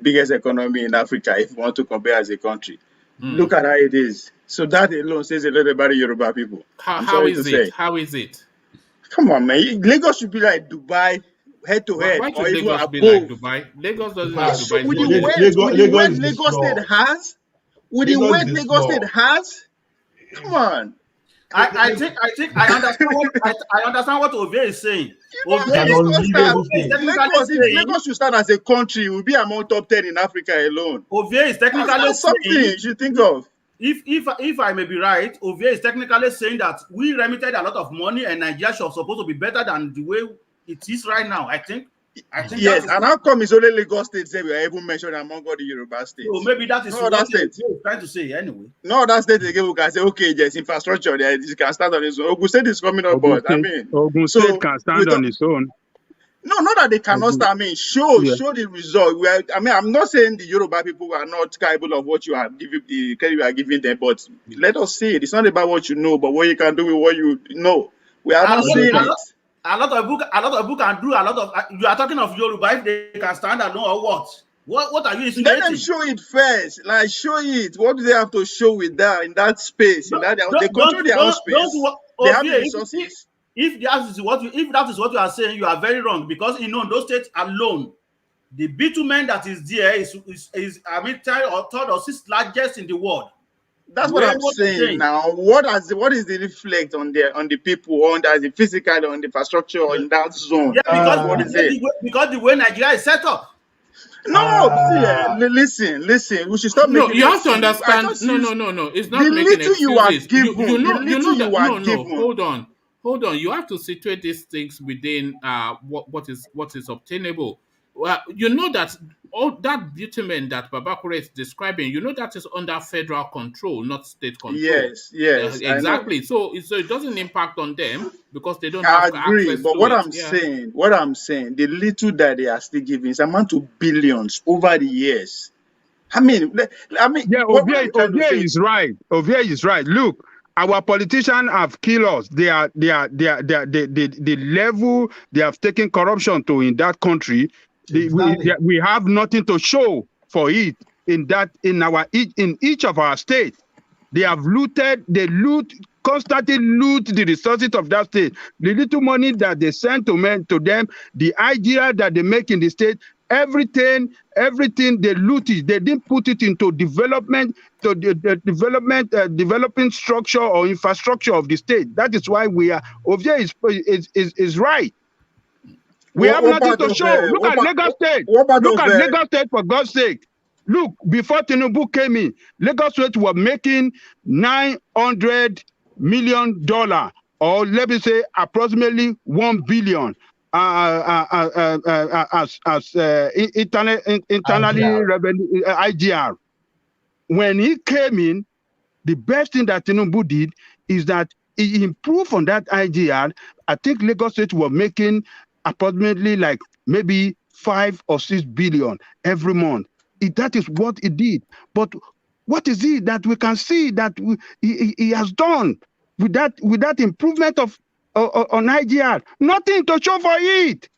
biggest economy in Africa if you want to compare as a country. Look at how it is. So that alone says a lot about the Yoruba people. How is it? How is it? Come on, man. Lagos should be like Dubai, head to head. Why should Lagos be like Dubai? Lagos doesn't have Dubai. So with the weight Lagos State has, with the weight Lagos State has, come on. I understand what Ovie is saying. Lagos should start as a country. It will be among top 10 in Africa alone. Ovie is technically something you should think of. If I may be right, Ovie is technically saying that we remitted a lot of money and Nigeria is supposed to be better than the way it is right now. I think yes, and how come it's only Lagos State say we are even mentioned among all the Yoruba states? So maybe that is what Ovie is trying to say anyway. No other state again we can say, okay, there's infrastructure there, you can stand on its own. Ogun State is coming up, but I mean, Ogun State can stand on its own. No, not that they cannot stand. I mean, show the result. I'm not saying the Yoruba people are not capable of what you are giving the credit you are giving them, but let us see it. It's not about what you know, but what you can do with what you know. We are not seeing it. A lot of people can do a lot of. You are talking of Yoruba if they can stand alone or what? What are you insinuating? Let them show it first. Like show it. What do they have to show with that in that space? They control their own space. They have the resources. If that is what you are saying, you are very wrong because in those states alone, the bitumen that is there is third or sixth largest in the world. That's what I'm saying now. What is the reflect on the people on the physical on the infrastructure in that zone? Yeah, because the way Nigeria is set up. No, listen. We should stop making. No, you have to understand. No. It's not making excuses. You are given. You are given. Hold on. You have to situate these things within what is obtainable. Well, you know that all that bitumen that Babakure is describing, you know that is under federal control, not state control. Yes, exactly. So it doesn't impact on them because they don't have access but to what it. What I'm saying, the little that they are still giving is amount to billions over the years. Ovie is right. Ovie is right. Look. Our politicians have killed us. The level they have taken corruption to in that country, we have nothing to show for it. in each of our states. They have constantly loot the resources of that state. The little money that they send to them, the idea that they make in the state, everything they loot it. They didn't put it into development, to the developing structure or infrastructure of the state. That is why we are Ovie is right. We have nothing to show. Look at Lagos State. Look at Lagos State, for God's sake. Look, before Tinubu came in, Lagos State were making $900 million, or let me say approximately 1 billion internally revenue IGR. When he came in, the best thing that Tinubu did is that he improved on that IGR. I think Lagos State were making approximately like maybe 5 or 6 billion every month. That is what he did. But what is it that we can see that he has done with that improvement of on IGR? Nothing to show for it.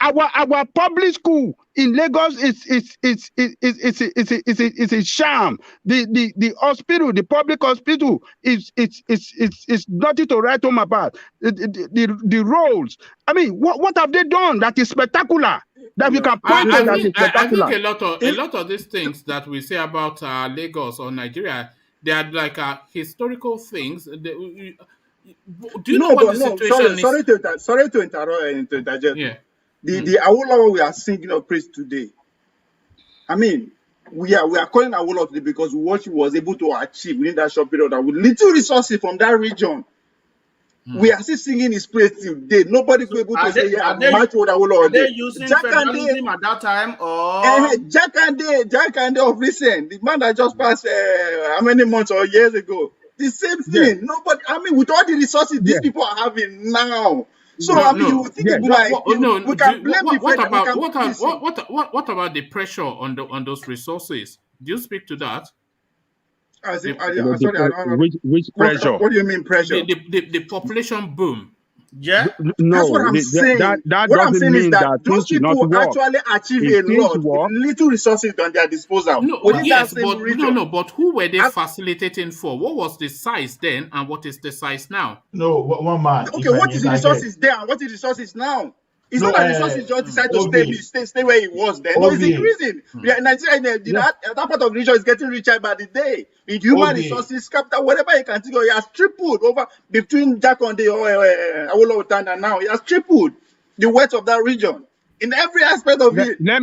Our public school in Lagos is a sham. The hospital, the public hospital is nothing to write home about. The roads. I mean, what have they done that is spectacular? That we can point to that is spectacular. I think a lot of these things that we say about Lagos or Nigeria, they are like historical things. Do you know what the situation is? Sorry to interject. Yeah. The Awolowo we are singing of praise today. I mean, we are calling Awolowo today because what he was able to achieve within that short period with little resources from that region. We are still singing his praise today. Nobody could be able to say, match what Awolowo did. Are they using federalism at that time, or Jakande of recent, the man that just passed how many months or years ago? The same thing. Nobody. I mean, with all the resources these people are having now. So you would think we can blame what about the pressure on those resources? Do you speak to that? Which pressure? What do you mean pressure? The population boom. Yeah, no, that's what I'm saying. What I'm saying is that those people actually achieve a lot with little resources on their disposal. But who were they facilitating for? What was the size then, and what is the size now? No, one man. Okay, what is the resources there, and what is the resources now? It's not that the resources just decided to stay where it was then. No, it's increasing. Nigeria, that part of the region is getting richer by the day. In human resources, capital, whatever you can think of, it has tripled over between Jakande or Awolowo time and now. It has tripled the wealth of that region in every aspect of it. Let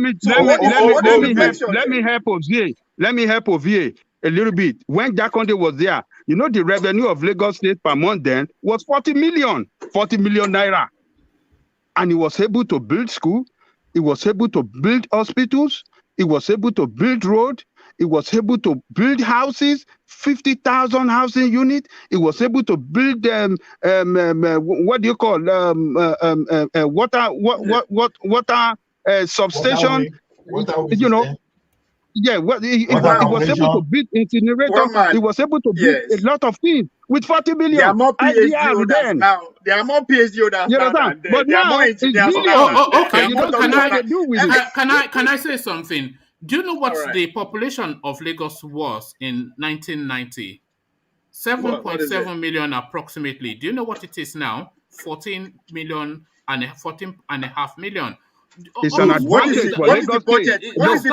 me help Ovie a little bit. When Jakande was there, you know the revenue of Lagos State per month then was 40 million naira. And he was able to build school, he was able to build hospitals, he was able to build road, he was able to build houses, 50,000 housing units. He was able to build what do you call water substation. You know. Yeah, he was able to build incinerator. He was able to build a lot of things with 40 billion. There are more PhD holders now. There are more PhD holders now than then. But now it's billions. Okay. Can I say something? Do you know what the population of Lagos was in 1990? 7.7 million approximately. Do you know what it is now? 14 million and 14.5 million. It's an advantage for Lagos State. That's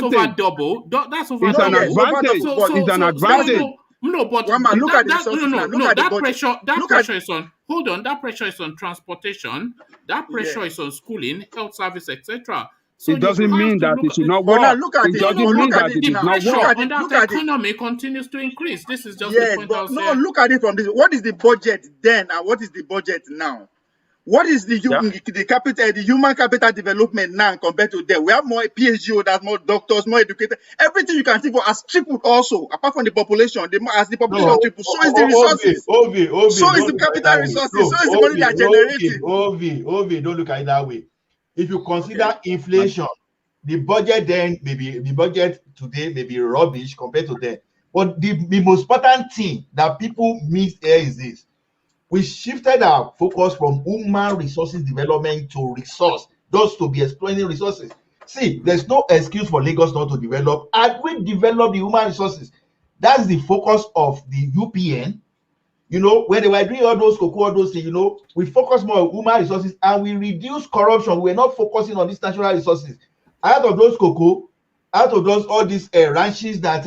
over double. That's over it's an advantage. It's an advantage. No, but look at the pressure. That pressure is on. Hold on. That pressure is on transportation. That pressure is on schooling, health service, etc. So it doesn't mean that it should not work. It doesn't mean that it is not work. And that economy continues to increase. This is just the point I was saying. Look at it from this. What is the budget then, and what is the budget now? What is the capital, the human capital development now compared to then? We have more PhD holders, more doctors, more educated. Everything you can think of has tripled also, apart from the population. As the population tripled, so is the resources. So is the capital resources. So is the money they are generating. Don't look at it that way. If you consider inflation, the budget then the budget today may be rubbish compared to then. But the most important thing that people miss here is this. We shifted our focus from human resources development to resource, just to be exploiting resources. see, there's no excuse for Lagos not to develop, and we develop the human resources. That's the focus of the UPN. You know, when they were doing all those cocoa, all those things, you know, we focus more on human resources and we reduce corruption. We're not focusing on these natural resources. Out of those cocoa, out of those all these ranches that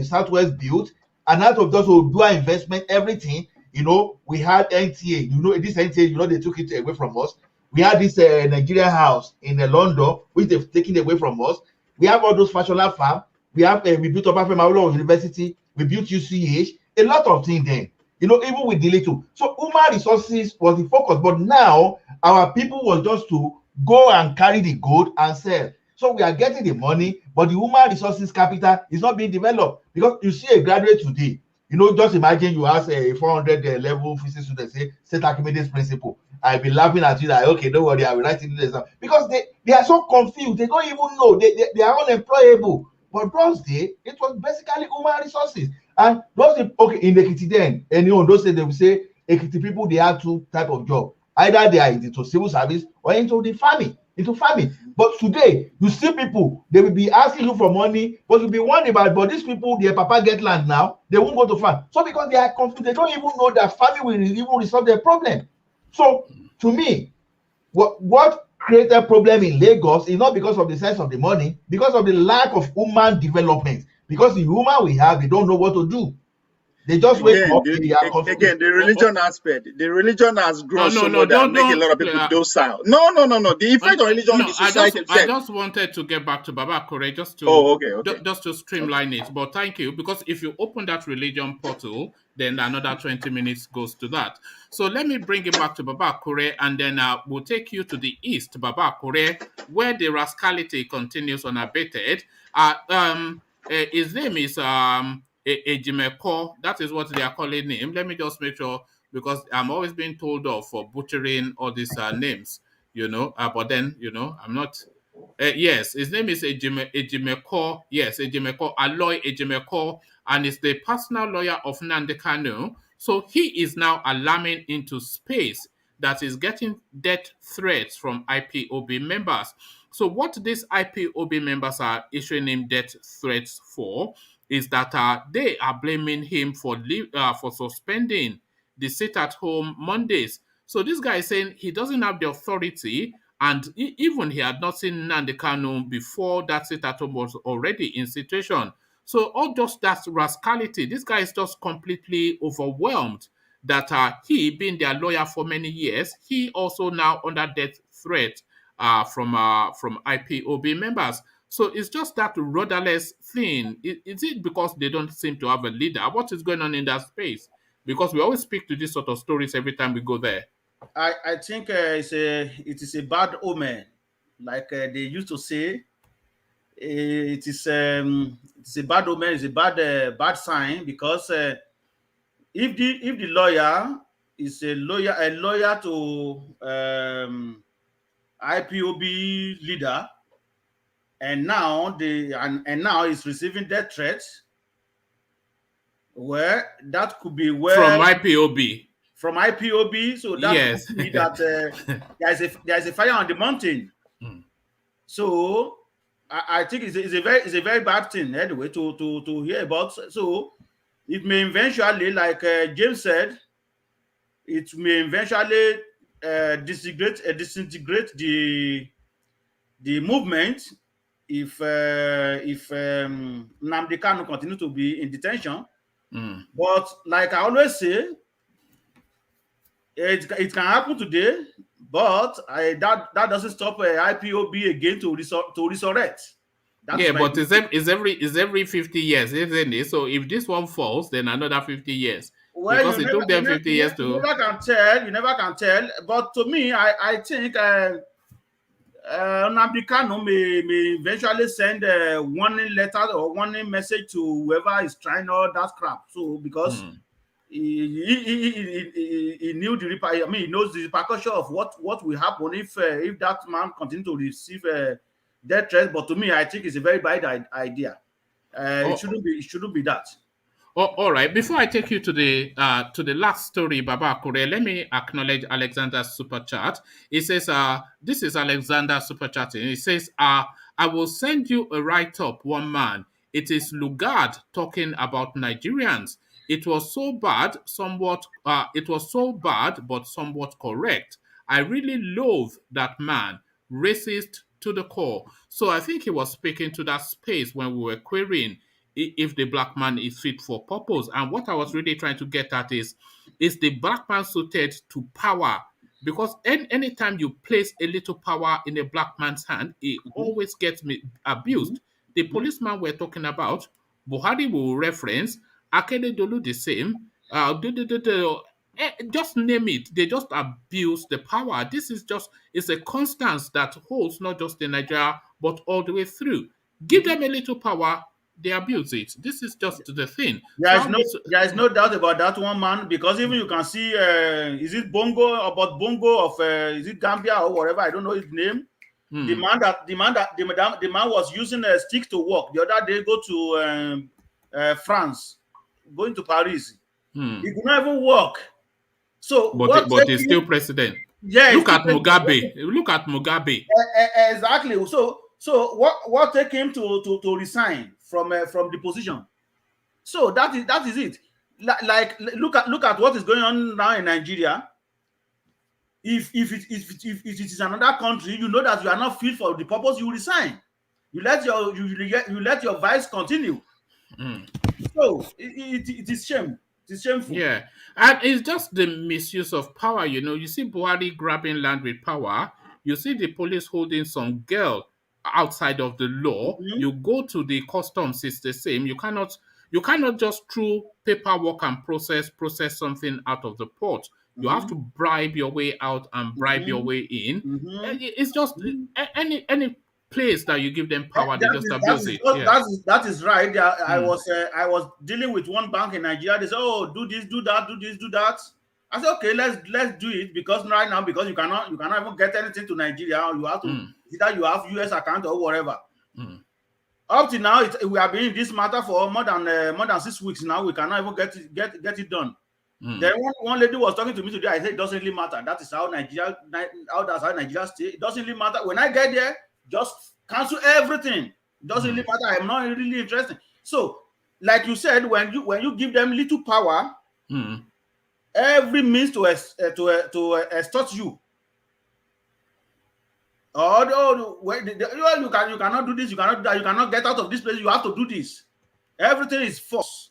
Southwest built, and out of those Odua investment, everything, you know, we had NTA. You know, this NTA, you know, they took it away from us. We had this Nigerian house in London, which they've taken away from us. We have all those fashionable farm. We have we built Obafemi Awolowo University. We built UCH. A lot of things there. You know, even with the little. So human resources was the focus, but now our people was just to go and carry the gold and sell. So we are getting the money, but the human resources capital is not being developed. Because you see a graduate today, you know, just imagine you ask a 400 level physics student, say, state Archimedes principle. I'll be laughing at you like, okay, don't worry, I will write it in the exam. Because they are so confused, they don't even know, they are unemployable. But those days, it was basically human resources. And those, okay, in Ekiti then, anyone, those days they will say, Ekiti people, they have two type of job. Either they are into civil service or into the farming, But today, you see people, they will be asking you for money, but you'll be wondering about, but these people, their papa get land now, they won't go to farm. So because they are confused, they don't even know that farming will even resolve their problem. So to me, what created problem in Lagos is not because of the size of the money, because of the lack of human development. Because the human we have, they don't know what to do. They just wake Again, up. the religion aspect, the religion has grown so much that make a lot of people docile. No. The effect of religion on the society. I just wanted to get back to Baba Kure just to okay. Just to streamline it. But thank you, because if you open that religion portal, then another 20 minutes goes to that. So let me bring it back to Baba Kure, and then we'll take you to the east, Baba Kure, where the rascality continues unabated. His name is Ejimeko. That is what they are calling him. Let me just make sure, because I'm always being told off for butchering all these names, you know. But then, you know, I'm not. Yes, his name is Ejimeko. Yes, Ejimeko, Aloy Ejimeko, and is the personal lawyer of Nnamdi Kanu. So he is now alarming into space that is getting death threats from IPOB members. So what these IPOB members are issuing him death threats for is that they are blaming him for suspending the sit-at-home Mondays. So this guy is saying he doesn't have the authority, and even he had not seen Nnamdi Kanu before that sit-at-home was already in situation. So all just that rascality, this guy is just completely overwhelmed that he, being their lawyer for many years, he also now under death threat from IPOB members. So it's just that rudderless thing. Is it because they don't seem to have a leader? What is going on in that space? Because we always speak to these sort of stories every time we go there. I think it is a bad omen, like they used to say. It's a bad omen. It's a bad sign, because if the lawyer is a lawyer to IPOB leader, and now now is receiving death threats, where that could be where from IPOB. From IPOB, so that could be that there's a fire on the mountain. So I think it's a very bad thing anyway to hear about. So it may eventually, like James said, it may eventually disintegrate the movement if Nnamdi Kanu continue to be in detention. But like I always say, it can happen today, but that doesn't stop IPOB again to resurrect. But it's every 50 years, isn't it? So if this one falls, then another 50 years. Well, because it took them 50 years to. You never can tell. But to me, I think Nnamdi Kanu may eventually send a warning letter or warning message to whoever is trying all that crap. So because he knew he knows the repercussion of what will happen if that man continues to receive death threats. But to me, I think it's a very bad idea. It shouldn't be that. All right. Before I take you to the last story, Baba Kure, let me acknowledge Alexander's super chat. It says, this is Alexander super chatting. It says, I will send you a write-up, one man. It is Lugard talking about Nigerians. It was so bad, but somewhat correct. I really loathe that man, racist to the core. So I think he was speaking to that space when we were querying if the black man is fit for purpose. And what I was really trying to get at is the black man suited to power? Because anytime you place a little power in a black man's hand, it always gets abused. The policeman we're talking about, Buhari will reference, Akeredolu the same, just name it. They just abuse the power. This is just, it's a constance that holds not just in Nigeria, but all the way through. Give them a little power, they abuse it. This is just the thing. There is no doubt about that one, man, because even you can see, is it Bongo of is it Gambia or whatever? I don't know his name. The man was using a stick to walk. The other day, go to France, going to Paris. He could not even walk. So, but he's still president. Yeah, look at Mugabe. Look at Mugabe. Exactly. So what take him to resign from the position? So that is it. Like look at what is going on now in Nigeria. If it is another country, you know that you are not fit for the purpose, you resign. You let your vice continue. So it is shame. It's shameful. Yeah, and it's just the misuse of power. You see Buhari grabbing land with power. You see the police holding some girl outside of the law. You go to the customs, it's the same. You cannot just through paperwork and process something out of the port. You have to bribe your way out and bribe your way in. It's just any place that you give them power, they just abuse it. That is right. I was dealing with one bank in Nigeria. They said, "Oh, do this, do that, do this, do that." I said, "Okay, let's do it because right now you cannot even get anything to Nigeria. You have to either you have US account or whatever." Up to now, we have been in this matter for more than 6 weeks now. We cannot even get it done. Then one lady was talking to me today. I said, "It doesn't really matter. That is how Nigeria stay. It doesn't really matter. When I get there, just cancel everything. It doesn't really matter. I'm not really interested." So, like you said, when you give them little power, every means to extort you. You cannot do this. You cannot do that. You cannot get out of this place. You have to do this. Everything is force.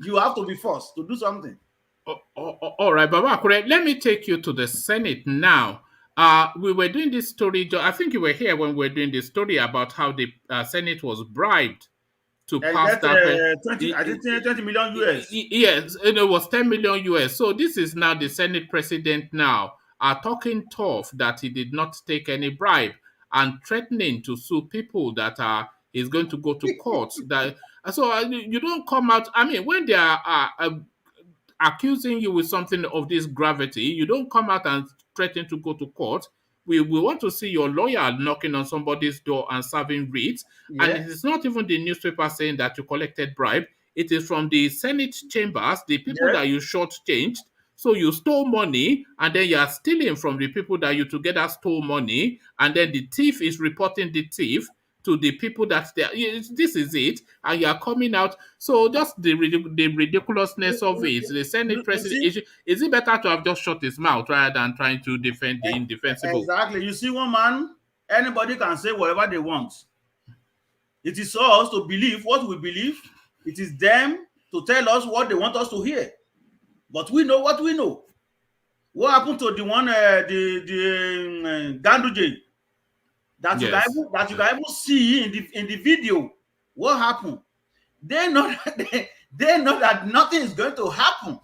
You have to be forced to do something. All right, Baba Akure, let me take you to the Senate now. We were doing this story. I think you were here when we were doing this story about how the Senate was bribed to pass that. 20 million US. Yes, it was 10 million US. So this is now the Senate president now talking tough that he did not take any bribe and threatening to sue people that is going to go to court. So you don't come out. I mean, when they are accusing you with something of this gravity, you don't come out and threaten to go to court. We want to see your lawyer knocking on somebody's door and serving writs. And it is not even the newspaper saying that you collected bribe. It is from the Senate chambers, the people that you shortchanged. So you stole money, and then you are stealing from the people that you together stole money, and then the thief is reporting the thief to the people that this is it, and you are coming out. So just the ridiculousness of it. The Senate president, is it better to have just shut his mouth rather than trying to defend the indefensible? Exactly. You see, one man, anybody can say whatever they want. It is us to believe what we believe. It is them to tell us what they want us to hear. But we know what we know. What happened to the one, the Ganduje? That you can even see in the video. What happened? They know that nothing is going to happen.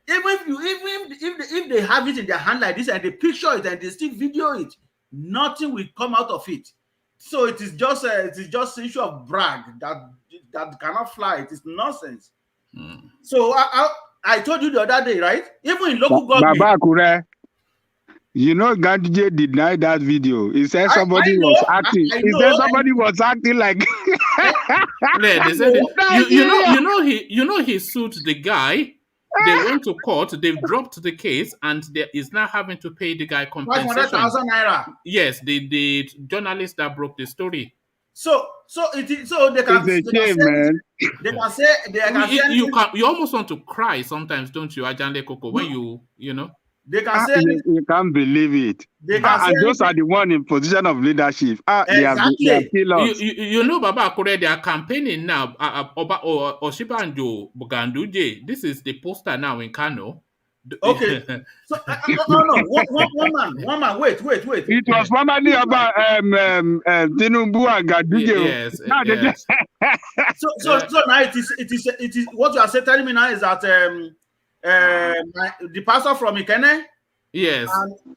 Even if they have it in their hand like this and they picture it and they still video it, nothing will come out of it. So it is just an issue of brag that cannot fly. It is nonsense. So I told you the other day, right? Even in local government. Baba Akure, you know, Ganduje denied that video. He said somebody was acting. He said somebody was acting like. He sued the guy. They went to court, they've dropped the case, and there is now having to pay the guy compensation. 500,000 naira. Yes, the journalist that broke the story. So they can It's a shame, man. You almost want to cry sometimes, don't you, Ajande Koko, when you know? They can say You can't believe it. And those are the one in position of leadership. They have killed us. You know, Baba Akure, they are campaigning now. Oshibanjo Buganduje. This is the poster now in Kano. Okay. So no. One man. Wait. It was formerly about Tinubu and Ganduje. Yes. So now it is what you are telling me now is that the pastor from Ikene, yes,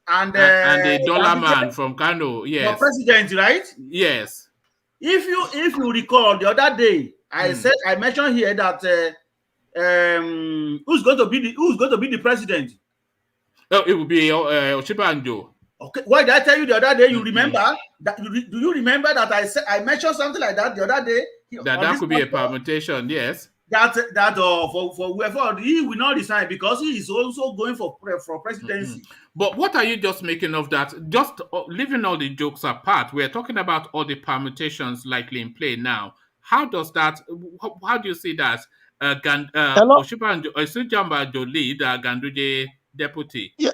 and the dollar man from Kano, yes, the president, right? Yes. If you recall, the other day I mentioned here that who's going to be the president? Oh, it will be Oshibanjo. Okay, why did I tell you the other day? You remember that? Do you remember that I mentioned something like that the other day? That could be a permutation, yes. That for whoever he will not resign because he is also going for presidency. But what are you just making of that? Just leaving all the jokes apart, we're talking about all the permutations likely in play now. How does that? How do you see that? Oshibanjo lead, Ganduje deputy. Yeah.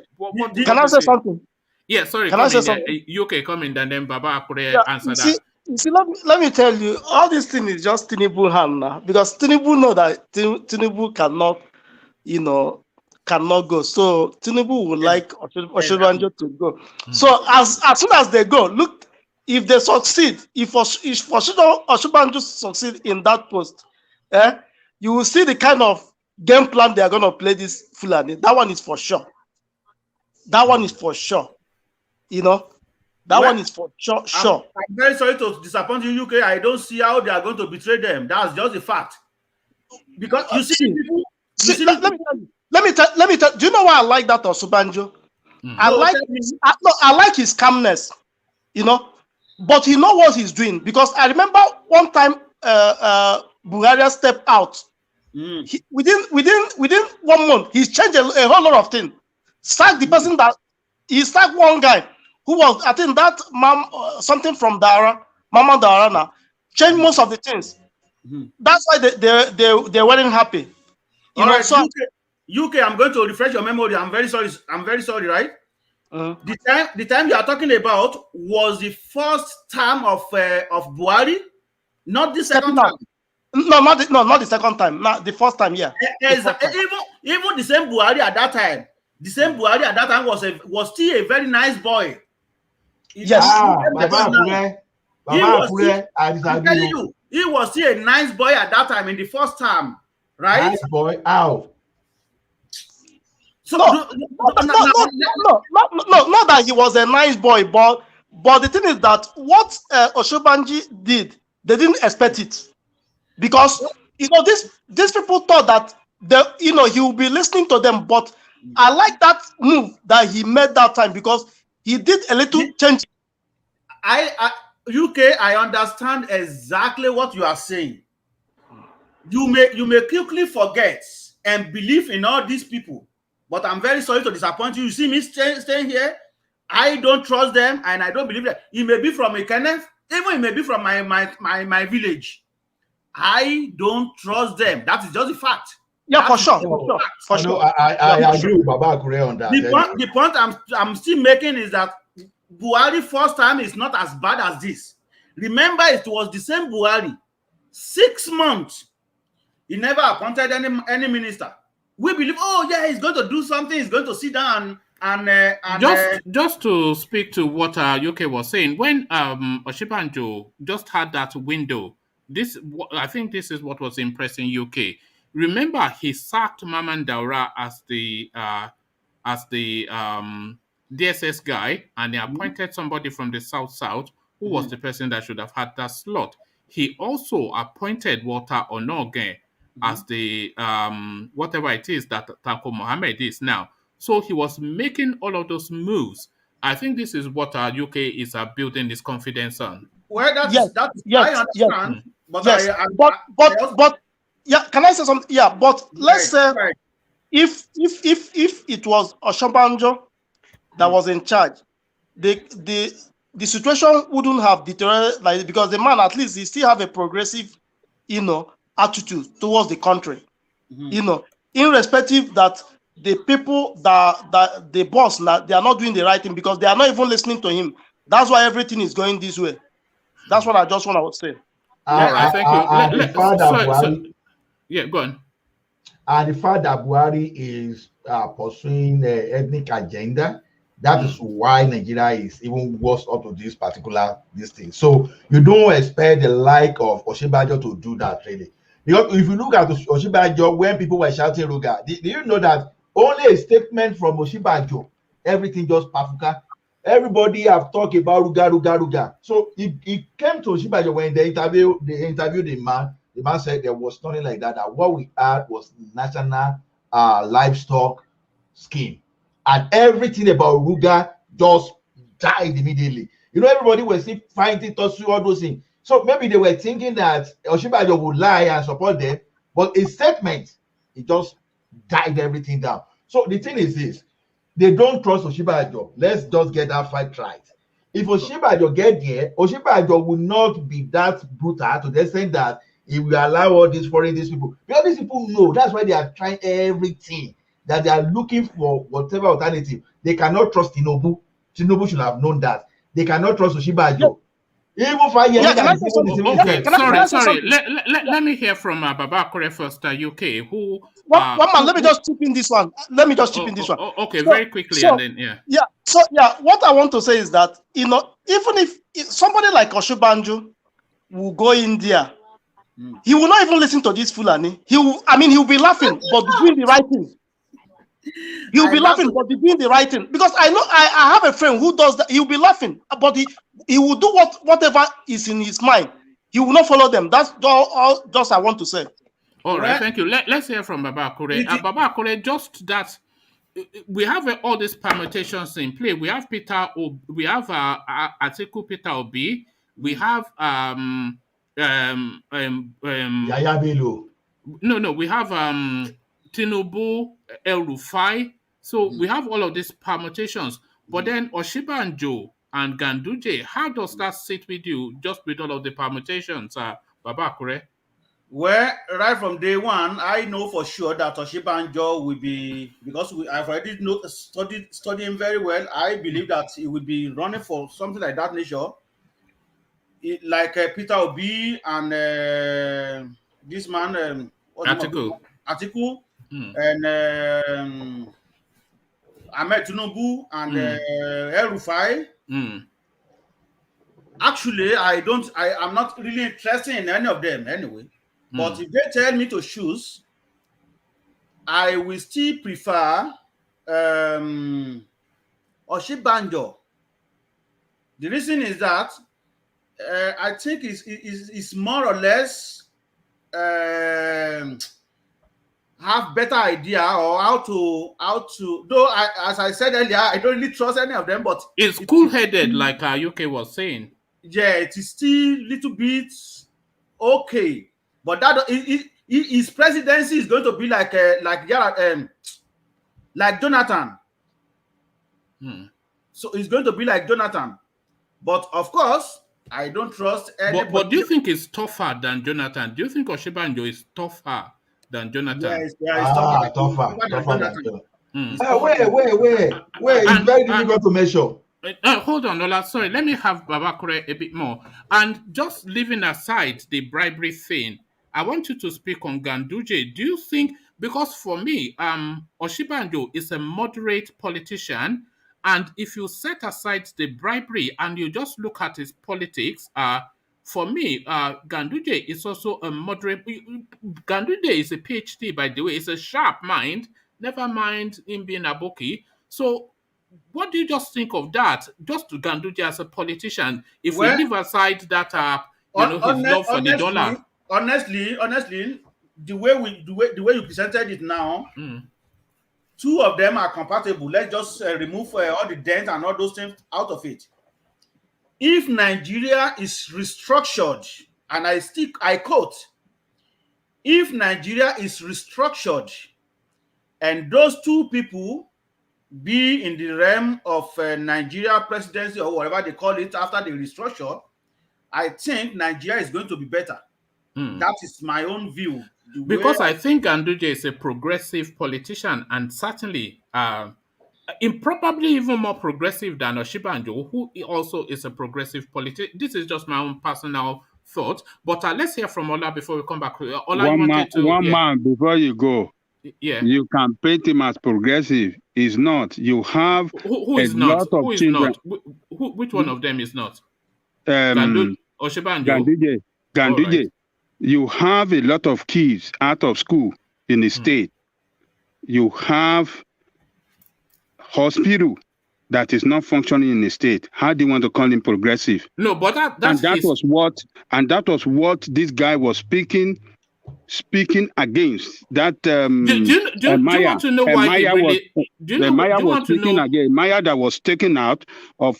Can I say something? Yeah, sorry. Can I say something? UK comment and then Baba Akure answer that. See, let me tell you, all this thing is just Tinubu hand now because Tinubu know that Tinubu cannot go. So Tinubu would like Oshibanjo to go. So as soon as they go, look, if they succeed, if Oshibanjo succeed in that post, you will see the kind of game plan they are going to play this Fulani. That one is for sure. That one is for sure. That one is for sure. I'm very sorry to disappoint you, UK. I don't see how they are going to betray them. That's just a fact. Because you see, let me tell. Do you know why I like that Osubanjo? I like his calmness. But he know what he's doing because I remember one time Buhari stepped out. Within 1 month, he's changed a whole lot of things. Sacked the person that he sacked one guy who was, I think that something from Mama Darana, changed most of the things. That's why they weren't happy. UK, I'm going to refresh your memory. I'm very sorry, right? The time you are talking about was the first term of Buhari, not the second time. No, not the second time. Not the first time, yeah. Even the same Buhari at that time. The same Buhari at that time was still a very nice boy. Yes. I'm telling you, he was still a nice boy at that time in the first term, right? Nice boy, ow. So not that he was a nice boy, but the thing is that what Oshibanji did, they didn't expect it. Because these people thought that he will be listening to them, but I like that move that he made that time because he did a little change. UK, I understand exactly what you are saying. You may quickly forget and believe in all these people, but I'm very sorry to disappoint you. You see me staying here. I don't trust them, and I don't believe that. He may be from Ikene, even he may be from my village. I don't trust them. That is just a fact. Yeah, for sure. I agree with Baba Akure on that. The point I'm still making is that Buhari first time is not as bad as this. Remember, it was the same Buhari. 6 months, he never appointed any minister. We believe, he's going to do something. He's going to sit down and just to speak to what UK was saying. When Oshibanjo just had that window, I think this is what was impressing UK. Remember, he sacked Maman Daura as the DSS guy, and he appointed somebody from the South who was the person that should have had that slot. He also appointed Walter Onoge as the whatever it is that Tanko Mohammed is now. So he was making all of those moves. I think this is what UK is building his confidence on. Well, I understand. But yeah, can I say something? Yeah, but let's say if it was Oshobanjo that was in charge, the situation wouldn't have deteriorated like this, because the man, at least, he still have a progressive, attitude towards the country. Irrespective that the people that the boss now, they are not doing the right thing, because they are not even listening to him. That's why everything is going this way. That's what I just want to say. All right, thank you. The fact that Buhari, yeah, go on. And the fact that Buhari is pursuing the ethnic agenda, that is why Nigeria is even worse up to this thing. So you don't expect the like of Oshibajo to do that, really. Because if you look at Oshibajo, when people were shouting Ruga, do you know that only a statement from Oshibajo, everything just pafuka? Everybody have talked about Ruga. So it came to Oshibajo when they interviewed the man. The man said there was nothing like that. That what we had was national livestock scheme, and everything about Ruga just died immediately. Everybody was still fighting Tosu, all those things. So maybe they were thinking that Oshibajo would lie and support them, but a statement, it just died everything down. So the thing is this: they don't trust Oshibajo. Let's just get that fight right. If Oshibajo get there, Oshibajo will not be that brutal to the extent that he will allow all these people. Because these people know, that's why they are trying everything, that they are looking for whatever alternative. They cannot trust Tinubu. Tinubu should have known that. They cannot trust Oshibajo. Even 5 years Can I say something? Sorry. Let me hear from Baba Kure first, UK, who... One man, let me just chip in this one. Okay, very quickly, and then, yeah. So, what I want to say is that, even if somebody like Oshibanjo will go in there, he will not even listen to this Fulani. He'll be laughing, but doing the right thing. He'll be laughing, but doing the right thing. Because I know I have a friend who does that. He'll be laughing, but he will do whatever is in his mind. He will not follow them. That's all just I want to say. All right, thank you. Let's hear from Baba Kure. Baba Kure, just that we have all these permutations in play. We have Atiku Peter Obi. We have Yaya Bello. No, we have Tinubu, El Rufai. So we have all of these permutations. But then Oshibanjo and Ganduje, how does that sit with you, just with all of the permutations, Baba Kure? Well, right from day one, I know for sure that Oshibanjo will be, because I've already studied him very well. I believe that he will be running for something like that nature, like Peter Obi and this man, Atiku, and Ahmed Tinubu and El Rufai. Actually, I'm not really interested in any of them anyway. But if they tell me to choose, I will still prefer Oshibanjo. The reason is that I think it's more or less have better idea or how to though as I said earlier, I don't really trust any of them, but it's cool-headed, like UK was saying. Yeah, it is still little bit okay, but that his presidency is going to be like Jonathan. So it's going to be like Jonathan, but of course I don't trust anybody. But do you think it's tougher than Jonathan? Do you think Oshibanjo is tougher than Jonathan? Yeah, tougher than Jonathan. Wait, it's very difficult to measure. Hold on, Ola. Sorry, let me have Baba Kure a bit more. And just leaving aside the bribery thing, I want you to speak on Ganduje. Do you think, because for me, Oshibanjo is a moderate politician, and if you set aside the bribery and you just look at his politics, for me, Ganduje is also a moderate. Ganduje is a PhD, by the way. It's a sharp mind. Never mind him being a bookie. So, what do you just think of that? Just to Ganduje as a politician, if we leave aside that, his love for the dollar. Honestly, the way you presented it now, two of them are compatible. Let's just remove all the dent and all those things out of it. If Nigeria is restructured, and I quote, if Nigeria is restructured and those two people be in the realm of Nigeria presidency or whatever they call it after the restructure, I think Nigeria is going to be better. That is my own view. The way Because I think Ganduje is a progressive politician and certainly probably even more progressive than Oshibanjo, who also is a progressive politician. This is just my own personal thought. But let's hear from Ola before we come back. Ola, you wanted to... One man before you go. Yeah. You can paint him as progressive. He's not. You have who a is not? lot of Who is children. not? Which one of them is not? Oshibanjo. Ganduje. Right. You have a lot of kids out of school in the state. You have hospital that is not functioning in the state. How do you want to call him progressive? No, but that was what this guy was speaking against. That do you want to know why he really? Maya was speaking against Maya that was taken out of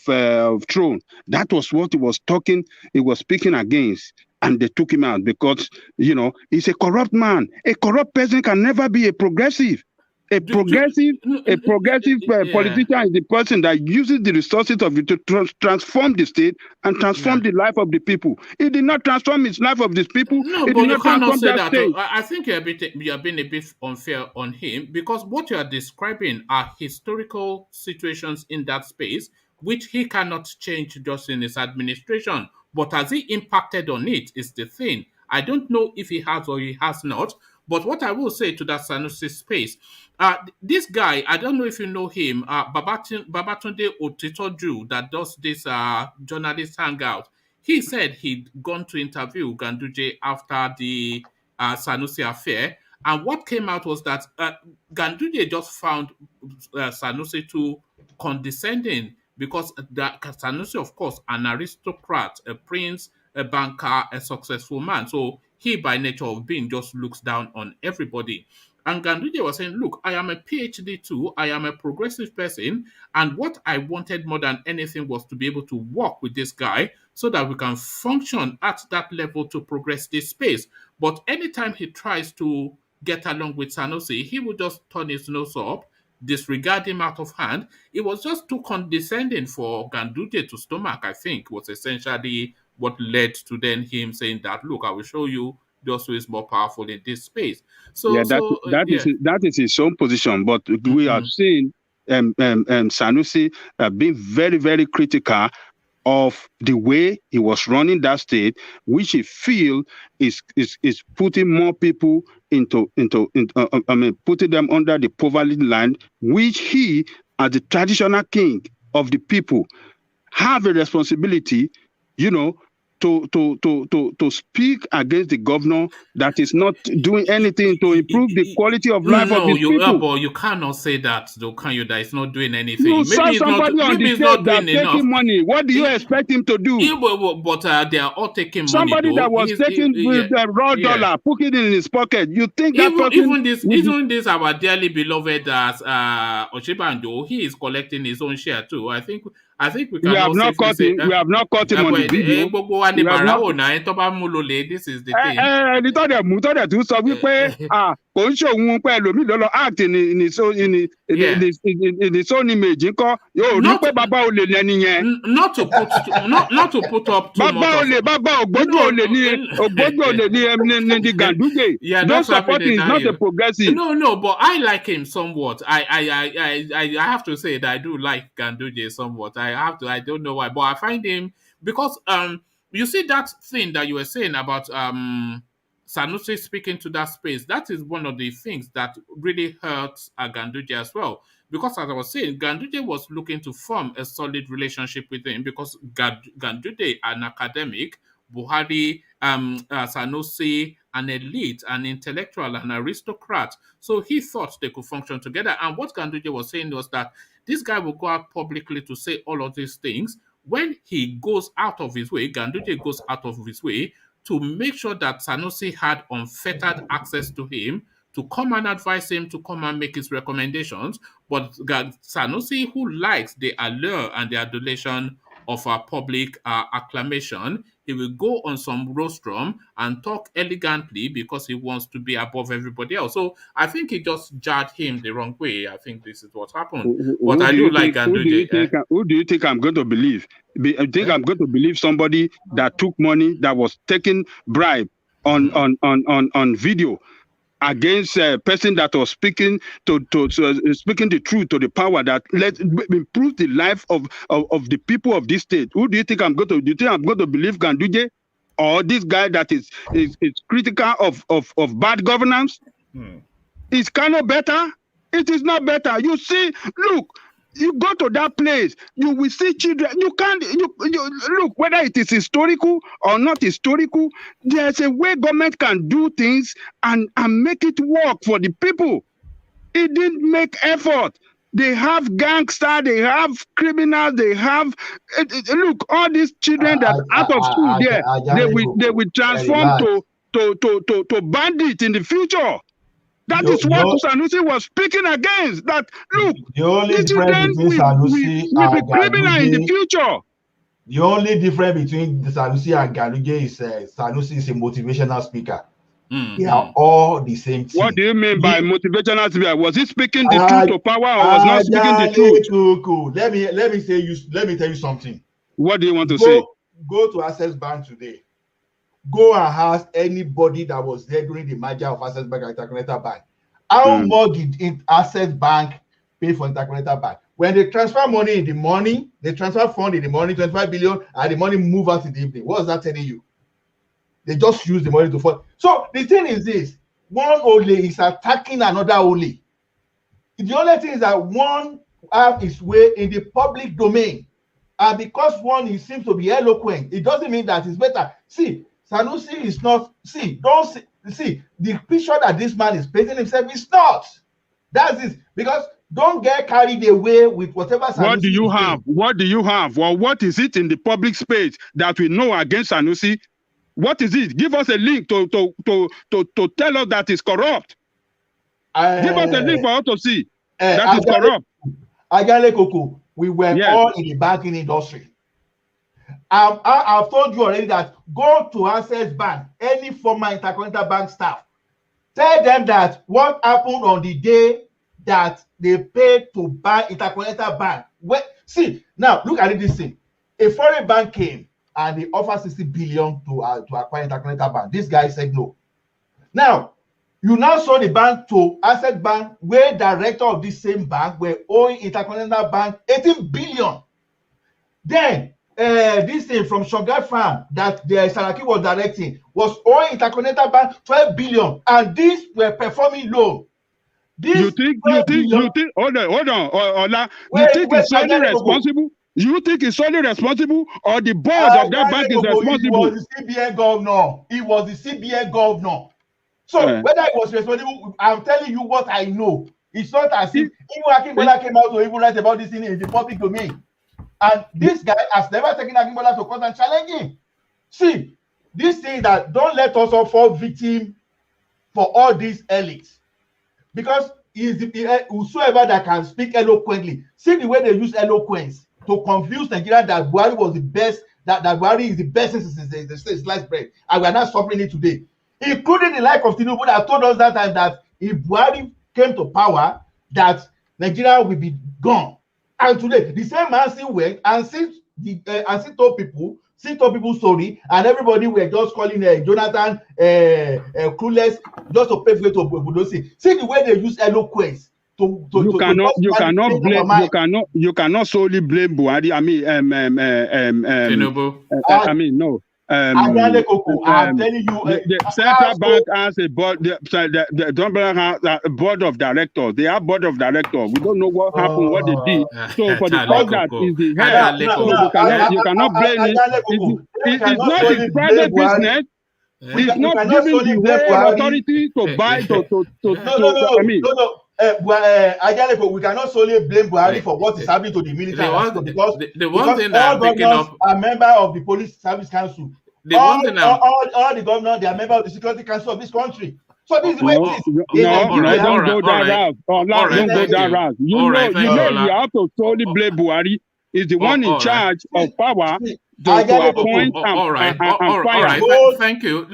throne. That was what he was talking. He was speaking against, and they took him out because he's a corrupt man. A corrupt person can never be a progressive. A progressive politician is the person that uses the resources of it to transform the state and transform the life of the people. He did not transform his life of these people. No, but you cannot say that. I think you are being a bit unfair on him because what you are describing are historical situations in that space which he cannot change just in his administration. But has he impacted on it is the thing. I don't know if he has or he has not. But what I will say to that Sanusi space, this guy, I don't know if you know him, Babatunde Otitoju, that does this journalist hangout. He said he'd gone to interview Ganduje after the Sanusi affair. And what came out was that Ganduje just found Sanusi too condescending because Sanusi, of course, an aristocrat, a prince, a banker, a successful man. So he, by nature of being, just looks down on everybody. And Ganduje was saying, look, I am a PhD too. I am a progressive person. And what I wanted more than anything was to be able to work with this guy so that we can function at that level to progress this space. But anytime he tries to get along with Sanusi, he would just turn his nose up, disregard him out of hand. It was just too condescending for Ganduje to stomach, I think, was essentially what led to then him saying that, look, I will show you just who is more powerful in this space. So that is his own position. But we have seen Sanusi being very, very critical of the way he was running that state, which he feel is putting more people into putting them under the poverty line, which he, as the traditional king of the people, have a responsibility, to speak against the governor that is not doing anything to improve the quality of life of these people. But you cannot say that, though, can you? That it's not doing anything. You saw somebody on the stage that taking money. What do you expect him to do? But they are all taking somebody money. Somebody that was taking the raw dollar, put it in his pocket. You think that even this our dearly beloved as Oshibanjo, he is collecting his own share too. I think we can. We have not caught him. We have not caught him on the video. This is the thing. Kò ń ṣòun pé ẹlòmíì ló lọ act in his own image ńkọ́ yóò rí pé bàbá olè lẹni yẹn. Not to put up too much. Bàbá ògbójú olè ní Ganduje. Don't support him. He's not a progressive. No, but I like him somewhat. I have to say that I do like Ganduje somewhat. I don't know why, but I find him because you see that thing that you were saying about Sanusi speaking to that space, that is one of the things that really hurts Ganduje as well. Because as I was saying, Ganduje was looking to form a solid relationship with him because Ganduje, an academic, BUHARI, Sanusi, an elite, an intellectual, an aristocrat. So he thought they could function together. And what Ganduje was saying was that this guy will go out publicly to say all of these things. When he goes out of his way, Ganduje goes out of his way to make sure that Sanusi had unfettered access to him, to come and advise him, to come and make his recommendations. But Sanusi, who likes the allure and the adulation of our public acclamation. He will go on some rostrum and talk elegantly because he wants to be above everybody else. So I think he just judged him the wrong way. I think this is what happened. But I do like Ganduje. Who do you think I'm going to believe? I'm going to believe somebody that took money, that was taking bribe on video against a person that was speaking speaking the truth to the power that let improve the life of the people of this state. Who do you think I'm going to? Do you think I'm going to believe Ganduje or this guy that is critical of bad governance? Is Kano better? It is not better. You see, look. You go to that place, you will see children. You can't. You look whether it is historical or not historical. There's a way government can do things and make it work for the people. It didn't make effort. They have gangsters, they have criminals, they have look all these children that out of school there. They will transform to bandit in the future. That is what Sanusi was speaking against. That look, these children will be criminal in the future. The only difference between Sanusi and Ganduje is Sanusi is a motivational speaker. They are all the same thing. What do you mean by motivational speaker? Was he speaking the truth to power or was not speaking the truth? Let me tell you something. What do you want to say? Go to Access Bank today. Go and ask anybody that was there during the merger of Access Bank and Intercontinental Bank. How much did Access Bank pay for Intercontinental Bank? When they transfer money in the morning, they transfer fund in the morning, 25 billion, and the money move out in the evening. What was that telling you? They just use the money to fund. So the thing is this: one Ole is attacking another Ole. The only thing is that one have his way in the public domain, and because one seems to be eloquent, it doesn't mean that it's better. See. Sanusi is not, don't see the picture that this man is painting himself is not. That's it. Because don't get carried away with whatever Sanusi. What do you have? What do you have? Well, what is it in the public space that we know against Sanusi? What is it? Give us a link to tell us that is corrupt. Give us a link for us to see that is corrupt. Agale Koko, we were all in the banking industry. I've told you already that go to Access Bank, any former Intercontinental Bank staff, tell them that what happened on the day that they paid to buy Intercontinental Bank. See, now look at this thing. A foreign bank came and they offered 60 billion to acquire Intercontinental Bank. This guy said no. Now, you now saw the bank to Access Bank, where director of this same bank were owing Intercontinental Bank 18 billion. Then this thing from Shogai Farm that the Saraki was directing was owing Intercontinental Bank 12 billion, and these were performing loan. You think? Hold on, Ola. You think it's solely responsible? You think it's solely responsible, or the board of that bank is responsible? He was the CBN governor. He was the CBN governor. So whether he was responsible, I'm telling you what I know. It's not as if even Akinbola came out to even write about this thing in the public domain. And this guy has never taken Akinbola to court and challenge him. See, this thing that don't let us all fall victim for all these elites. Because whosoever that can speak eloquently, see the way they use eloquence to confuse Nigeria that Buhari was the best, that Buhari is the best since the sliced bread. And we are not suffering it today. Including the like of Tinubu that told us that time that if Buhari came to power, that Nigeria will be gone. And today, the same man still went and still told people story, and everybody were just calling Jonathan clueless just to pay for it to Budosi. See the way they use eloquence. You cannot solely blame Buhari. Tinubu. No. I'm telling you, the central bank has a board. The Donald has a board of directors. They have board of directors. We don't know what happened, what they did. So for the fact that is the head, you cannot blame it. It's not his private business. It's not giving the whole authority to buy we cannot solely blame Buhari for what is happening to the military because the one thing that I'm picking up, are member of the Police Service Council. All the governors, they are member of the Security Council of this country. So this is the way it is. Don't go that route. You have to solely blame Buhari. is the Oh, one in all right. charge of power See, to Ajale appoint Koko. All right. and All fire. right. Both Thank you.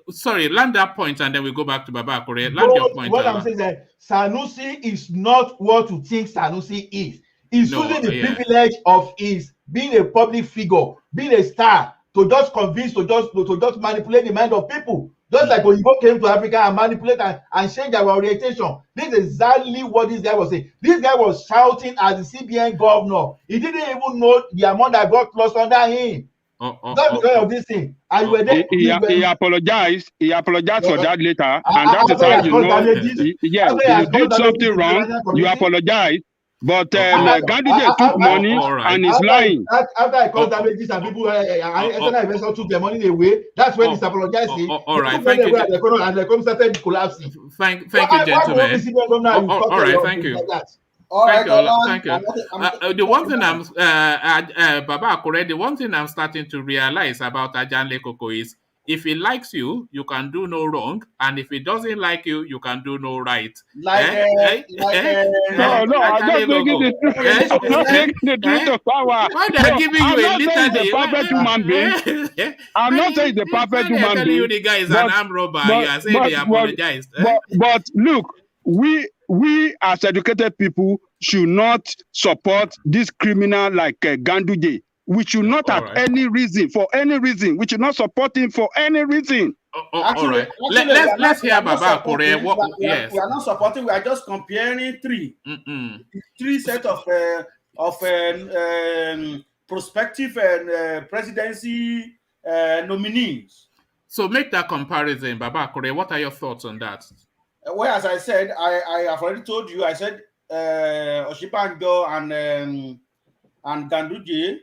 Sorry, land that point and then we go back to Baba Akure. Land your But point, what I'm Lala. saying is that Sanusi is not what you think Sanusi is. He's No, using the yeah. privilege of his being a public figure, being a star, to just convince, to just manipulate the mind of people. Just like Oyibo came to Africa and manipulate and change our orientation. This is exactly what this guy was saying. This guy was shouting at the CBN governor. He didn't even know the amount that got lost under him. That's because of this thing. And you were there. He apologized. He apologized for that later, and that is After he how has you caused know. damages, Yes, after he you has caused did damages something to the wrong. Nigerian You community, apologize, but Okay. Ganduje took money All right. and is lying. after I caused damages and people, external investors took their money away, that's when he's apologizing. All They right. took money Thank you. away and the economy started collapsing. Thank you, Why the only gentlemen. CBN governor you talk All a right. lot of Thank things you. like that? All Thank right, you. Lawan, Thank you. The one thing Baba Akure, the one thing I'm starting to realize about Ajanle Koko is if he likes you, you can do no wrong, and if he doesn't like you, you can do no right. No, I'm not taking the truth. I'm not taking the truth to power. Why they are No, giving you I'm a not saying he's litany? a perfect human being. I'm not saying he's a perfect They are human telling you being. the guy is an But armed robber. You are saying but they apologized. but look, we as educated people should not support this criminal like Ganduje. We should not All have right. any reason for any reason. We should not support him for any reason. All right. Let's hear Baba Akure. Yes. We are not supporting. We are just comparing three set of prospective presidency nominees. So make that comparison, Baba Akure. What are your thoughts on that? Well, as I said, I have already told you. I said Oshibanjo and Ganduje.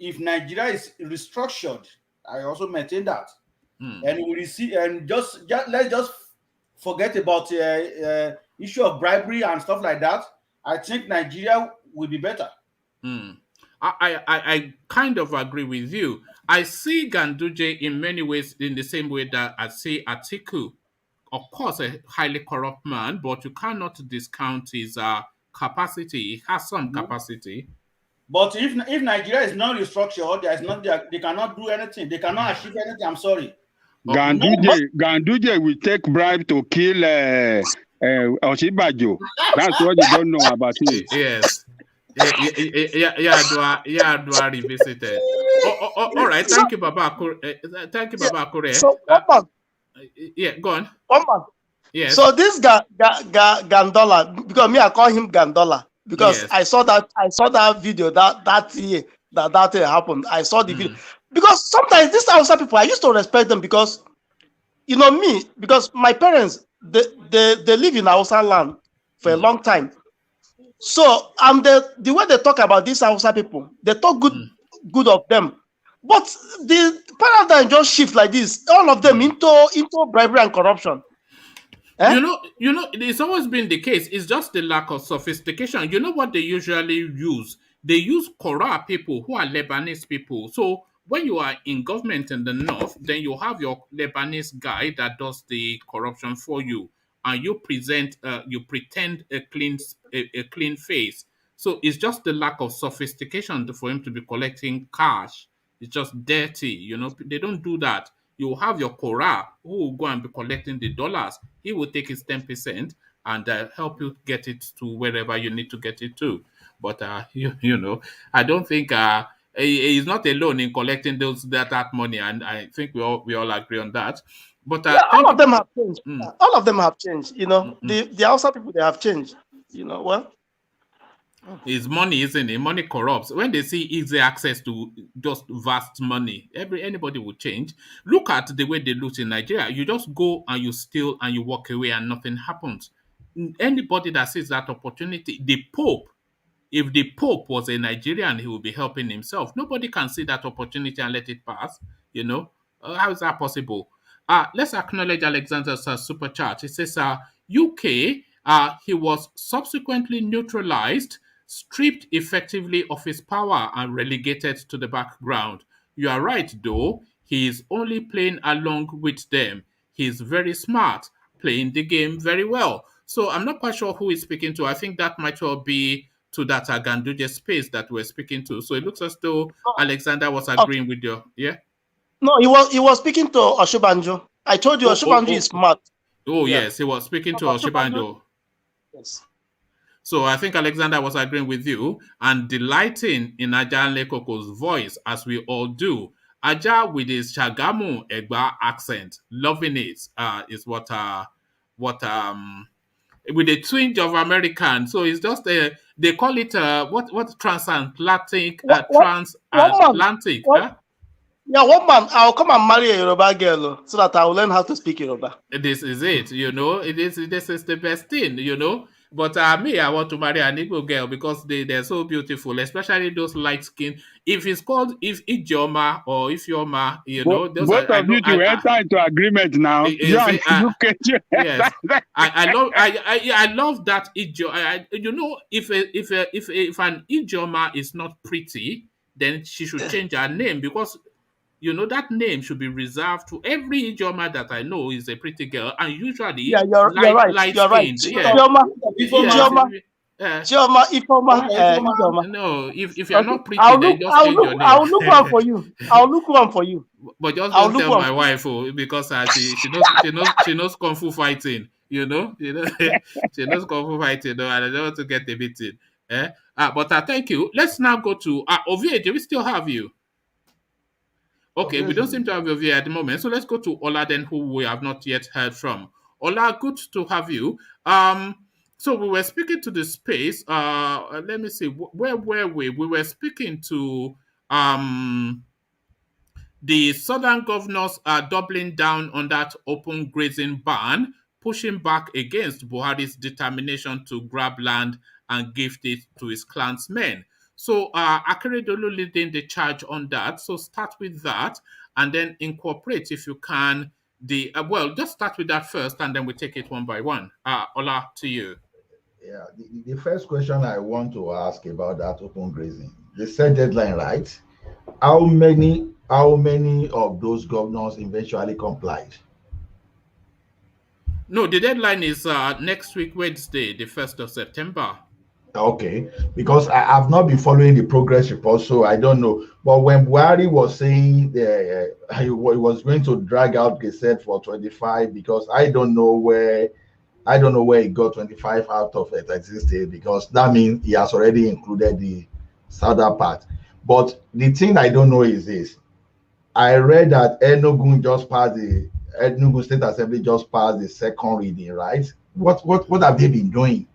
If Nigeria is restructured, I also maintain that. And we see, and let's just forget about issue of bribery and stuff like that. I think Nigeria will be better. I kind of agree with you. I see Ganduje in many ways in the same way that I see Atiku. Of course, a highly corrupt man, but you cannot discount his capacity. He has some capacity. But if Nigeria is not restructured, they cannot do anything. They cannot achieve anything. I'm sorry. Ganduje will take bribe to kill Oshibajo. That's what you don't know about him. Yes. Yeah, revisited. All right. Thank you, Baba Akure. Thank you, Baba Akure. So, yeah, go on. Yes. So this Gandola, because me I call him Gandola because Yes. I saw that video that year that happened. I saw the video because sometimes these Hausa people I used to respect them because you know me because my parents they live in Hausa land for a long time. So the way they talk about these Hausa people, they talk good of them. But the paradigm just shift like this, all of them into bribery and corruption. You know, it's always been the case. It's just the lack of sophistication. You know what they usually use? They use Kora people who are Lebanese people. So when you are in government in the north, then you have your Lebanese guy that does the corruption for you, and you pretend a clean face. So it's just the lack of sophistication for him to be collecting cash. It's just dirty. You know, they don't do that. You have your Kora who will go and be collecting the dollars. He will take his 10% and help you get it to wherever you need to get it to. But you know, I don't think he's not alone in collecting that money, and I think we all agree on that. But all of them have changed. All of them have changed. You know, the Hausa people they have changed. You know, well. It's money, isn't it? Money corrupts. When they see easy access to just vast money, anybody will change. Look at the way they loot in Nigeria. You just go and you steal and you walk away and nothing happens. Anybody that sees that opportunity, the Pope, if the Pope was a Nigerian, he would be helping himself. Nobody can see that opportunity and let it pass. You know, how is that possible? Let's acknowledge Alexander's super chat. It says, UK, he was subsequently neutralized, stripped effectively of his power and relegated to the background. You are right, though. He is only playing along with them. He's very smart, playing the game very well. So I'm not quite sure who he's speaking to. I think that might well be to that Aganduje space that we're speaking to. So it looks as though Alexander was agreeing with your, yeah? No, he was speaking to Oshobanjo. I told you Oshobanjo is smart. Oh, yeah. Yes, he was speaking to Oshobanjo. Yes. So I think Alexander was agreeing with you and delighting in Ajanle Koko's voice, as we all do. Aja with his Shagamu Egba accent, loving it, is what with a twinge of American. So it's just they call it what transatlantic transatlantic. Yeah, one man, I'll come and marry a Yoruba girl so that I'll learn how to speak Yoruba. This is it, this is the best thing, But me, I want to marry an Igbo girl because they're so beautiful, especially those light skin. If it's called Ijoma or Ifeoma, those both of you to enter into agreement now. Yes, I love that Ijoma. If an Ijoma is not pretty, then she should change her name because that name should be reserved to every Ijoma that I know is a pretty girl, and usually you're right. Ijoma, Ijoma. No, if you're not pretty, then just change your name. I'll look one for you. But just don't tell my wife, because she knows kung fu fighting. She knows kung fu fighting, and I don't want to get a beating. But thank you. Let's now go to Ovie. Do we still have you? Okay, we don't seem to have you here at the moment. So let's go to Ola then, who we have not yet heard from. Ola, good to have you. So we were speaking to the space. Let me see. Where were we? We were speaking to the southern governors are doubling down on that open grazing ban, pushing back against Buhari's determination to grab land and gift it to his clansmen. So Akeredolu leading the charge on that. So start with that and then incorporate, if you can, just start with that first and then we take it one by one. Ola, to you. Yeah, the first question I want to ask about that open grazing, they set deadline, right? How many of those governors eventually complied? No, the deadline is next week, Wednesday, the 1st of September. Okay, because I have not been following the progress report, so I don't know. But when Buhari was saying he was going to drag out Gazette for 25, because I don't know where he got 25 out of it existed, because that means he has already included the southern part. But the thing I don't know is this: I read that Enugu State Assembly just passed the second reading, right? What have they been doing?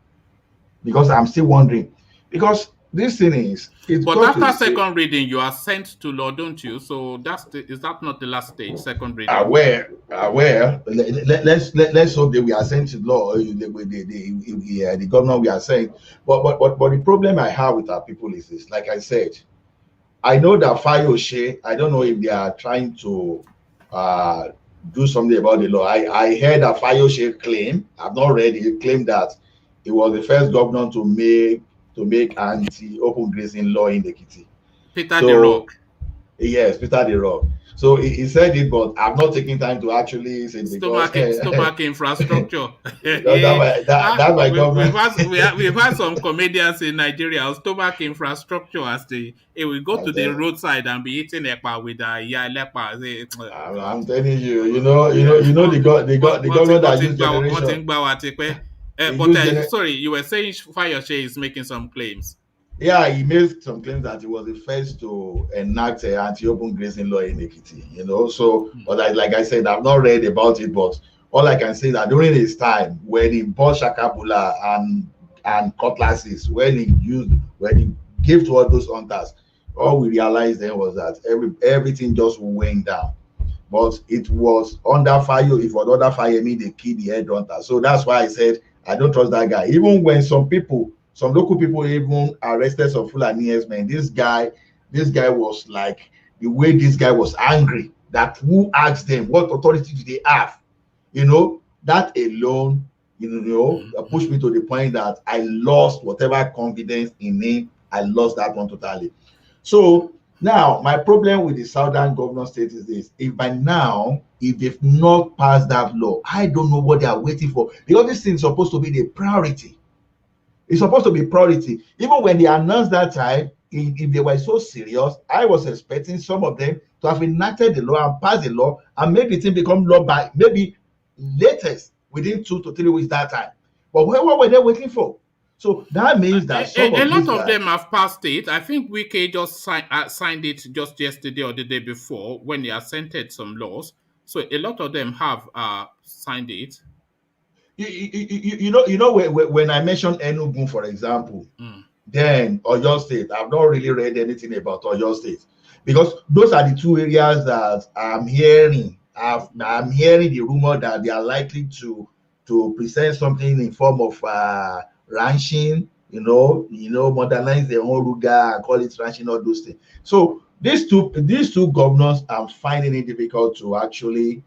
Because I'm still wondering, because this thing is, but after second reading, you are sent to law, don't you? So is that not the last stage, second reading? Aware. Let's hope that we are sent to law. The governor we are saying, but the problem I have with our people is this. Like I said, I know that Fayose, I don't know if they are trying to do something about the law. I heard that Fayose claim, I've not read it, claimed that he was the first governor to make anti-open grazing law in Ekiti. Peter the Rock. Yes, Peter the Rock. So he said it, but I'm not taking time to actually say it stomach infrastructure. That's my government. We've had some comedians in Nigeria. Stomach infrastructure as we go to the roadside and be eating epa with lepa. I'm telling you, you know the government that used generation. Sorry, you were saying Fayose is making some claims. Yeah, he made some claims that he was the first to enact an anti-open grazing law in Ekiti, So, but like I said, I've not read about it, but all I can say is that during his time, when he bought Shakabula and cutlasses, when he gave to all those hunters, all we realized then was that everything just went down. But it was under fire. If it was under fire, they killed the head hunter. So that's why I said I don't trust that guy. Even when some local people even arrested some Fulani men. This guy was like, the way this guy was angry, that who asked them, what authority do they have? That alone, pushed me to the point that I lost whatever confidence in him. I lost that one totally. So now my problem with the southern governor state is this: if they've not passed that law, I don't know what they are waiting for, because this thing is supposed to be the priority. It's supposed to be priority. Even when they announced that time, if they were so serious, I was expecting some of them to have enacted the law and passed the law and make the thing become law by maybe latest within 2 to 3 weeks that time. But what were they waiting for? So that means that some A of these lot of guys, them have passed it. I think Wike just signed it just yesterday or the day before when he assented some laws. So a lot of them have signed it. when I mentioned Enugu, for example, Mm. then Oyo State, I've not really read anything about Oyo State because those are the two areas that I'm hearing. I'm hearing the rumor that they are likely to present something in form of ranching, modernize their own ruga and call it ranching, all those things. So these two governors, I'm finding it difficult to actually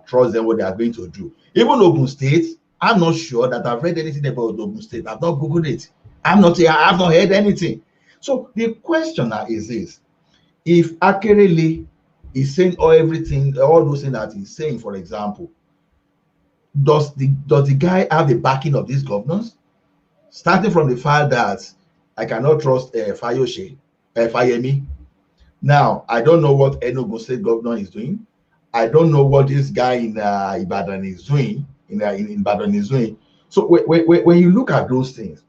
trust them what they are going to do. Even Ogun State, I'm not sure that I've read anything about Ogun State. I've not Googled it. I've not heard anything. So the question now is this: if Akerele is saying all those things that he's saying, for example, does the guy have the backing of these governors? Starting from the fact that I cannot trust Fayemi. Now, I don't know what Enugu State governor is doing. I don't know what this guy in Ibadan is doing. In Ibadan is doing. So when you look at those things,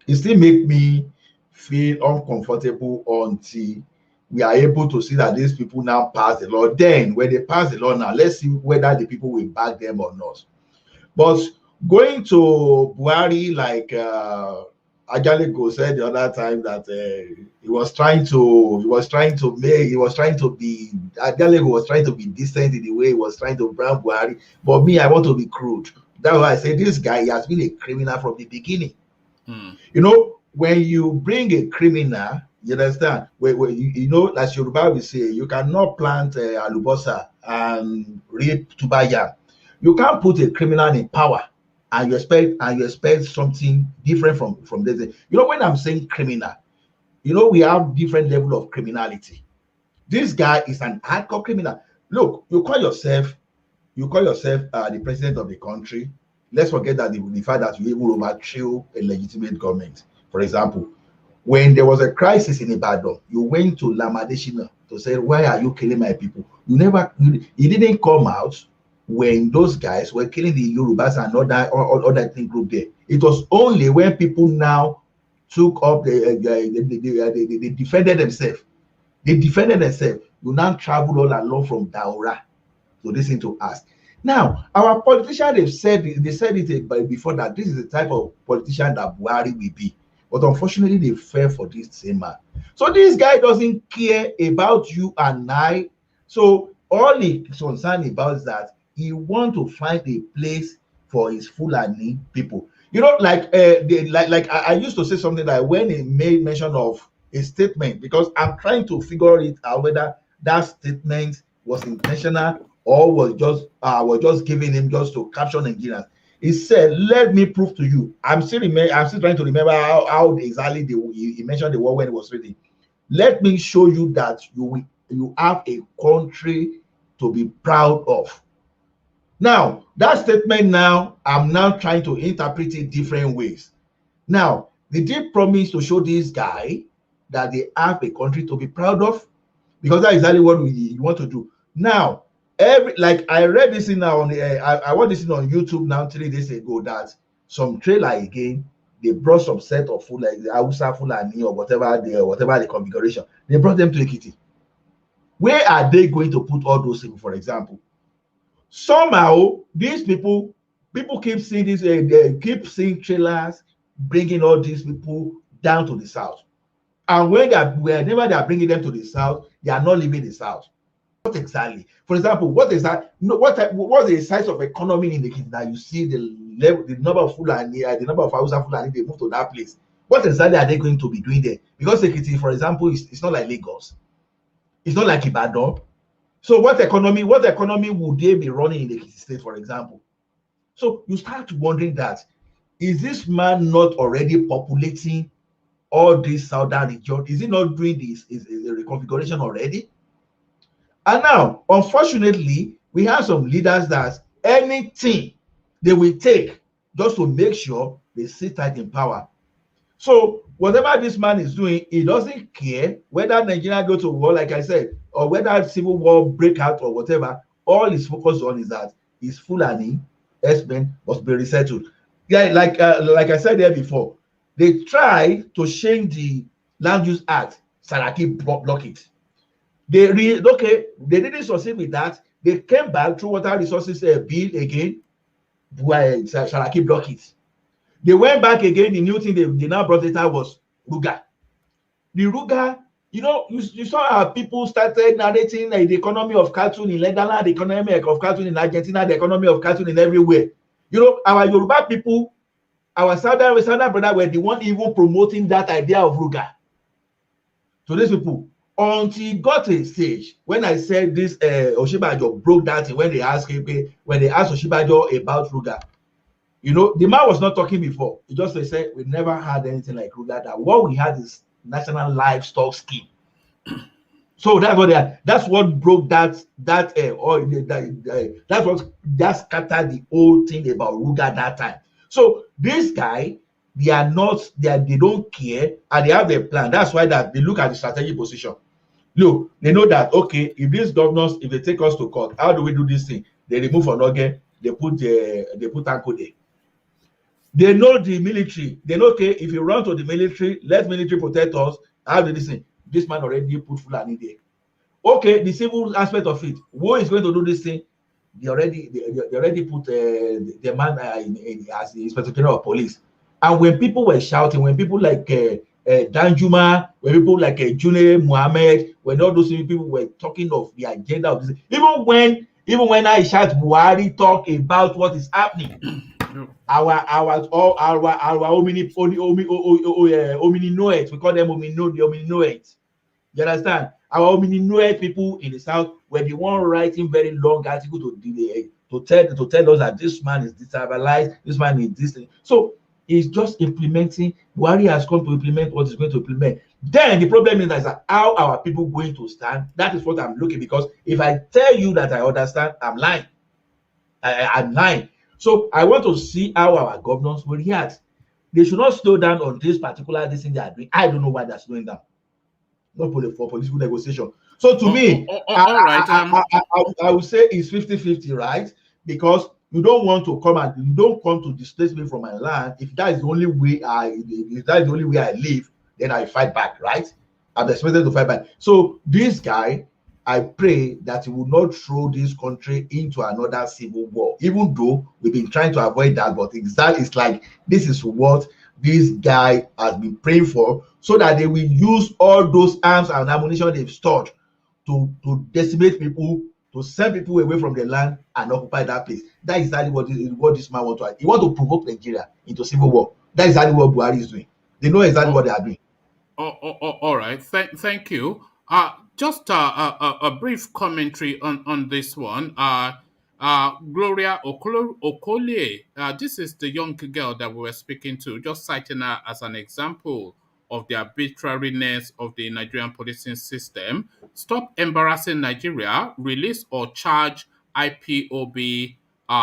it still make me feel uncomfortable until we are able to see that these people now pass the law. Then, when they pass the law now, let's see whether the people will back them or not. But going to Buhari, like Ajaleko said the other time that Ajaleko was trying to be decent in the way he was trying to brand Buhari. But me, I want to be crude. That's why I say this guy, he has been a criminal from the beginning. When you bring a criminal, you understand, as Yoruba will say, you cannot plant alubosa and reap tubaya. You can't put a criminal in power and you expect something different from this. When I'm saying criminal, we have different level of criminality. This guy is an hardcore criminal. Look, you call yourself the president of the country. Let's forget that the fact that you even overthrew a legitimate government. For example, when there was a crisis in Ibadan, you went to Lamadeshina to say, why are you killing my people? He didn't come out when those guys were killing the Yorubas and other ethnic group there. It was only when people now took up they defended themselves. You now travel all along from Daura to listen to us. Now, our politicians, they said it before that this is the type of politician that Buhari will be. But unfortunately, they fell for this same man. So this guy doesn't care about you and I. So all he's concerned about is that he wants to find a place for his Fulani people. I used to say something that when he made mention of a statement, because I'm trying to figure it out whether that statement was intentional or was just giving him just to capture Nigerians. He said, "Let me prove to you." I'm still trying to remember how exactly he mentioned the word when it was reading. Let me show you that you have a country to be proud of. Now, that statement now, I'm now trying to interpret it different ways. Now, did he promise to show this guy that they have a country to be proud of? Because that's exactly what we want to do. Now, I read this in now I watched this on YouTube now 3 days ago that some trailer again, they brought some set of food like the Hausa Fulani or whatever the configuration. They brought them to Ekiti. Where are they going to put all those people, for example? Somehow, these people keep seeing this, they keep seeing trailers bringing all these people down to the south. And whenever they are bringing them to the south, they are not leaving the south. What exactly? For example, what is that? What's the size of economy in the kingdom that you see the number of Fulani, the number of Hausa Fulani they move to that place? What exactly are they going to be doing there? Because Ekiti, for example, it's not like Lagos. It's not like Ibadan. So what economy would they be running in the Ekiti state, for example? So you start wondering that, is this man not already populating all this southern region? Is he not doing this? Is a reconfiguration already? And now, unfortunately, we have some leaders that anything they will take just to make sure they sit tight in power. So whatever this man is doing, he doesn't care whether Nigeria go to war, like I said, or whether civil war break out or whatever. All he's focused on is that his Fulani herdsmen must be resettled. Yeah, like I said there before, they tried to change the Land Use Act. Saraki block it. They didn't succeed with that. They came back through Water Resources Bill again. Saraki block it. They went back again. The new thing they now brought later was Ruga. The Ruga, you saw how people started narrating the economy of cattle in Netherlands, the economy of cattle in Argentina, the economy of cattle in everywhere. Our Yoruba people, our southern brother were the one even promoting that idea of Ruga to these people until it got a stage when I said this. Oshibajo broke that when they asked Oshibajo about Ruga. The man was not talking before. He just said we never had anything like Ruga. That what we had is national livestock scheme. So that's what broke that scattered the whole thing about Ruga that time. So this guy, they don't care and they have a plan. That's why that they look at the strategic position. Look, they know that okay, if these governors, if they take us to court, how do we do this thing? They remove Onoge, they put Anko there. They know the military. They know, okay, if you run to the military, let military protect us. How do this thing? This man already put Fulani there. Okay, the civil aspect of it. Who is going to do this thing? They already put the man as the Inspector General of Police. And when people were shouting, when people like Danjuma, when people like June Mohammed, when all those people were talking of the agenda of this, even when I shout Buhari talk about what is happening. Our homininoids, we call them hominoids. You understand? Our hominoid people in the south were the one writing very long article to tell us that this man is destabilized, this man is this thing. So he's just implementing. Buhari has come to implement what he's going to implement. Then the problem is that how our people going to stand? That is what I'm looking, because if I tell you that I understand, I'm lying. I'm lying. So I want to see how our governors will react. They should not slow down on this particular thing they are doing. I don't know why they're slowing down. Not for political negotiation. So to me, all right. I would say it's 50-50, right? Because you don't want to you don't come to displace me from my land. If that is the only way I live, then I fight back, right? I'm expected to fight back. So this guy, I pray that he will not throw this country into another civil war, even though we've been trying to avoid that. But it's like this is what this guy has been praying for, so that they will use all those arms and ammunition they've stored to decimate people, to send people away from the land and occupy that place. That is exactly what this man wants to do. He wants to provoke Nigeria into civil war. That is exactly what Buhari is doing. They know exactly what they are doing. All right. Thank you. Just a brief commentary on this one. Gloria Okolie, this is the young girl that we were speaking to, just citing her as an example of the arbitrariness of the Nigerian policing system. Stop embarrassing Nigeria, release or charge IPOB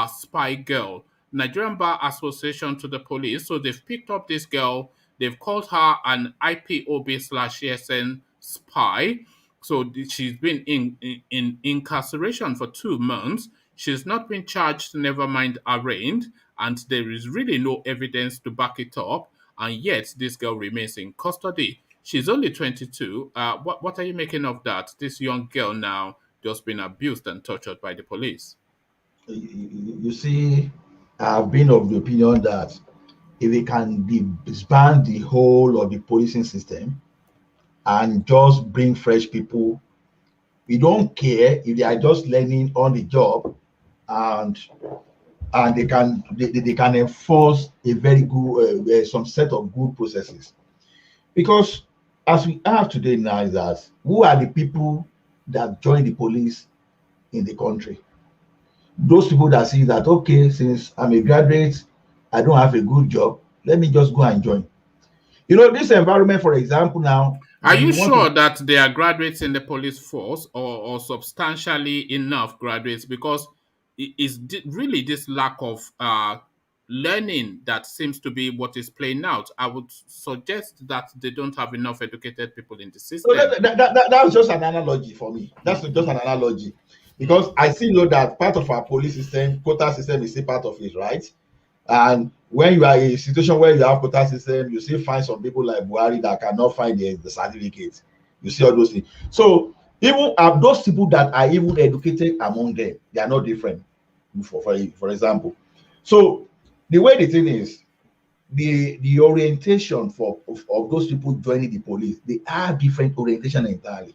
spy girl. Nigerian Bar Association to the police. So they've picked up this girl. They've called her an IPOB/ASN spy. So she's been in incarceration for 2 months. She's not been charged, never mind arraigned, and there is really no evidence to back it up. And yet, this girl remains in custody. She's only 22. What are you making of that? This young girl now just been abused and tortured by the police. You see, I've been of the opinion that if we can disband the whole of the policing system and just bring fresh people, we don't care if they are just learning on the job, and they can enforce a very good some set of good processes. Because as we have today now is that who are the people that join the police in the country? Those people that see that, okay, since I'm a graduate, I don't have a good job, let me just go and join. This environment, for example, now. Are you sure that there are graduates in the police force, or substantially enough graduates? Because it's really this lack of learning that seems to be what is playing out. I would suggest that they don't have enough educated people in the So system. that's just an analogy for me. That's just an analogy. Because I still know that part of our police system, quota system is still part of it, right? And when you are in a situation where you have quota system, you still find some people like BUHARI that cannot find the certificate. You see all those things. So even those people that are even educated among them, they are not different. For example, so the way the thing is, the orientation of those people joining the police, they are different orientation entirely.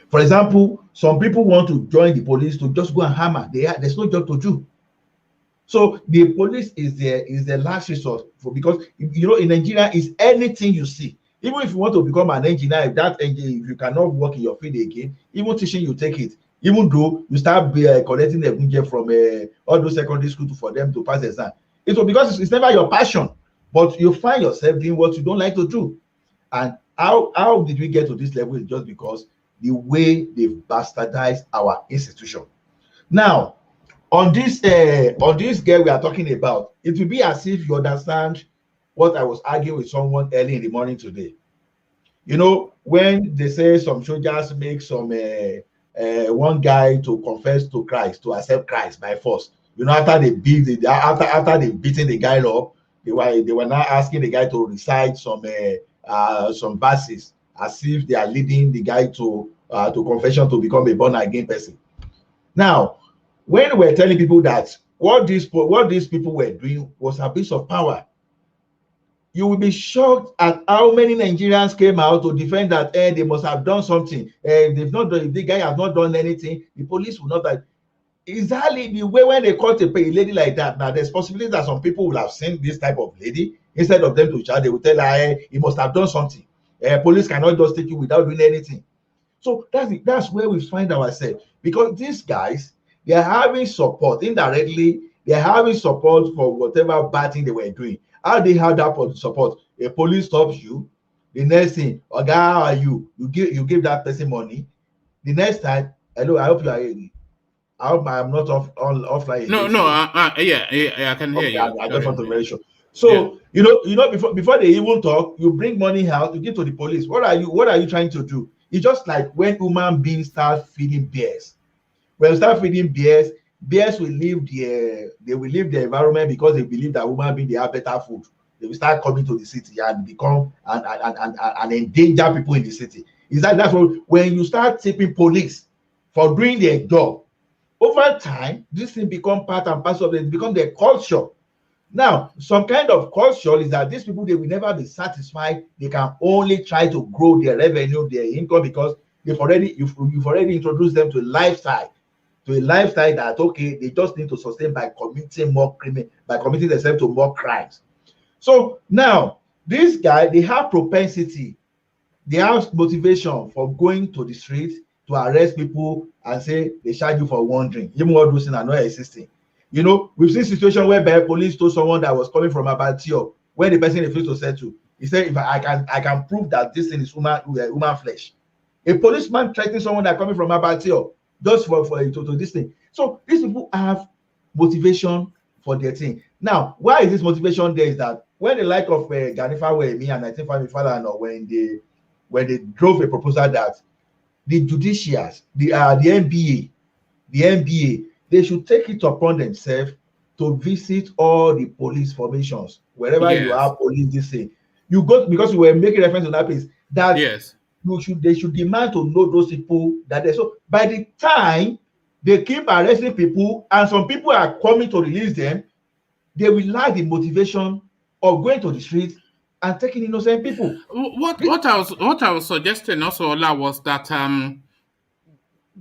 For example, some people want to join the police to just go and hammer. There's no job to do. So the police is the last resort for, because in Nigeria is anything you see. Even if you want to become an engineer, if you cannot work in your field again, even teaching you take it. Even though you start collecting the budget from all those secondary school for them to pass the exam, it was because it's never your passion, but you find yourself doing what you don't like to do. And how did we get to this level? Is just because the way they've bastardized our institution. Now, on this girl we are talking about, it will be as if you understand what I was arguing with someone early in the morning today. When they say some soldiers make some one guy to confess to Christ, to accept Christ by force. After they after they beaten the guy up, they were now asking the guy to recite some verses as if they are leading the guy to confession to become a born again person. Now, when we're telling people that what these people were doing was abuse of power, you will be shocked at how many Nigerians came out to defend that they must have done something. If the guy has not done anything, the police will not. Exactly the way when they caught a lady like that. Now, there's possibility that some people will have seen this type of lady. Instead of them to charge, they will tell her, he must have done something. Police cannot just take you without doing anything. So that's where we find ourselves, because these guys, they are having support indirectly. They are having support for whatever bad thing they were doing. How they have that support? A police stops you. The next thing, Oga, how are you? You give that person money. The next time, hello, I hope you are. I hope I am not offline No, again. no, So yeah, I can hear okay, you. I Go just want ahead. to make sure. Yeah. So before they even talk, you bring money out, you give to the police. What are you trying to do? It's just like when human beings start feeding bears. When you start feeding bears will leave the environment because they believe that human beings, they have better food. They will start coming to the city and become and endanger people in the city. That's what, when you start tipping police for doing their job, over time this thing become part and parcel of it, become their culture. Now, some kind of culture is that these people, they will never be satisfied. They can only try to grow their revenue, their income, because you've already introduced them to a lifestyle that, okay, they just need to sustain by committing themselves to more crimes. So now, this guy, they have propensity, they have motivation for going to the street to arrest people and say they charge you for wandering. Even all those things are not existing. We've seen situations where police told someone that was coming from Abattoir, when the person refused to settle. He said, if I can prove that this thing is human flesh. A policeman threatening someone that coming from Abattoir just for to this thing. So these people have motivation for their thing. Now, why is this motivation there? Is that when the like of Ganifa were me and 1955 Falana, when they drove a proposal that the judiciaries, the NBA, they should take it upon themselves to visit all the police formations wherever you Yes. have police. This thing, you go, because we were making reference to that place, that Yes. they should demand to know those people that they. So by the time they keep arresting people and some people are coming to release them, they will lack the motivation of going to the streets and taking innocent people. What I was suggesting also, Ola, was that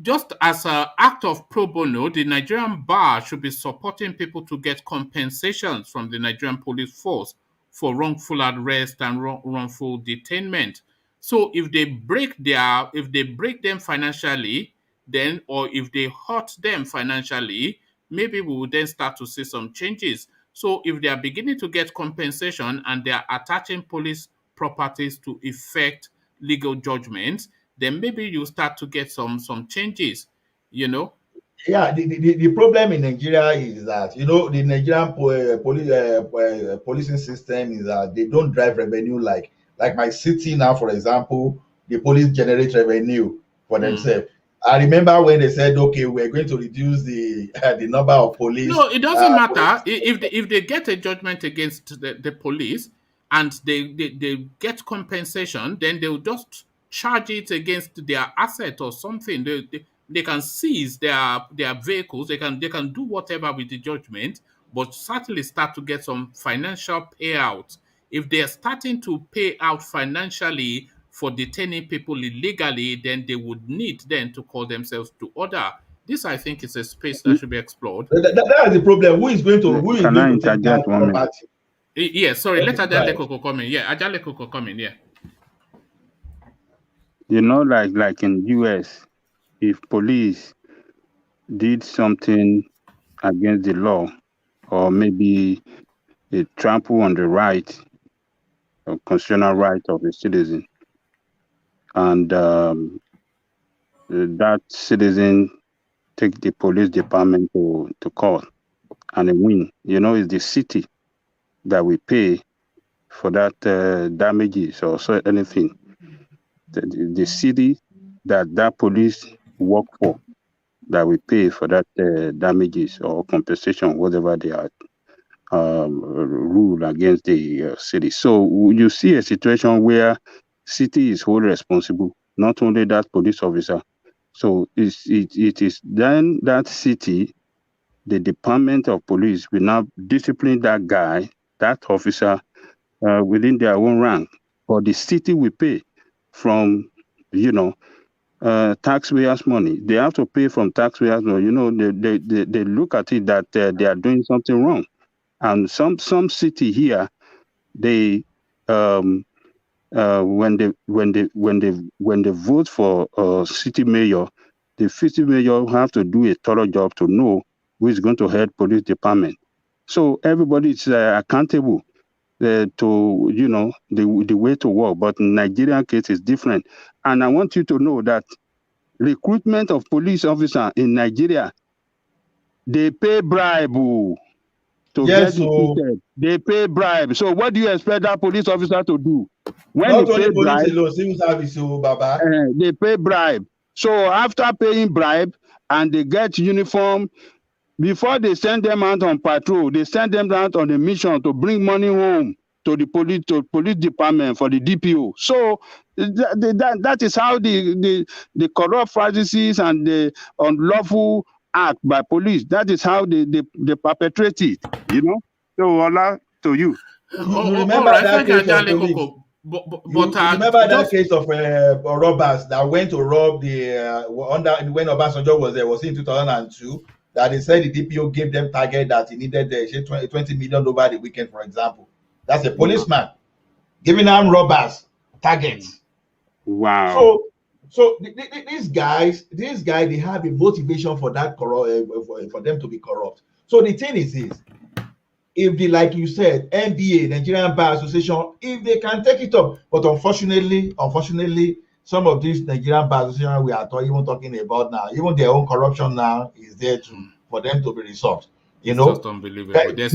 just as an act of pro bono, the Nigerian bar should be supporting people to get compensations from the Nigerian police force for wrongful arrest and wrongful detainment. So if they break them financially, then, or if they hurt them financially, maybe we will then start to see some changes. So if they are beginning to get compensation and they are attaching police properties to effect legal judgments, then maybe you start to get some changes, you know. Yeah, the problem in Nigeria is that the Nigerian policing system is that they don't drive revenue like my city now, for example. The police generate revenue for themselves. I remember when they said, okay, we're going to reduce the the number of police. No, it doesn't matter if they get a judgment against the police and they get compensation, then they'll just charge it against their asset or something. They can seize their vehicles. They can do whatever with the judgment, but certainly start to get some financial payouts. If they're starting to pay out financially for detaining people illegally, then they would need then to call themselves to order. This, I think, is a space that should be explored. That is the problem. Who is going Can I to take that interject 1 minute? property? Yes, sorry, let Ajale Right. Koko come in. Yeah, Ajale Koko come in. Yeah. Like in US, if police did something against the law, or maybe a trample on the right or constitutional right of a citizen, and that citizen take the police department to court and they win, it's the city that we pay for that damages or so anything. The city that police work for, that we pay for that damages or compensation, whatever they are rule against the city. So you see a situation where city is wholly responsible, not only that police officer. So it is then that city, the department of police will now discipline that guy, that officer, within their own rank. But the city will pay from, taxpayers' money. They have to pay from taxpayers' money. They look at it that they are doing something wrong. And some city here, they when they vote for city mayor, the city mayor have to do a thorough job to know who is going to head police department. So everybody is accountable to the way to work. But in Nigerian case is different. And I want you to know that recruitment of police officer in Nigeria, they pay bribe to get recruited. They pay bribe. So what do you expect that police officer to do? When Not they only pay police bribe, alone, civil service, Baba. they pay bribe. So after paying bribe and they get uniform, before they send them out on patrol, they send them out on a mission to bring money home to the police department for the DPO. So that is how the corrupt practices and the unlawful act by police, that is how they perpetrate it, So Allah to you. You remember that case of police? You remember that case of robbers that went to rob the when Obasanjo was there, was in 2002, that they said the DPO gave them target that he needed 20 million over the weekend, for example. That's a policeman giving them robbers targets. Wow. So these guys, they have a motivation for that for them to be corrupt. So the thing is this: if they, like you said, NBA, Nigerian Bar Association, if they can take it up, but unfortunately, some of these Nigerian Bar Association we are even talking about now, even their own corruption now is there for them to be resolved. It's just unbelievable. There's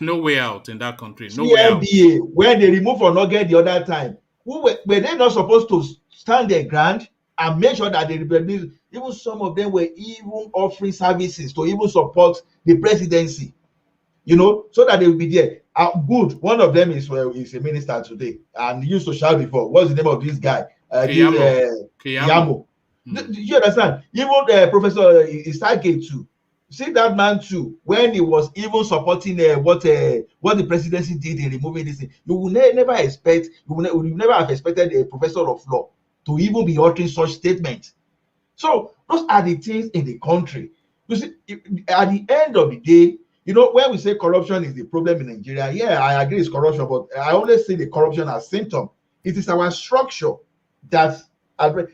no way out in that country. No way out. NBA, when they remove or not get the other time, were they not supposed to stand their ground and make sure that they reproduce? Even some of them were even offering services to even support the presidency, so that they will be there. Good. One of them is a minister today and he used to shout before. What's the name of this guy? Kiyamo. Do you understand? Even Professor Isage too. See that man too, when he was even supporting what the presidency did in removing this thing, you will never have expected a professor of law to even be uttering such statements. So those are the things in the country. You see, at the end of the day, when we say corruption is the problem in Nigeria, yeah, I agree it's corruption, but I always see the corruption as symptom. It is our structure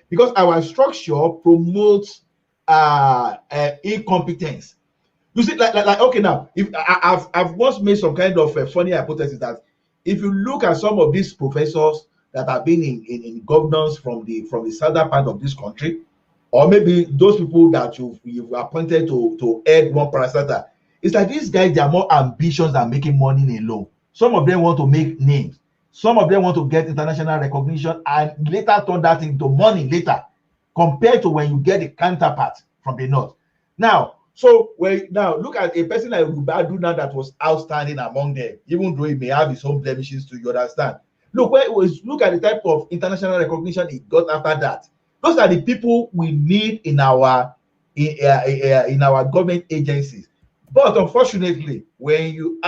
because our structure promotes incompetence. You see, like okay, now if I've once made some kind of a funny hypothesis that if you look at some of these professors that have been in governance from the southern part of this country, or maybe those people that you've appointed to head one parastatal. It's like these guys, they are more ambitious than making money alone. Some of them want to make names. Some of them want to get international recognition and later turn that into money later, compared to when you get a counterpart from the north. Now, now look at a person like Rubadu now that was outstanding among them, even though he may have his own blemishes too, you understand. Look at the type of international recognition he got after that. Those are the people we need in our government agencies. But unfortunately, when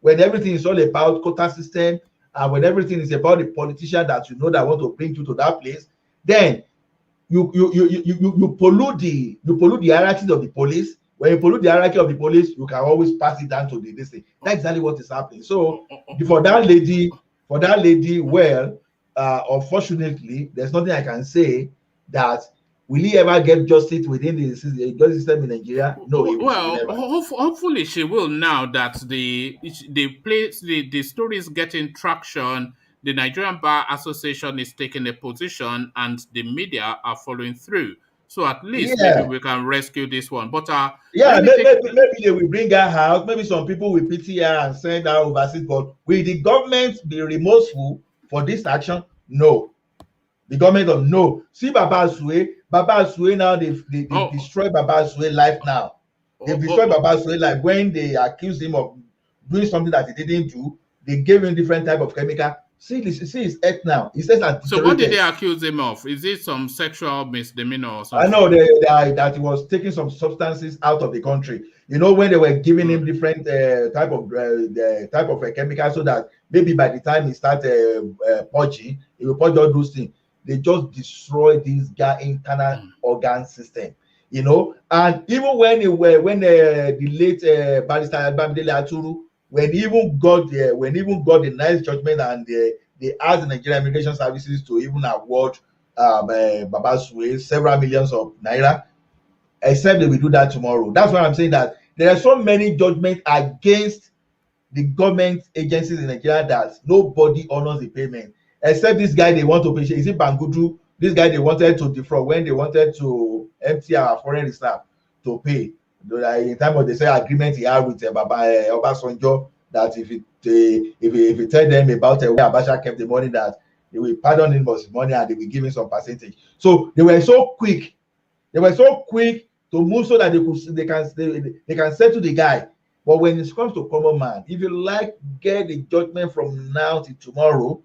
everything is all about quota system, and when everything is about the politician that you know that want to bring you to that place, then you pollute the hierarchy of the police. When you pollute the hierarchy of the police, you can always pass it down to this thing. That's exactly what is happening. So for that lady, well, unfortunately, there's nothing I can say that will he ever get justice within the justice system in Nigeria? No, hopefully she will, now that the story is getting traction. The Nigerian Bar Association is taking a position and the media are following through. So at least maybe we can rescue this one. But maybe they will bring her out. Maybe some people will pity her and send her overseas. But will the government be remorseful for this action? No. The government of no. See Baba Asue now, they destroy Baba Asue life now. They've destroyed Baba Asue life when they accused him of doing something that he didn't do. They gave him different type of chemical. See his health now. He says that. So what did they accuse him of? Is it some sexual misdemeanor or something? I know that he was taking some substances out of the country. You know, when they were giving him different type of chemical, so that maybe by the time he started purging, he will purge all those things. They just destroyed this guy internal organ system. You know, and even when the late barrister Bamidele Aturu, when he even got the nice judgment, and they asked the Nigerian Immigration Services to even award Baba Asue several millions of naira, except they will do that tomorrow. That's why I'm saying that there are so many judgments against the government agencies in Nigeria that nobody honors the payment, except this guy they want to pay. Is it Bangudu? This guy they wanted to defraud when they wanted to empty our foreign reserve to pay. In time of the same agreement he had with Baba Obasanjo, that if he tell them about where Abacha kept the money, that they will pardon him for his money and they will give him some percentage. So they were so quick to move so that they can settle the guy. But when it comes to common man, if you get the judgment from now till tomorrow,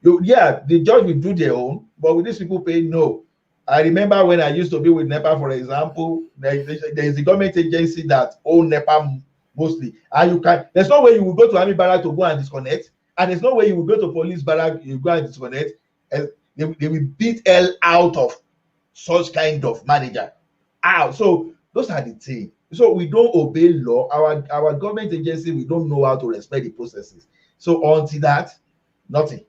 the judge will do their own. But with these people paying, no. I remember when I used to be with NEPA, for example, there is a government agency that own NEPA mostly, and there's no way you will go to army barrack to go and disconnect, and there's no way you will go to police barrack, you go and disconnect, and they will beat hell out of such kind of manager. So those are the things. So we don't obey law. Our government agency, we don't know how to respect the processes. So until that, nothing.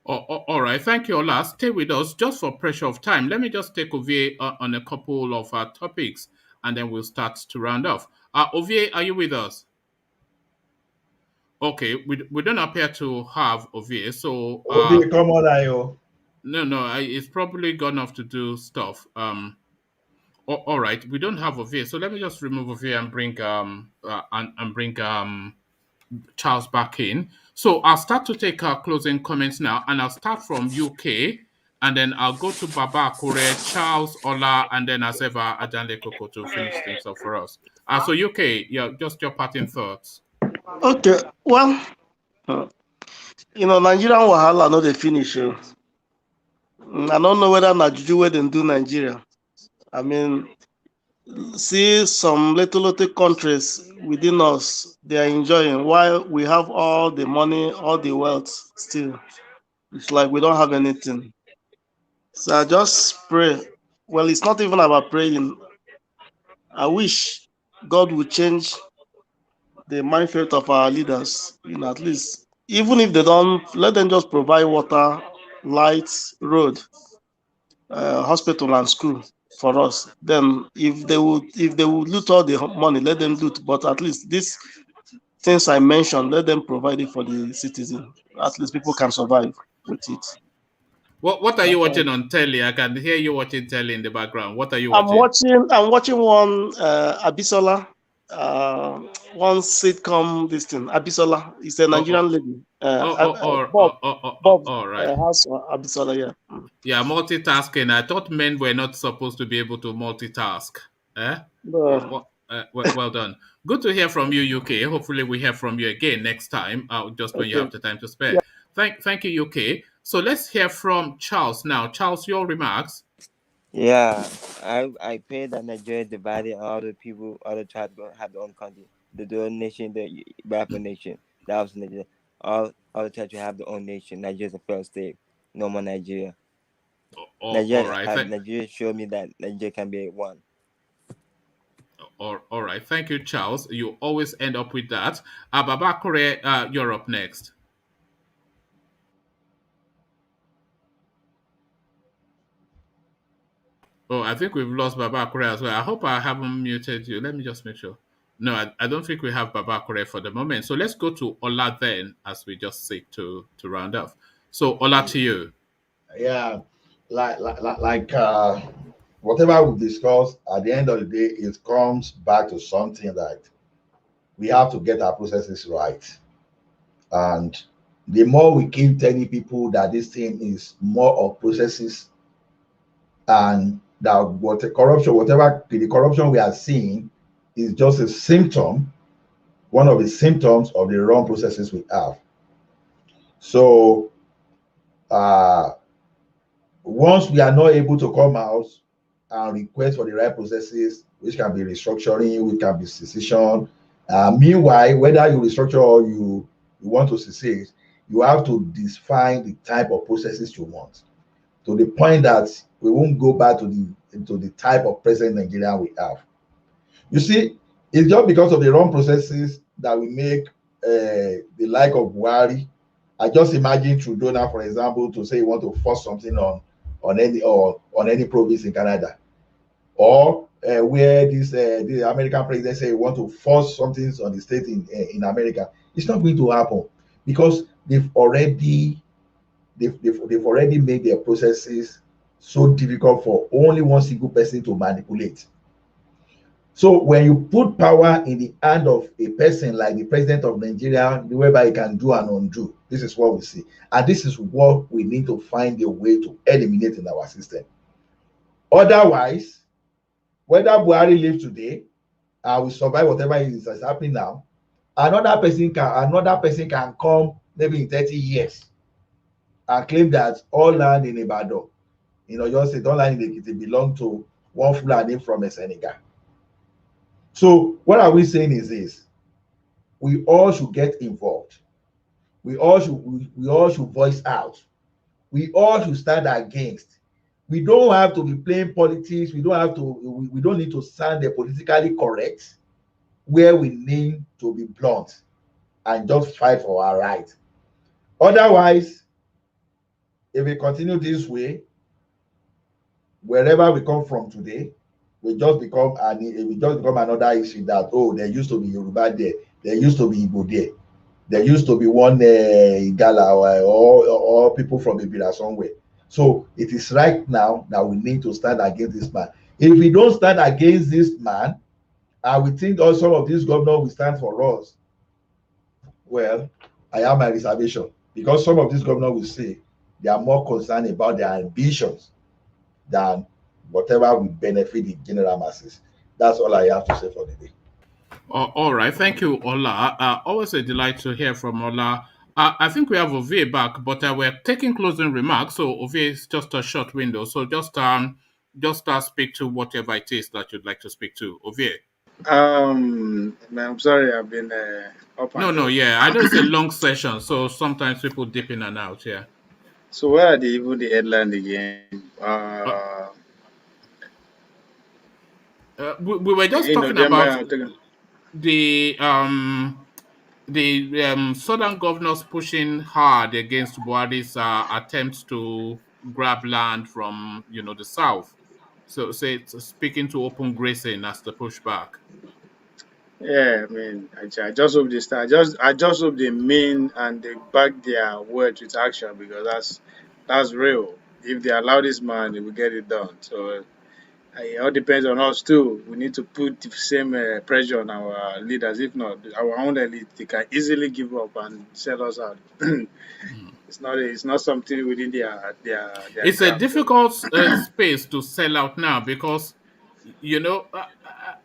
All right. Thank you, Ola. Stay with us. Just for pressure of time, let me just take Ovie on a couple of topics, and then we'll start to round off. Ovie, are you with us? Okay, we don't appear to have Ovie. So Ovie, come on, Ayo. No, it's probably gone off to do stuff. All right, we don't have Ovie, so let me just remove Ovie and bring Charles back in. So I'll start to take our closing comments now, and I'll start from UK, and then I'll go to Baba Akure, Charles, Ola, and then as ever, Adanle Koko to finish things up for us. So UK, just your parting thoughts. Okay, well, Nigerian wahala no dey finish. I don't know whether na juju wey dem do Nigeria. I mean, see some little countries within us, they are enjoying while we have all the money, all the wealth still. It's like we don't have anything. So I just pray. Well, it's not even about praying. I wish God would change the mindset of our leaders, at least. Even if they don't, let them just provide water, lights, road, hospital and school for us. Then if they would loot all the money, let them loot. But at least these things I mentioned, let them provide it for the citizen. At least people can survive with it. What are you Okay. watching on telly? I can hear you watching telly in the background. What are you I'm watching? watching one Abisola, one sitcom. This thing Abisola. It's a Oh, oh, Nigerian lady. oh, Bob all right. has Abisola. Yeah. Yeah, multitasking. I thought men were not supposed to be able to multitask. Eh? The, Well done. Good to hear from you, UK. Hopefully, we hear from you again next time, just when you okay. have the time to spare. Thank you, UK. So let's hear from Charles now. Charles, your remarks. Yeah, I pray that Nigeria is divided. All the people, all the tribes gonna have their own country. The nation, the Biafra nation, the Hausa nation. All the tribes will have their own nation. Nigeria is a failed state. No more Nigeria. All right. Nigeria showed me that Nigeria can be one. All right. Thank you, Charles. You always end up with that. Babakure, you're up next. Oh, I think we've lost Babakure as well. I hope I haven't muted you. Let me just make sure. No, I don't think we have Babakure for the moment. So let's go to Ola then, as we just seek to round off. So Ola, to you. Yeah, like whatever we discuss, at the end of the day, it comes back to something that we have to get our processes right. And the more we keep telling people that this thing is more of processes and that what the corruption, whatever the corruption we are seeing is just a symptom, one of the symptoms of the wrong processes we have. So uh, once we are not able to come out and request for the right processes, which can be restructuring, which can be secession. Meanwhile, whether you restructure or you want to secede, you have to define the type of processes you want to the point that we won't go back to the type of president Nigeria we have. You see, it's just because of the wrong processes that we make the like of BUHARI. I just imagine Trudeau now, for example, to say he want to force something on any province in Canada, or where this the American president say he want to force something on the state in America. It's not going to happen because they've already made their processes so difficult for only one single person to manipulate. So when you put power in the hand of a person like the president of Nigeria, whereby he can do and undo, this is what we see. And this is what we need to find a way to eliminate in our system. Otherwise, whether BUHARI lives today, will survive whatever is happening now, another person can come maybe in 30 years and claim that all land in Ibadan, just say all land in Ekiti belong to one Fulani from Senegal. So what are we saying is this: we all should get involved. We all should voice out. We all should stand against. We don't have to be playing politics. We don't need to sound politically correct, where we need to be blunt and just fight for our right. Otherwise, if we continue this way, wherever we come from today, we just become another issue that, oh, there used to be Yoruba there used to be Igbo there used to be one Igala or people from Ibira somewhere. So it is right now that we need to stand against this man. If we don't stand against this man, and we think also some of these governors will stand for us, well, I have my reservation, because some of these governors will say they are more concerned about their ambitions than whatever will benefit the general masses. That's all I have to say for the day. All right. Thank you, Ola. Always a delight to hear from Ola. I think we have Ovie back, but we're taking closing remarks. So Ovie is just a short window. So just speak to whatever it is that you'd like to speak to. Ovie. I'm sorry, I've been up and No, down. yeah. I know it's a long session, so sometimes people dip in and out. Yeah. So where are the headline again? Uh, we were just talking about Them taking. the southern governors pushing hard against Buhari's attempts to grab land from the south. So say it's speaking to open grazing as the pushback. Yeah, I mean, I just hope they start. I just hope they mean and they back their words with action, because that's real. If they allow this man, they will get it done. So it all depends on us too. We need to put the same pressure on our leaders. If not, our own elite, they can easily give up and sell us out. It's not something within their It's a grasp. So difficult space to sell out now because,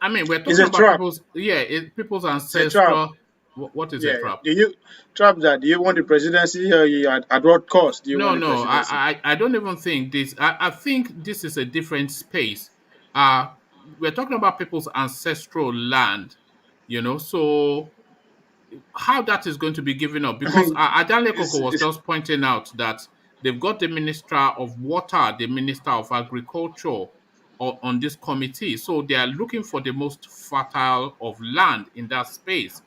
I mean, we're it's talking a about trap. people's It's a trap. ancestral. What is a Yeah. trap? Do you trap that? Do you want the presidency or at what cost do you want No, the no, presidency? I don't even think this. I think this is a different space. Uh, we're talking about people's ancestral land, so how that is going to be given up because Adale Koko was It's just pointing out that they've got the Minister of Water, the Minister of Agriculture on this committee. So they are looking for the most fertile of land in that space,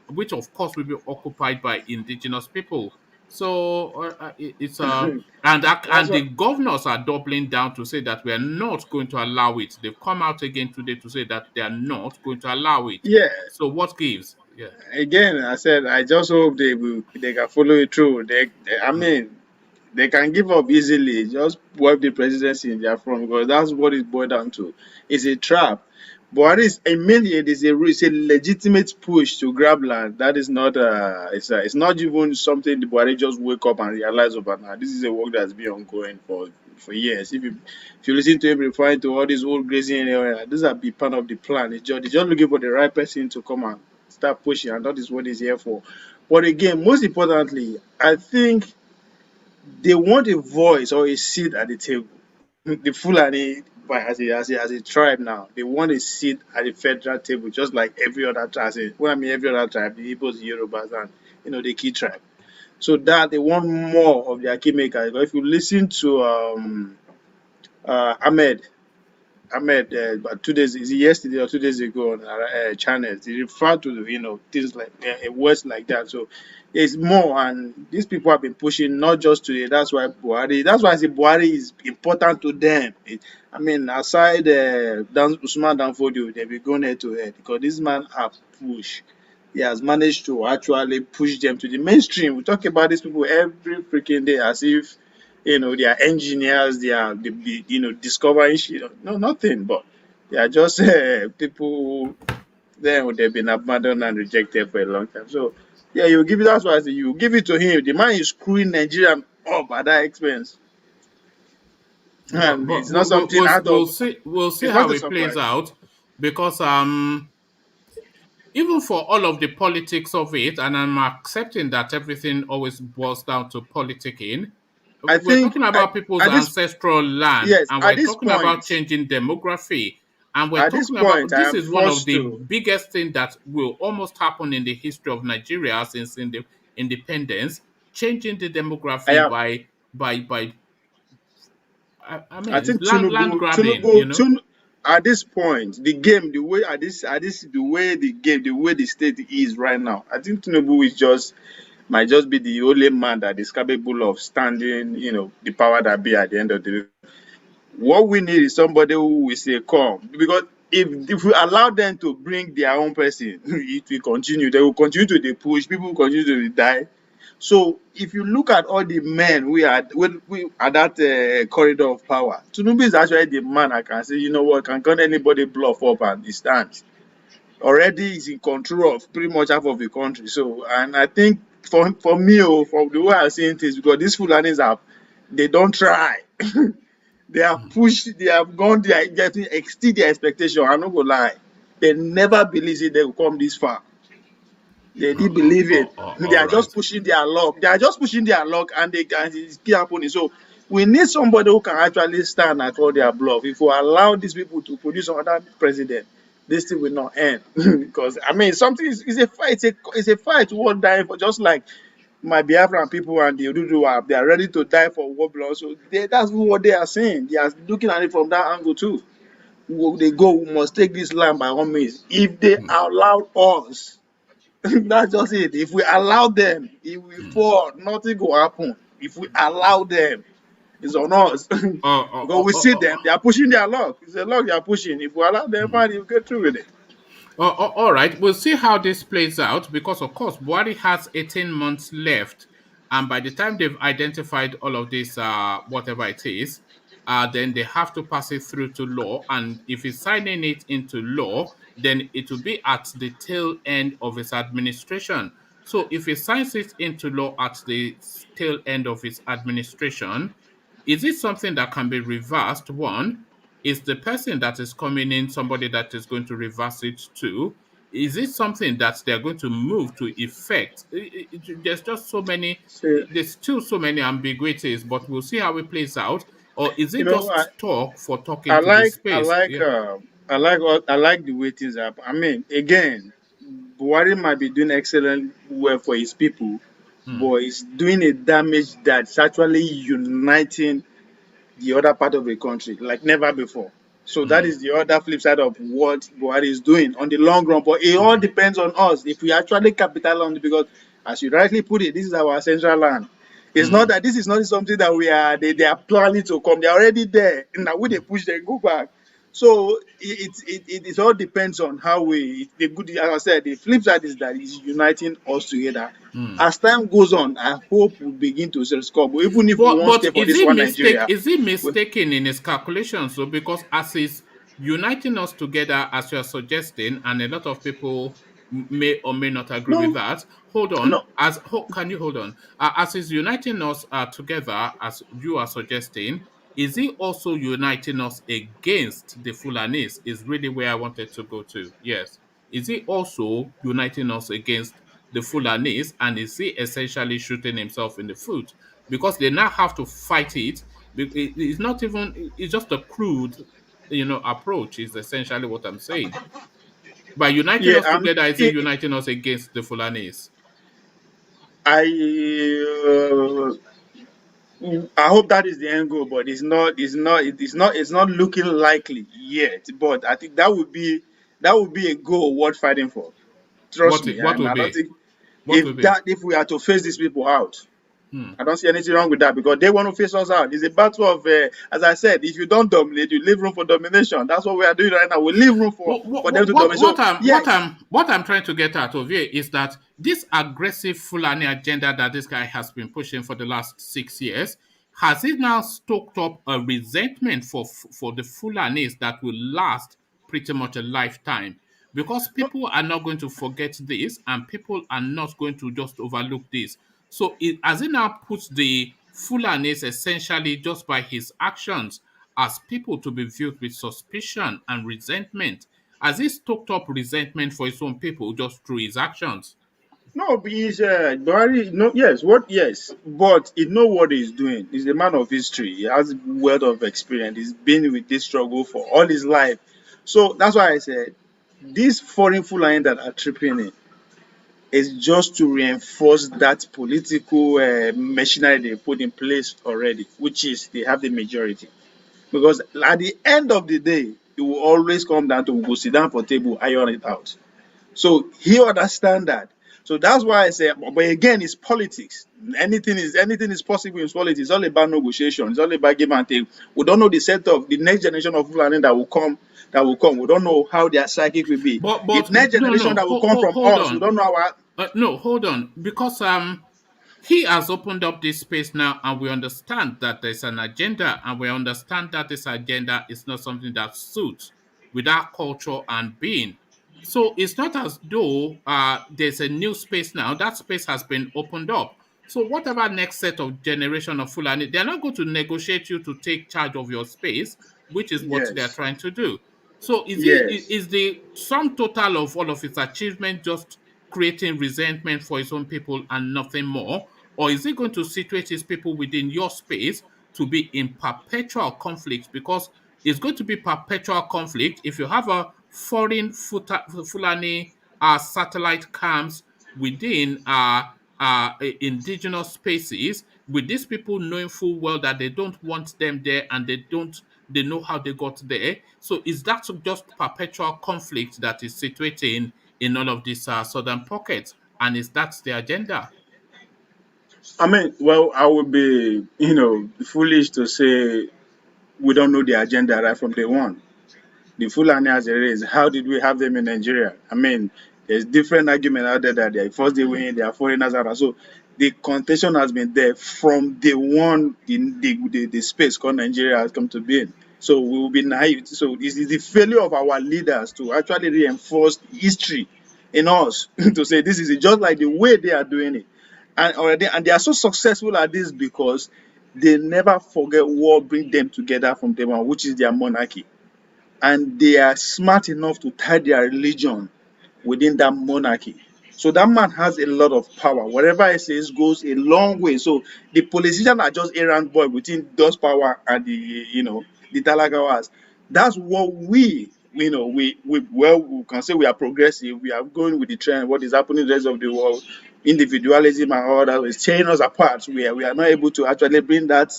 which of course will be occupied by indigenous people. So it's and that's what. the governors are doubling down to say that we are not going to allow it. They've come out again today to say that they are not going to allow it. Yeah. So what gives? Yeah. Again, I said I just hope they can follow it through. I Mm. mean, they can give up easily. Just wipe the presidency in their front because that's what it boiled down to. It's a trap. But I mean, it's a legitimate push to grab land. That is not it's not even something the Buhari just wake up and realize overnight. This is a work that's been ongoing for years. If you listen to him referring to all these old grazing area, these are be part of the plan. They're just looking for the right person to come and start pushing, and that is what he's here for. But again, most importantly, I think they want a voice or a seat at the table. The Fulani, as a tribe now, they want a seat at the federal table, just like every other tribe. When I mean every other tribe, the Igbos, the Yorubas, and the key tribe. So that they want more of their kingmakers. But if you listen to Ahmed, but 2 days, is it yesterday or 2 days ago on channels, they refer to things like words like that. So it's more, and these people have been pushing not just today. That's why I say Buhari is important to them. I mean, aside Usman Danfodio, they've been going head to head because this man have pushed. He has managed to actually push them to the mainstream. We talk about these people every freaking day as if they are engineers, discovering shit. No, nothing, but they are just people they've been abandoned and rejected for a long time. So, yeah, you give it, that's why I say you give it to him. The man is screwing Nigeria up at that expense. And But it's not something out we'll of, see it's how not a it plays surprise. out because even for all of the politics of it, and I'm accepting that everything always boils down to politicking. I We're think talking about people's at this, ancestral land, yes, and we're talking about point, changing demography, and we're at this talking point, about I this am is one of forced the to. biggest thing that will almost happen in the history of Nigeria since in the independence, changing the I demography am. by I I mean it's think land grabbing, you know. At this point, the game, the way the way the way the state is right now, I think Tinubu is just might just be the only man that is capable of standing, the power that be at the end of the day. What we need is somebody who will say come, because if we allow them to bring their own person, it will continue. They will continue to dey push. People will continue to die. So if you look at all the men we at that corridor of power, Tinubu is actually the man I can say, you know what, can cut anybody bluff up and he stands. Already he's in control of pretty much half of the country. So, and I think for me, from the way I'm seeing things, because these Fulanis they don't try. They have pushed, they have gone, they are getting exceed their expectation. I'm not gonna lie. They never believed it they will come this far. They didn't believe it. They All are just right. pushing their luck. They are just pushing their luck, and it's keep happening. So we need somebody who can actually stand and call their bluff. If we allow these people to produce another president, this thing will not end. Because I mean, something is a fight. It's a fight worth dying for. Just like my Biafran people and the Oduduwa, they are ready to die for what belongs. So that's what they are saying. They are looking at it from that angle too. They go, we must take this land by all means. If they allow us, that's just it. If we allow them, if we fall, nothing will happen. If we allow them, it's on us. Because we see them, they are pushing their luck. It's a luck they are pushing. If we allow them, fine, you get through with it. All right, we'll see how this plays out because, of course, Buhari has 18 months left. And by the time they've identified all of this, whatever it is, then they have to pass it through to law. And if he's signing it into law, then it will be at the tail end of his administration. So if he signs it into law at the tail end of his administration, is it something that can be reversed? One, is the person that is coming in somebody that is going to reverse it to? Is it something that they're going to move to effect? There's just so many, So, there's still so many ambiguities, but we'll see how it plays out. Or is you it know, I, just talk for talking I to the like I space? like Yeah. uh, I like the way things happen. I mean, again, Buhari might be doing excellent work for his people, Hmm. but he's doing a damage that's actually uniting the other part of the country like never before. So that Hmm. is the other flip side of what Buhari is doing on the long run. But it all Hmm. depends on us if we actually capitalize on it, because as you rightly put it, this is our central land. It's not Hmm. that this is not something that they are planning to come. They're already there. And now when they push, they go back. So it all depends on how we the good, as I said, the flip side is that it's uniting us together. Hmm. As time goes on, I hope we begin to score. But even if we won't But stay for this one Nigeria, is he we, mistaken in his calculations? So because as he's uniting us together, as you are suggesting, and a lot of people may or may not agree with no, that. Hold on, no, can you hold on? As he's uniting us together, as you are suggesting, is he also uniting us against the Fulanis? Is really where I wanted to go to. Yes, is he also uniting us against the Fulanis, and is he essentially shooting himself in the foot? Because they now have to fight it. It's not even, it's just a crude, approach is essentially what I'm saying. By uniting yeah, us together, is it it, uniting us against the Fulanis? I I hope that is the end goal, but it's not looking likely yet. But I think that would be a goal worth fighting for. Trust me, What and will I don't be? think What will be? if we are to face these people out, Hmm. I don't see anything wrong with that because they want to face us out. It's a battle of, as I said, if you don't dominate, you leave room for domination. That's what we are doing right now. We leave room for them to dominate. So yes, What I'm trying to get out of here is that this aggressive Fulani agenda that this guy has been pushing for the last 6 years, has it now stoked up a resentment for the Fulanis that will last pretty much a lifetime? Because no, people are not going to forget this, and people are not going to just overlook this. So as it now puts the Fulanis essentially just by his actions as people to be viewed with suspicion and resentment, as he stoked up resentment for his own people just through his actions. no, but he's Buhari. No, yes, yes, but he know what he's doing. He's a man of history. He has wealth of experience. He's been with this struggle for all his life. So that's why I said these foreign Fulani that are tripping in is just to reinforce that political machinery they put in place already, which is they have the majority. Because at the end of the day, it will always come down to we go sit down for table, iron it out. So he understand that. So that's why I say, but again, it's politics. Anything is possible in politics. It's all about negotiation. It's all about give and take. We don't know the set of the next generation of Fulani that will come. That will come. We don't know how their psychic will be. The But next no, generation no, that will come from hold us, we on. don't know our. No, hold on. Because he has opened up this space now, and we understand that there's an agenda, and we understand that this agenda is not something that suits with our culture and being. So it's not as though there's a new space now. That space has been opened up. So whatever next set of generation of Fulani, they're not going to negotiate you to take charge of your space, which is what they're Yes. trying to do. So Yes. is the sum total of all of its achievement just creating resentment for his own people and nothing more? Or is he going to situate his people within your space to be in perpetual conflict? Because it's going to be perpetual conflict if you have a foreign Fulani satellite camps within indigenous spaces, with these people knowing full well that they don't want them there, and they know how they got there. So is that just perpetual conflict that is situating in all of these southern pockets? And is that the agenda? I mean, well, I would be, foolish to say we don't know the agenda right from day one. The Fulani as a race, how did we have them in Nigeria? I mean, there's different argument out there that they first they win, they are foreigners. So the contention has been there from day one in the space called Nigeria has come to being. So we will be naive. So this is the failure of our leaders to actually reinforce history in us to say this is it, just like the way they are doing it. And they are so successful at this because they never forget what brings them together from day one, which is their monarchy. And they are smart enough to tie their religion within that monarchy. So that man has a lot of power. Whatever he says goes a long way. So the politicians are just errand boy between those power and the talagawas. That's what we can say we are progressive. We are going with the trend. What is happening in the rest of the world, individualism and all that is tearing us apart. We are not able to actually bring that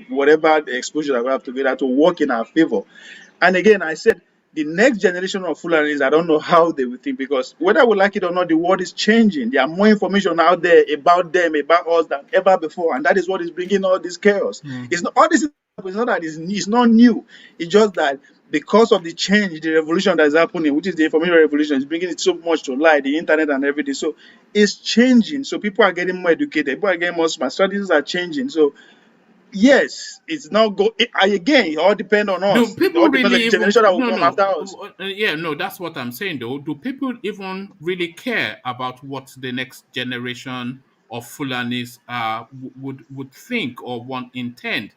whatever the exposure that we have together to work in our favor. And again, I said the next generation of Fulanis, I don't know how they will think, because whether we like it or not, the world is changing. There are more information out there about them, about us than ever before, and that is what is bringing all this chaos. It's not all this. It's not that it's not new. It's just that because of the change, the revolution that is happening, which is the information revolution, is bringing it so much to light, the internet and everything. So it's changing. So people are getting more educated. People are getting more smart. Strategies are changing. So yes, it's not go. Again, it all depends on Do us. It all people depends on really the even generation that will no come after us. yeah, no, that's what I'm saying though. Do people even really care about what the next generation of Fulanis would think or want intend?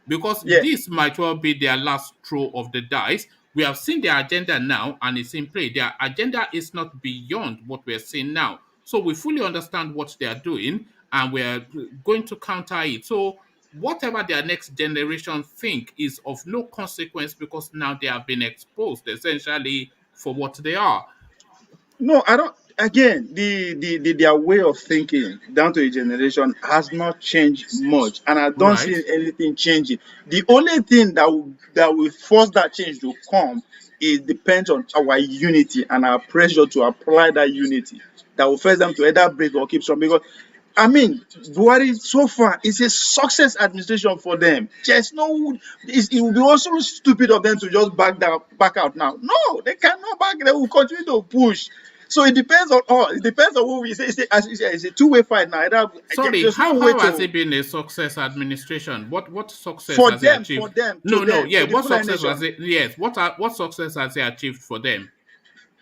Because Yeah. this might well be their last throw of the dice. We have seen their agenda now and it's in play. Their agenda is not beyond what we're seeing now. So we fully understand what they are doing and we're going to counter it. So whatever their next generation think is of no consequence because now they have been exposed essentially for what they are. No, I don't. Again, their way of thinking down to the generation has not changed much, and I don't Right. see anything changing. The only thing that will force that change to come is depends on our unity and our pressure to apply that unity that will force them to either break or keep strong. Because I mean, Buhari so far is a success administration for them. There's no, it will be also stupid of them to just back out now. No, they cannot back. They will continue to push. So it depends on all. It depends on who we say. As you say, it's a two-way fight now. Sorry, There's no way how has to it been a success administration? What success for has it them, achieved? to them, Yeah, to the what Fulani success has nation. it yes, what success has it achieved for them?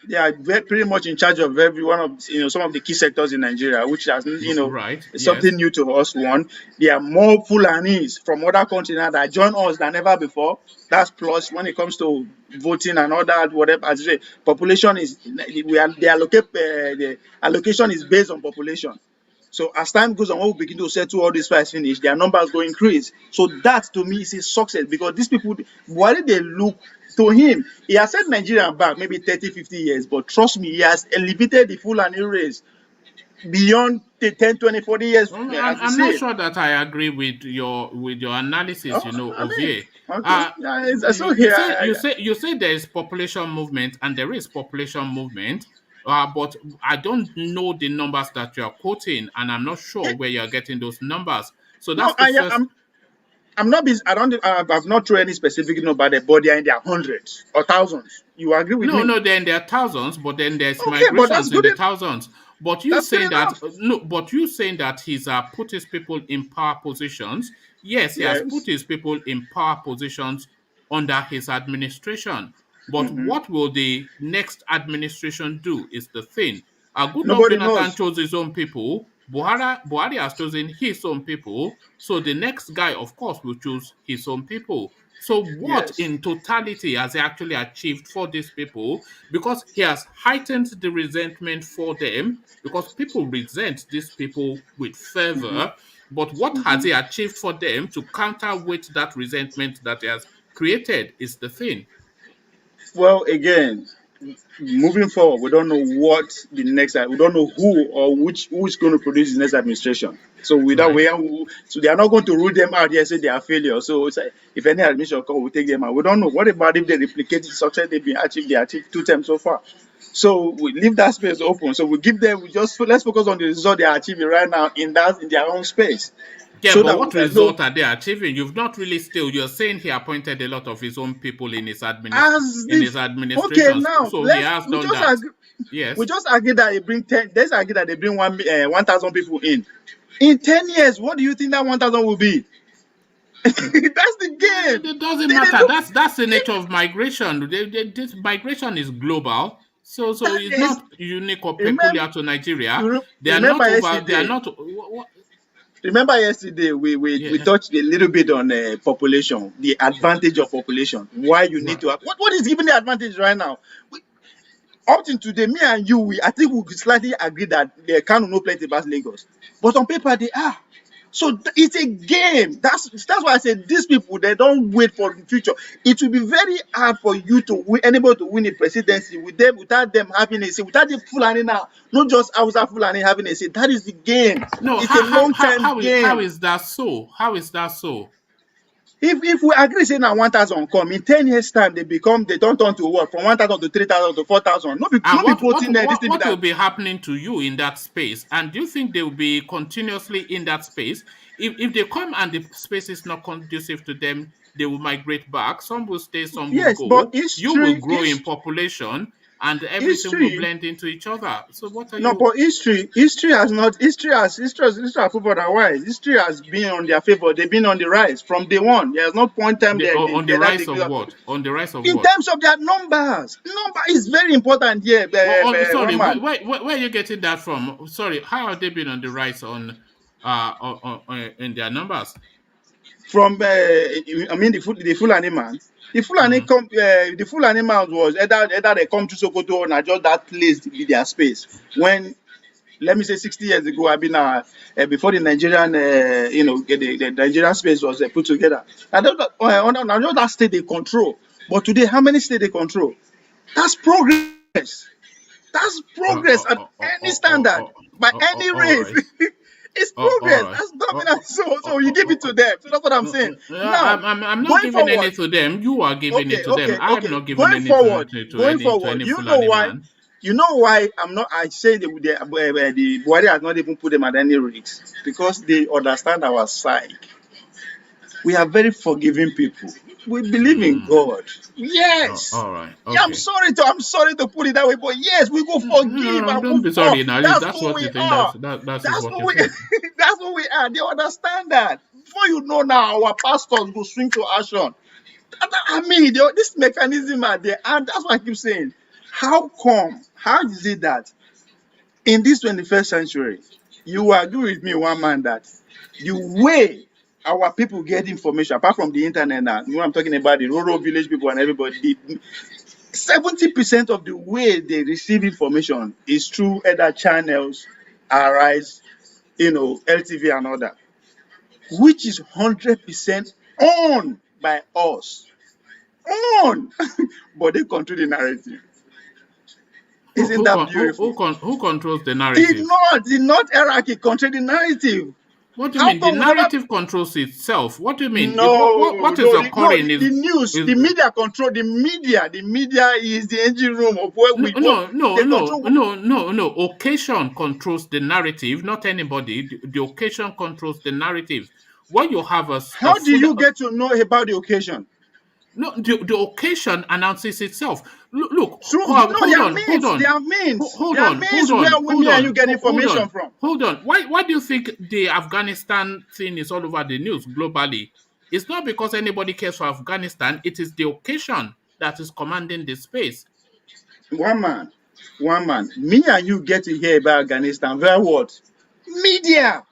They are pretty much in charge of every one of some of the key sectors in Nigeria, which has Right, is something yes. new to us. One, there are more Fulanis from other countries now that join us than ever before. That's plus when it comes to voting and all that. Whatever, as you say, population is the allocation is based on population. So as time goes on, when we begin to settle all these files finish, their numbers go increase. So that to me is a success because these people, why did they look to him? He has set Nigeria back maybe 30, 50 years, but trust me, he has elevated the Fulani race beyond the 10, 20, 40 years as we I'm see not it. sure that I agree with your analysis, I of mean, here. okay, yeah, it's so You here. say you say there is population movement and there is population movement, but I don't know the numbers that you are quoting, and I'm not sure where you're getting those numbers. So No, that's the first. I'm not busy. I've not thrown any specific number there, but they are in their hundreds or thousands. You agree with No, me? no, then there are thousands, but then there's Okay, but migrations in the thousands. But you that's good saying that enough. no, but you saying that he's put his people in power positions. Yes, he has put Yes. his people in power positions under his administration. But Hmm. what will the next administration do is the thing. Goodluck Nobody Jonathan knows. chose his own people. Buhari has chosen his own people. So the next guy, of course, will choose his own people. So, what Yes. in totality has he actually achieved for these people? Because he has heightened the resentment for them, because people resent these people with Hmm. fervor. But what has Hmm. he achieved for them to counterweight that resentment that he has created is the thing. Well, again, moving forward, we don't know what the next. We don't know who or who is going to produce the next administration. So without Right. so they are not going to rule them out here say they are failure. So it's like, if any administration come, we take them out. We don't know. What about if they replicate the success they achieved 2 times so far? So we leave that space open. So we give them. Let's focus on the result they are achieving right now in their own space, Yeah, so but that we what can know result are they achieving? You've not really still. You're saying he appointed a lot of his own people in as in the his okay administrations. now So he let's has done that. we Yes. just agree that they bring 10. Let's agree that they bring 1,000 people in. In 10 years, what do you think that 1,000 will be? That's the game. It doesn't They matter. look, That's the nature of migration. This migration is global, so that it's is, not unique or remember, peculiar to Nigeria. They are not remember over. They are yesterday. not. Remember yesterday we Yeah. touched a little bit on population, the advantage of population. Why you need Right. to have what is giving the advantage right now? Up to today, me and you, I think we could slightly agree that they can know plenty about Lagos, but on paper they are. So it's a game. That's why I said these people, they don't wait for the future. It will be very hard for you to win, anybody to win a presidency with them without them having a say, without the Fulani now, not just Hausa Fulani having a say. That is the game. No. It's a long time How game. is that so? How is that so? If we agree say now 1,000 come in 10 years time, they don't turn to what, from 1,000 to 3,000 to 4,000. And No be voting this thing be what will that. be happening to you in that space? And do you think they will be continuously in that space? If they come and the space is not conducive to them, they will migrate back. Some will stay, some will Yes, but go. You will grow in population, and everything will history. blend into each other. So what are No, you but history has not history has proved otherwise. History has been on their favor. They've been on the rise from day one. There's no point time on the that rise of what? On the rise of in what? terms of their numbers. Number is very important here, Sorry, one man. where are you getting that from? Sorry, how have they been on the rise in their numbers? From I mean the Fulani man. The Fulani the Fulani man was either they come to Sokoto or not just that place with their space. When let me say 60 years ago, I've been before the Nigerian the Nigerian space was put together. I don't know that state they control. But today, how many states they control? That's progress. That's progress at any standard, by any All race. right. It's All progress. right. That's dominant. So you give it to them. So that's what I'm saying. Now, I'm not going giving any forward, to them. You are giving it to them. I have not given Going any to, forward, to, to going any to forward, any Fulani man. you know why I'm not. I say the BUHARI has not even put them at any risk because they understand our side. We are very forgiving people. We believe in God. Yes. All right. Yeah, Okay. I'm sorry to put it that way, but yes, we go forgive No, and don't move be on. sorry now. If That's that's who what we you think, are. that is That's what who you we think. that's who we are. They understand that. Before you know now, our pastors go swing to action. I mean, this mechanism are there, and that's what I keep saying. How come? How is it that in this 21st century, you agree with me, one man, that the way our people get information, apart from the internet now, you know I'm talking about the rural village people and everybody, 70% of the way they receive information is through other channels, Arise, LTV and other, which is 100% owned by us. On, but they control the narrative. Isn't that beautiful? Who controls the The narrative? North hierarchy control the narrative. What do you How mean? The come we never? narrative controls itself. What do you mean? No, What is the occurring news, is the media control the media. The media is the engine room of where no, we what they control. no. Occasion controls the narrative, not anybody. The occasion controls the narrative. When you have a How do full you get to know about the occasion? no, the occasion announces itself. Look, So no, hold on, hold there on, are means. hold There are on, hold means where on, hold me and you on, get information from. hold on. Why do you think the Afghanistan thing is all over the news globally? It's not because anybody cares for Afghanistan. It is the occasion that is commanding the space. One man. Me and you get to hear about Afghanistan via what? Media.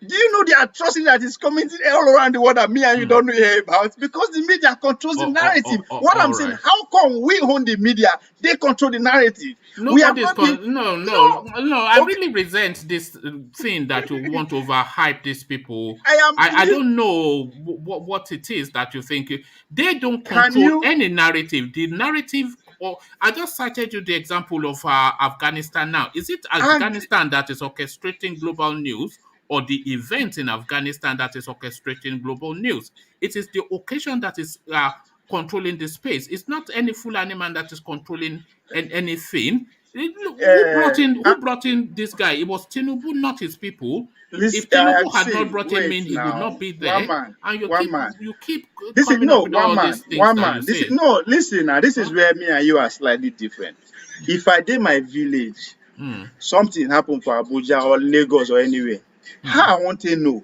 Do you know the atrocity that is coming all around the world that me and you don't hear about? Because the media controls the narrative. What I'm All saying, right. how come we own the media? They control the narrative. We have Nobody's not been. no. I Okay. really resent this thing that you want to overhype these people. I am. I don't know what it is that you think they don't Can control you? any narrative. The narrative, or I just cited you the example of Afghanistan. Now, is it Afghanistan that is orchestrating global news, or the event in Afghanistan that is orchestrating global news? It is the occasion that is controlling the space. It's not any Fulani man that is controlling anything. Who brought in this guy? It was Tinubu, not his people. If Tinubu had not See, brought him wait in, he would now. not be One there. man. And One man. you keep This is coming up no with one all man. these things One that you man. This is say. no. Listen now. This is where me and you are slightly different. If I did my village, something happened for Abuja or Lagos or anywhere, How I want to know?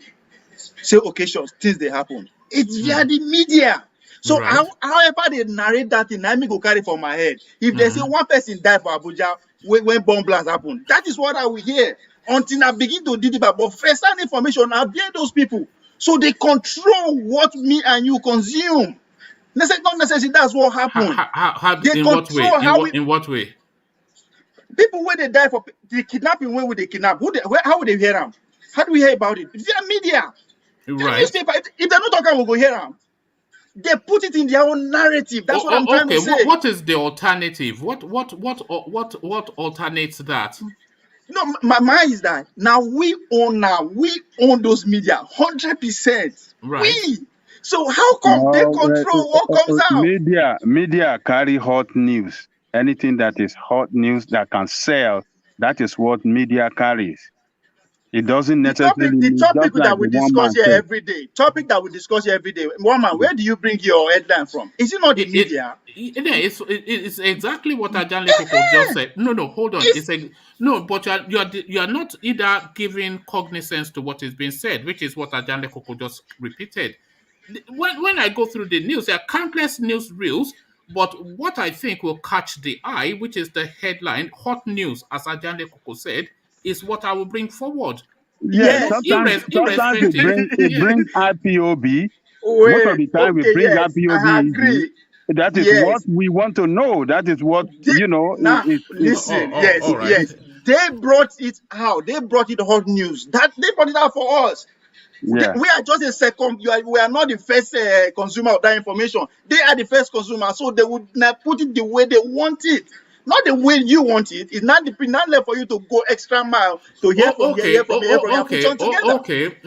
Say occasions, things they happen. It's via the media. So Right. however they narrate that thing, I go carry for my head. If they say one person died for Abuja when bomb blast happened, that is what I will hear until I begin to dig deeper. But first-hand information, I bear those people. So they control what me and you consume. Not necessarily that's what happened. They in what way? control how In what way? people when they die for the kidnapping, when would they kidnap? How would they hear them? How do we hear about it? Via media. Right. Newspaper, if they're not talking, we'll go hear them. They put it in their own narrative. That's what I'm trying to say. What is the alternative? What alternates that? No, my mind is that now we own those media 100%. Right. We. So how come they control what comes out? Media carry hot news. Anything that is hot news that can sell, that is what media carries. It doesn't necessarily the topic that like we discuss here every day. Topic that we discuss here every day. One man, where do you bring your headline from? Is it not the media? It's exactly what Ajanle Koko just said. No, hold on. But you are not either giving cognizance to what is being said, which is what Ajanle Koko just repeated. When I go through the news, there are countless news reels, but what I think will catch the eye, which is the headline, hot news, as Ajanle Koko said, is what I will bring forward. Yes, sometimes it brings IPOB. Most of the time we bring IPOB. I agree. That is what we want to know. That is what, listen, yes. They brought it out. They brought it hot news. They brought it out for us. Yeah. We are just a second. We are not the first consumer of that information. They are the first consumer, so they would not put it the way they want it. Not the way you want it. It's not left for you to go extra mile to hear from here,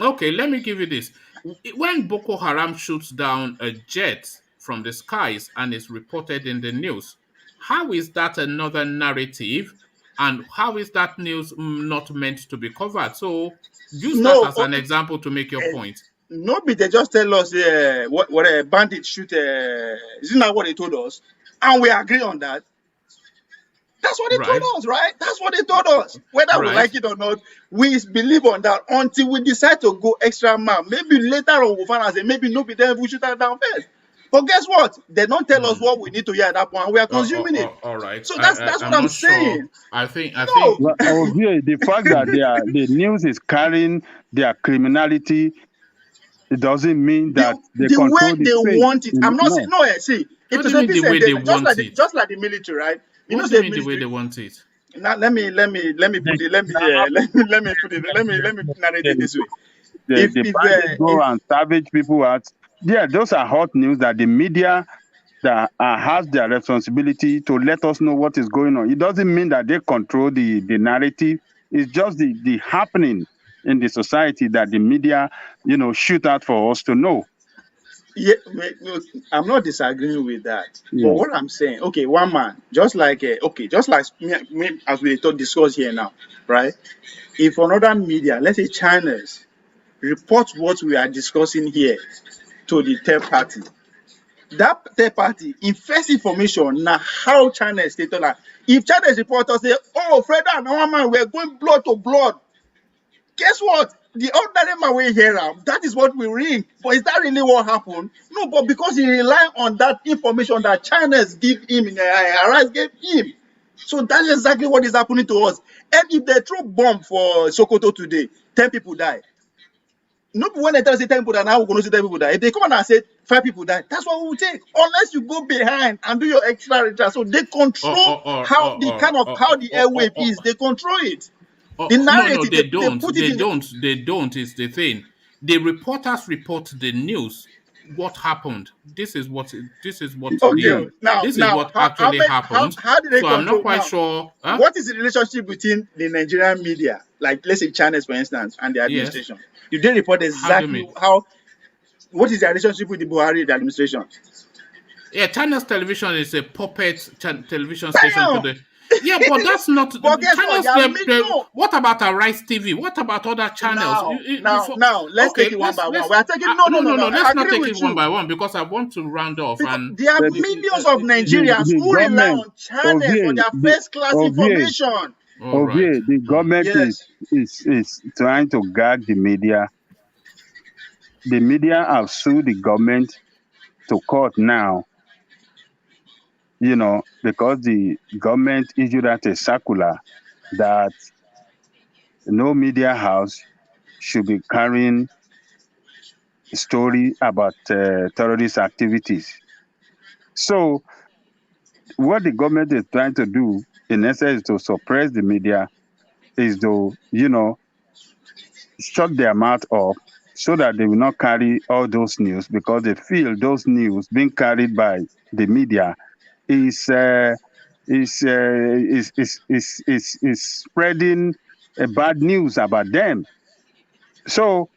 Okay. Let me give you this. When Boko Haram shoots down a jet from the skies and is reported in the news, how is that another narrative? And how is that news not meant to be covered? So use that as an example to make your point. No, but they just tell us what a bandit shoot. Isn't that what they told us? And we agree on that. That's what they told us, right? That's what they told us. Whether we like it or not, we believe on that until we decide to go extra mile. Maybe later on we'll find out that maybe no be there, we shoot that down first. But guess what? They don't tell us what we need to hear at that point. We are consuming it. All right. So that's what I'm saying. Sure. I think. The fact that the news is carrying their criminality, it doesn't mean that they control way they want it. I'm not saying See, it's the way they want it. Just like the military, right? What do you mean the way they want it? Now let me narrate it this way. If go and savage people out, those are hot news that the media that has their responsibility to let us know what is going on. It doesn't mean that they control the narrative. It's just the happening in the society that the media, shoot out for us to know. Yeah, I'm not disagreeing with that. Yeah. But what I'm saying, one man, just like me, as we discuss here now, right? If another media, let's say China's, report what we are discussing here to the third party, that third party, in first information, now how China is stated like, if China's reporter say, oh, Fred and our man, we're going blood to blood, guess what? The ordinary man will hear him. That is what we read. But is that really what happened? No, but because he relied on that information that China's give him, HARAM gave him. So that's exactly what is happening to us. And if they throw bomb for Sokoto today, 10 people die. No, when they tell us 10 people die, now we're going to say 10 people die. If they come and say 5 people die, that's what we will take. Unless you go behind and do your extra research. So they control how the airwave is. They control it. The narrative, no, they don't is the thing. The reporters report the news. What happened? This is what actually happened. How do they control? I'm not quite sure. Huh? What is the relationship between the Nigerian media, like let's say China's, for instance, and the administration? Yes. Do they report exactly what is the relationship with the BUHARI, the administration? Yeah, China's television is a puppet television station to the. Yeah, but that's not. What about Arise TV? What about other channels? Now, let's take it one by one. We are taking no. Let's not take it one by one because I want to round off. And there are millions of Nigerians who rely on channels for their first-class information. All right. The government Yes. is trying to gag the media. The media have sued the government to court now, because the government issued out a circular that no media house should be carrying story about terrorist activities. So what the government is trying to do, in essence, is to suppress the media, is to, shut their mouth up so that they will not carry all those news, because they feel those news being carried by the media is spreading bad news about them. So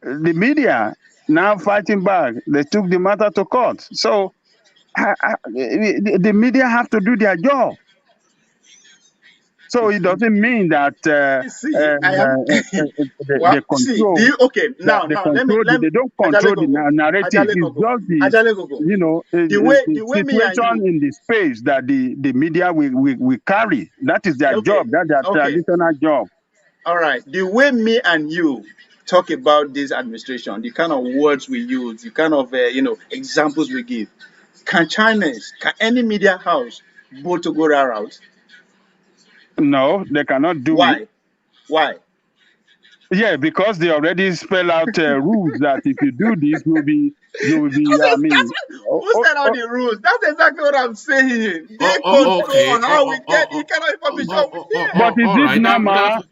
the media now fighting back. They took the matter to court. So the media have to do their job. So it doesn't mean that See, I am. Well, they see, control. now, They let me, they don't control the narrative. It's just the way me and situation you, in the space that the media will carry. That is their okay, job. That's their traditional job. all right, the way me and you talk about this administration, the kind of words we use, the kind of examples we give, can any media house vote to go that route? No, they cannot do it. Why? Yeah, because they already spell out rules that if you do this, you will be. Who set out the rules? That's exactly what I'm saying. They control Okay. how we get the kind of information we get. But is All it right. normal?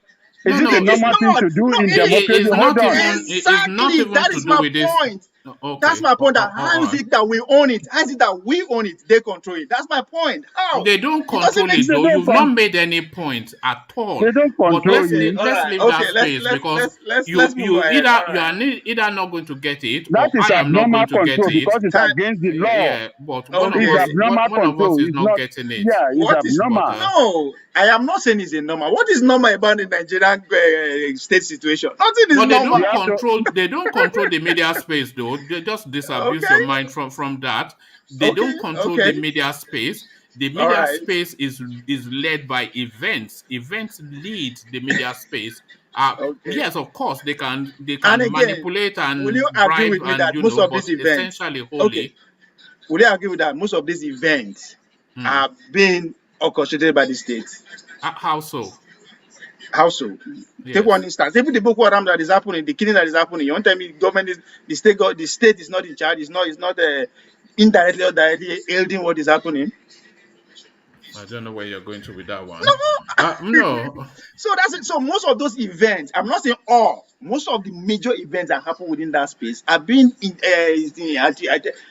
Is it a It's normal thing not. to do No, in it democracy? It's Hold not on. even. It's not Exactly. even That to is do my with this. point. Okay. That's my point. That All how is right. it that we own it? How is it that we own it? They control it. That's my point. How? They don't It doesn't control make it sense. though. You've not made any point at all. They don't But control let's you. leave, All let's right. leave Okay. that space because Let's move you ahead. All right. either not going to get it That or is I am not abnormal going to get control it. because it's Can, against the law. Yeah, but It's okay. abnormal one of us control. is It's not not. getting it. Yeah, it's What is abnormal. But no? I am not saying it's a normal. What is normal about the Nigerian state situation? Nothing is But normal. they don't control the media space though. They just disabuse your Okay. mind from that. They don't control the media space. The All media right. space is led by events. Events lead the media space. Okay. Yes, of course they can And again, manipulate will you and agree bribe with me and that most of but these events, essentially okay, wholly. will you agree with that most of these events Hmm. are being orchestrated by the state? How so? How so? Yes. Take one instance. Even the Boko Haram that is happening, the killing that is happening. You want to tell me the state is not in charge? It's not indirectly or directly aiding what is happening. I don't know where you're going to with that one. No. No. So that's it. So most of those events, I'm not saying all, most of the major events that happen within that space are being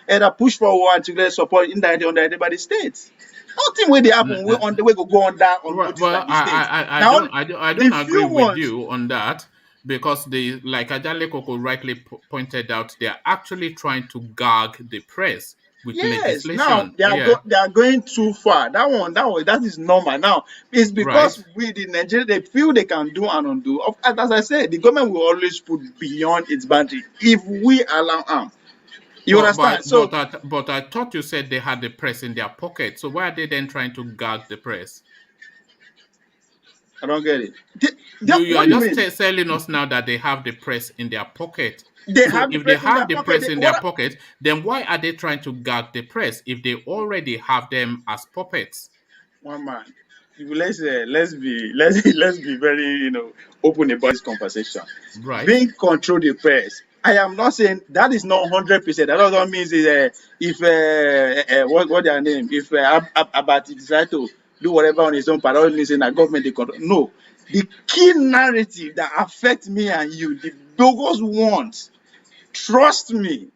either pushed forward to support indirectly or directly by the states. Nothing where they happen, we on the way go on that unnoticed by the states. I don't The agree few with ones, you on that because like Ajale Koko rightly pointed out, they are actually trying to gag the press with yes, now legislation. they are going too far. That is normal. Now it's because Right. we the Nigeria they feel they can do and undo. As I said, the government will always put beyond its boundary if we allow them. You understand? But I thought you said they had the press in their pocket. So why are they then trying to gag the press? I don't get it. You What are do you just mean? telling us now that they have the press in their pocket. They So have the if they press in their have the pocket. press in their pocket, then why are they trying to gag the press if they already have them as puppets? One man. Let's be very open about this conversation. Right. Being control the press. I am not saying that is not 100%. That doesn't mean if what their name if Abati decide to do whatever on his own, but all means in a government they control. No, the key narrative that affects me and you, the bogus ones. Trust me,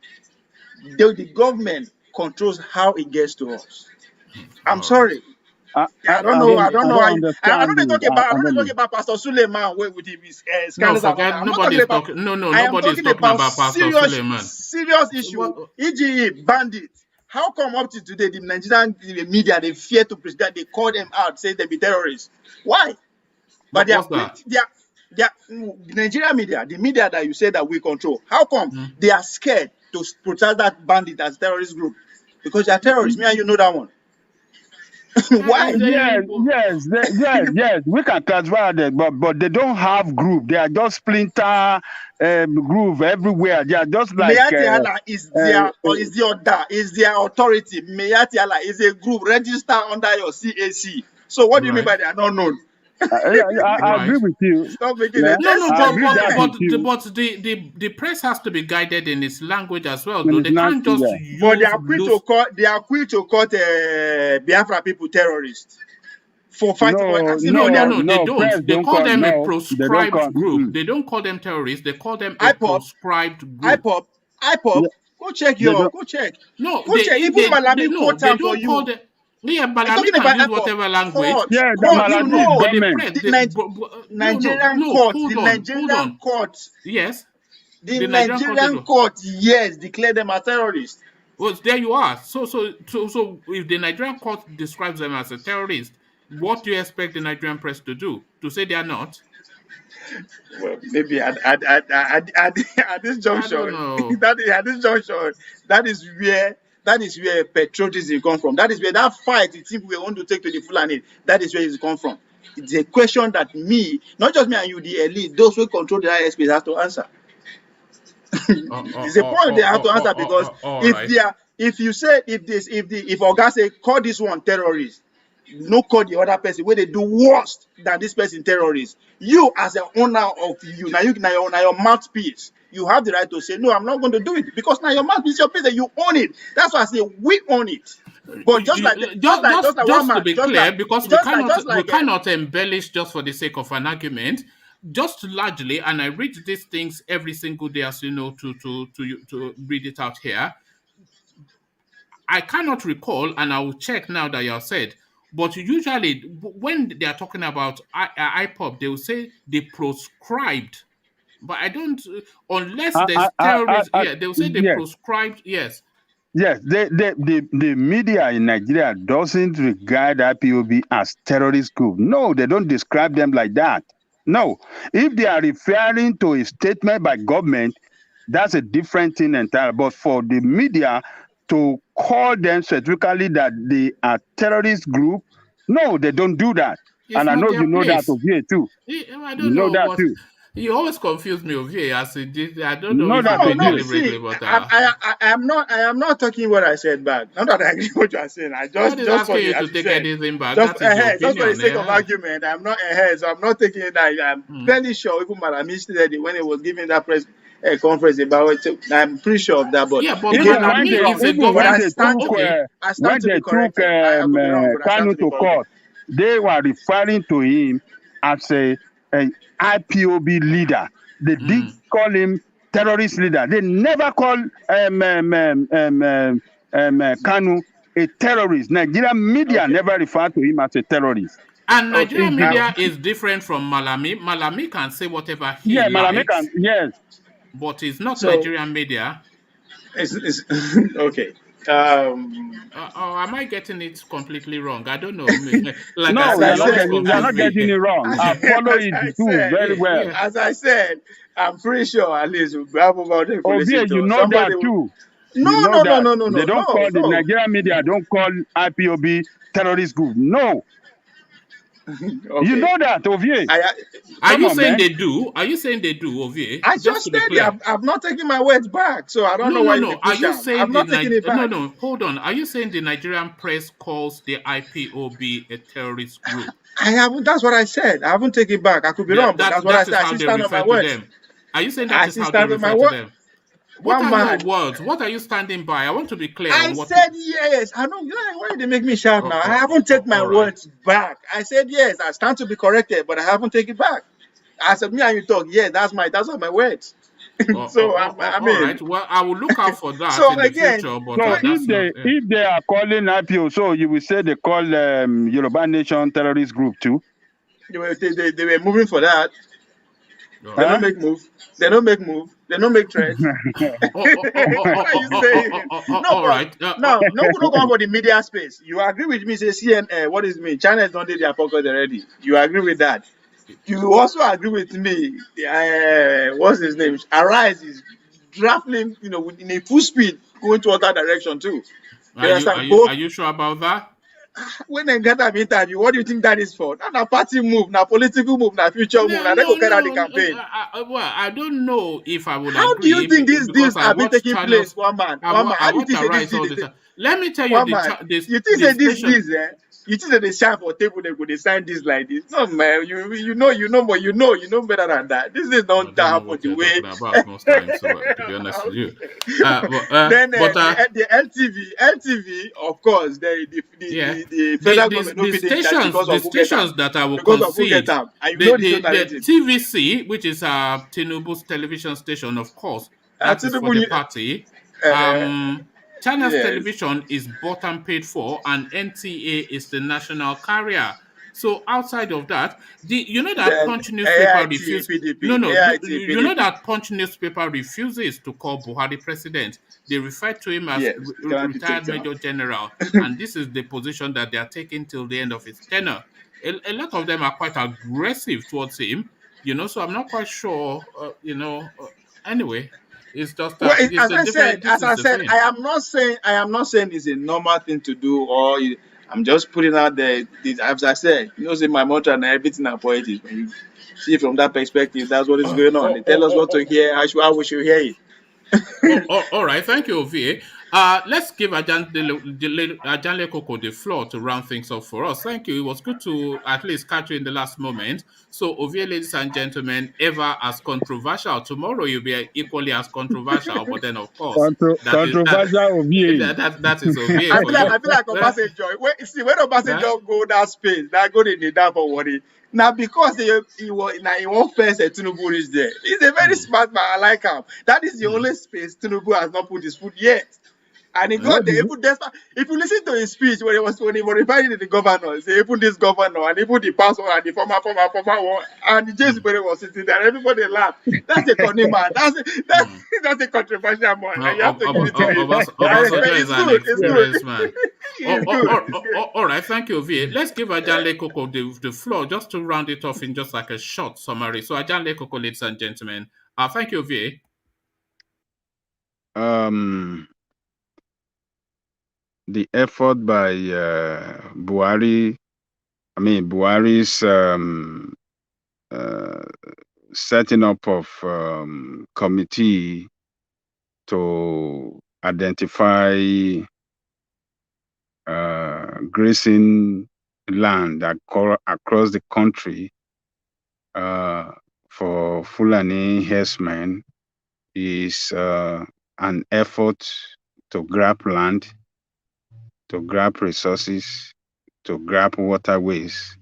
the government controls how it gets to us. I'm sorry. I I don't understand you. I don't talk about Pastor Suleiman with his No, scandals. forget I'm not talking nobody's about. talking. No, I am nobody's talking talking about about Pastor Suleiman. serious issue. What- EGE bandits. How come up to today the Nigerian media they fear to present? They call them out, say they be terrorists. Why? But they are What's that? the Nigerian media, the media that you say that we control. How come they are scared to protect that bandit as terrorist group? Because they are terrorists. Me and you know that one. Why? Yes. We can classify that, but they don't have group. They are just splinter group everywhere. They are just like Mayati Allah is their or is the order, is their authority. Mayati Allah is a group registered under your CAC. So what do you mean by they are not known? I agree Right. with you. Stop making Yeah, it. No, no, I agree that with you. but the press has to be guided in its language as well, And though. it's They not can't just yeah. But use loose. they are quick to call Biafra people terrorists for fighting for as if No, they no, are no, they Press don't. They don't call call. them a No, they don't call. proscribed group. They don't call them terrorists. They call them a IPOP, proscribed group. IPOP, Yeah, IPOP. Go check they don't. go check. No, Go check. Even Malami no, quote they time for don't call you. them. Yeah, I'm Balami talking can about use IPOP. whatever language. Court, Yeah, the No, court, no, you Maladi no, is know. but the government. press, Nigerian no, court, hold the on, hold Nigerian on. court, Yes, the the Nigerian court did Nigerian what? court, yes, declare them as terrorists. Well, there you are. So, if the Nigerian court describes them as a terrorist, what do you expect the Nigerian press to do? To say they are not? Well, maybe at this I don't junction, know. at this junction, that is where patriotism comes from. That is where that fight you think we want to take to the Fulani, that is where it comes from. It's a question that me, not just me and you, the elite, those who control the ISPs have to answer. It's a point they have to answer because all right. if Oga say call this one terrorist, no call the other person where they do worse than this person terrorist. You as an owner of now your mouthpiece, you have the right to say no, I'm not going to do it because now your mouthpiece, your place, you own it. That's why I say we own it. But just like one Just to man, be clear, because just we like cannot embellish just for the sake of an argument. Just largely, and I read these things every single day, as you know, to read it out here. I cannot recall, and I will check now that you have said. But usually, when they are talking about IPOP, they will say they proscribed. But I don't, unless there's terrorism. Yeah, they will say they Yes, proscribed. Yes. yes. The media in Nigeria doesn't regard IPOB as terrorist group. No, they don't describe them like that. No, if they are referring to a statement by government, that's a different thing entirely. But for the media to call them specifically that they are terrorist group, no, they don't do that. It's And I not know their you know that place. of here too. I You don't know know that what. too. You always confuse me over here. As it did. I don't You know know if you that do of it here. deliberately, see, but I am not talking what I said back. Not that I agree with what you are saying. I nobody's just for asking the you to as you take said, anything back. That is your just for the opinion. sake of Yeah. argument, I'm not ahead, so I'm not taking it. I'm Hmm. fairly sure even Malami said it when he was giving that press conference about it. I'm pretty sure of that. But Yeah, but again, I could be Malami wrong. is a But government. I stand when to they be took corrected. I could be wrong, but I stand Kanu to be to corrected. court, they were referring to him as a IPOB leader. They did call him terrorist leader. They never call Kanu a terrorist. Nigerian media Okay. never referred to him as a terrorist. And Okay. Nigerian media is different from Malami. Malami can say whatever he Yeah, Malamican, likes, yes. but it's not So Nigerian media. it's okay. Or am I getting it completely wrong? I don't know. Like I No, As said, I you always said, you're confuse not getting me. it wrong. I follow as it I too said, very well. Yeah. as I said, I'm pretty sure at least we have over there to Ovie, listen you to. know that Somebody will, too. no, You know no, no, that. no, no, They no, don't no, call the no. Nigerian media don't call IPOB terrorist group. No. You Okay. know that, Ovie. Are Come you on, saying man. they do? Are you saying they do, Ovie? I Just just to be said it. clear. I've not taken my words back, so I don't No, know no, why you no. Are push you them. I'm saying not taking it no, back. no? Hold on. Are you saying the Nigerian press calls the IPOB a terrorist group? I haven't. That's what I said. I haven't taken it back. I could be wrong, but that's what I That said. is I how still they stand on refer my to words. them. Are you saying that I is still how they stand on my refer to word. them? What One are your man. words? What are you standing by? I want to be clear I on what. said yes. I know. Why they make me shout now? I haven't taken my All right. words back. I said yes. I stand to be corrected, but I haven't taken it back. I said me and you talk. Yeah, that's my words. So I All mean, right. Well, I will look out for that so in the again, future, but So that's not. if they are calling IPO, so you will say they call Yoruba Nation terrorist group too? they were moving for that. They Huh? don't make move. They don't make move. They don't make threats. What are you saying? No, All but right. no go for the media space. You agree with me? Say CNN. What is me? China is not in their pocket already. You agree with that? You also agree with me. What's his name? Arise is traveling, in a full speed, going to other direction too. You understand? Both Are you sure about that? when they get an interview, what do you think that is for? Now party move, now political move, now future move, now they go carry out the campaign. Well, I don't know if I would How do you agree think these because deals I have been watch taking place? channels. One man. How do you Watch think say this Arise deal all they the take? time. Let me tell you, One man. You think the say these station. deals, you think that they shine for table, they go they sign this like this. No man, you know more, you know better than that. This is I not don't know happen what the you're way. talking about most times. So, to be honest with you, Then but the LTV, of course, yeah, the federal government no fit take charge the stations that I will because of who get concede, them, and you know the show the narrative. TVC, which is Tinubu's television station, of course, that is for Tinubu, the party. uh, Um, China's yes. television is bought and paid for, and NTA is the national carrier. So outside of that, you know that Then Punch newspaper AIT refused. No, no, AIT you know PDP. that Punch newspaper refuses to call Buhari president. They refer to him as Yes, they cannot retired detect them. major general, and this is the position that they are taking till the end of his tenure. A lot of them are quite aggressive towards him, so I'm not quite sure. Anyway, it's just Well, it's a different. This as is I the said, thing. I am not saying it's a normal thing to do, I'm just putting out there. As I said, say my motto and everything are politics. When you see it from that perspective, that's what is going on. They tell us what to hear, how we should hear it. All right, thank you, Ovie. Let's give Ajanle Koko the floor to round things up for us. Thank you. It was good to at least catch you in the last moment. So, Ovie, ladies and gentlemen, ever as controversial. Tomorrow you'll be equally as controversial, but then of course Controversial OVA. that is Ovie I for feel like you. I feel like Obasanjo. When Huh? Obasanjo go that space, that go in the down for worry. Now because he won't face a Tinubu reach there. He's a very Hmm. smart man. I like him. That is the Hmm. only space Tinubu has not put his foot yet. And he got What there. did Even despite, if you listen to his speech when he was referring to the governors, even this governor and even the past one and the former one, and the James Hmm. Berry was sitting there, everybody laughed. That's a funny man. Hmm. That's a controversial man. And you have to give it to him. I Obasanjo respect. is It's an good. It's good. experienced man. It's good. It's good. All right, thank you, Ovie. Let's give Ajanle Koko the floor just to round it off in just like a short summary. So, Ajanle Koko, ladies and gentlemen, thank you, Ovie. the effort by Buhari, Buhari's setting up of committee to identify grazing land across the country for Fulani herdsmen is an effort to grab land, to grab resources, to grab waterways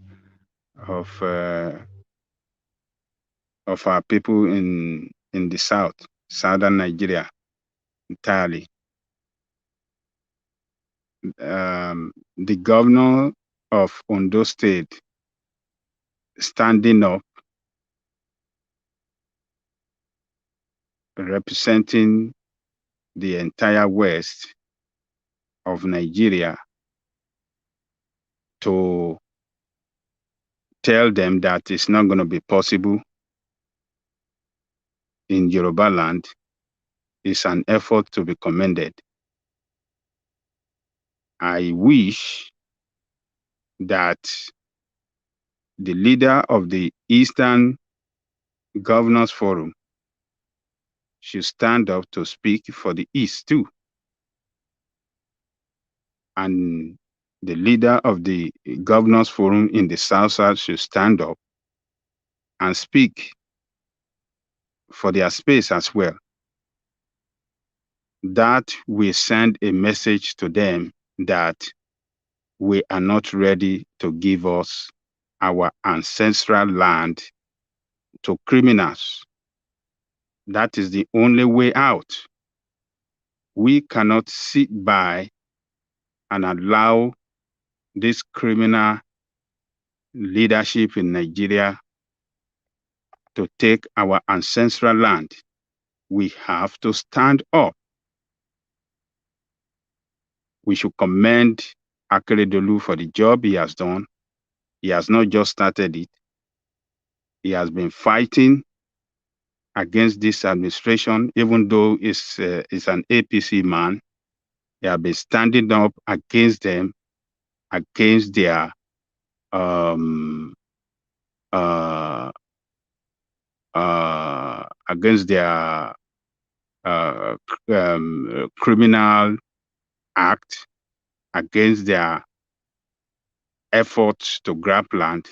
of our people in the southern Nigeria entirely. The governor of Ondo State standing up, representing the entire west of Nigeria, to tell them that it's not going to be possible in Yoruba land is an effort to be commended. I wish that the leader of the Eastern Governors Forum should stand up to speak for the East too. And the leader of the Governors Forum in the South should stand up and speak for their space as well. That will send a message to them that we are not ready to give us our ancestral land to criminals. That is the only way out. We cannot sit by and allow this criminal leadership in Nigeria to take our ancestral land. We have to stand up. We should commend Akeredolu for the job he has done. He has not just started it. He has been fighting against this administration, even though he's an APC man. He has been standing up against them against their um, against their criminal act, against their efforts to grab land.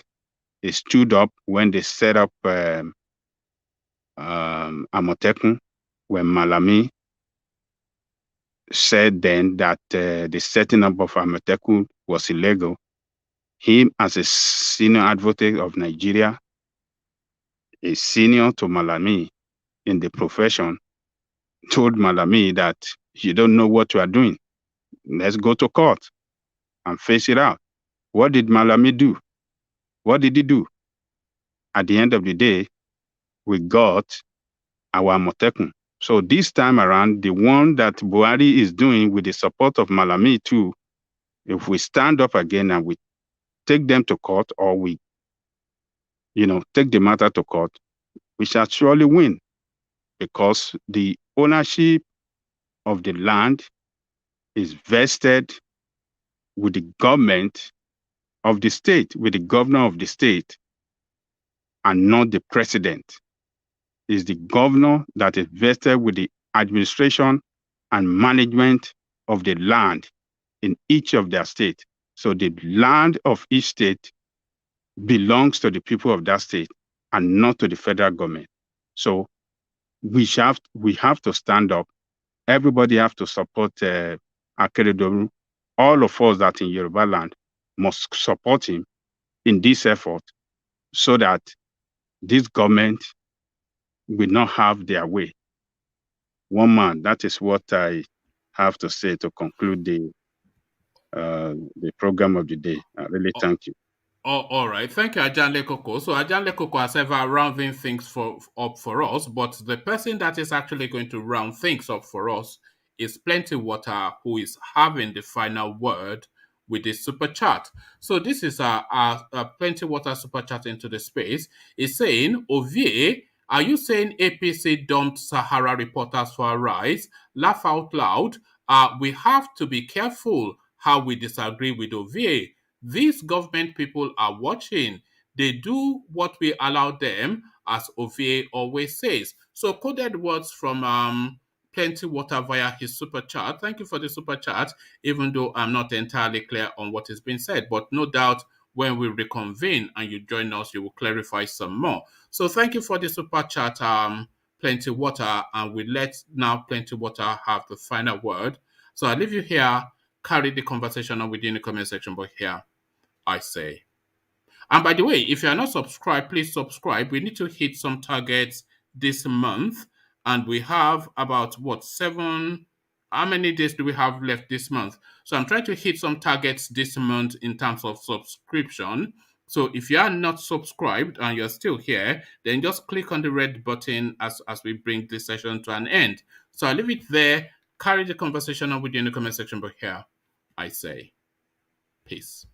They stood up when they set up Amotekun, when Malami said then that the setting up of Amotekun was illegal. Him, as a senior advocate of Nigeria, a senior to Malami in the profession, told Malami that you don't know what you are doing. Let's go to court and face it out. What did Malami do? What did he do? At the end of the day, we got our Amotekun. So this time around, the one that Buhari is doing with the support of Malami too, if we stand up again and we take them to court, or we, take the matter to court, we shall surely win, because the ownership of the land is vested with the government of the state, with the governor of the state, and not the president. It's the governor that is vested with the administration and management of the land in each of their state. So the land of each state belongs to the people of that state and not to the federal government. So we have to stand up. Everybody have to support Akeredolu. All of us that in Yoruba land must support him in this effort, so that this government will not have their way. One man, that is what I have to say to conclude the program of the day. I really thank you. Oh, all right. Thank you, Ajanle Koko. So Ajanle Koko has ever rounding things up for us, but the person that is actually going to round things up for us is Plenty Water, who is having the final word with the super chat. So this is a Plenty Water super chat into the space. It's saying, Ovie, are you saying APC dumped Sahara reporters for a rise? Laugh out loud. We have to be careful how we disagree with Ovie. These government people are watching. They do what we allow them, as Ovie always says. So coded words from Plenty Water via his super chat. Thank you for the super chat, even though I'm not entirely clear on what is being said. But no doubt when we reconvene and you join us, you will clarify some more. So thank you for the super chat, Plenty Water, and we let now Plenty Water have the final word. So I leave you here. Carry the conversation on within the comment section, but here I say. And by the way, if you are not subscribed, please subscribe. We need to hit some targets this month, and we have about how many days do we have left this month? So I'm trying to hit some targets this month in terms of subscription. So if you are not subscribed and you're still here, then just click on the red button as we bring this session to an end. So I'll leave it there. Carry the conversation on with you in the comment section, but here I say peace.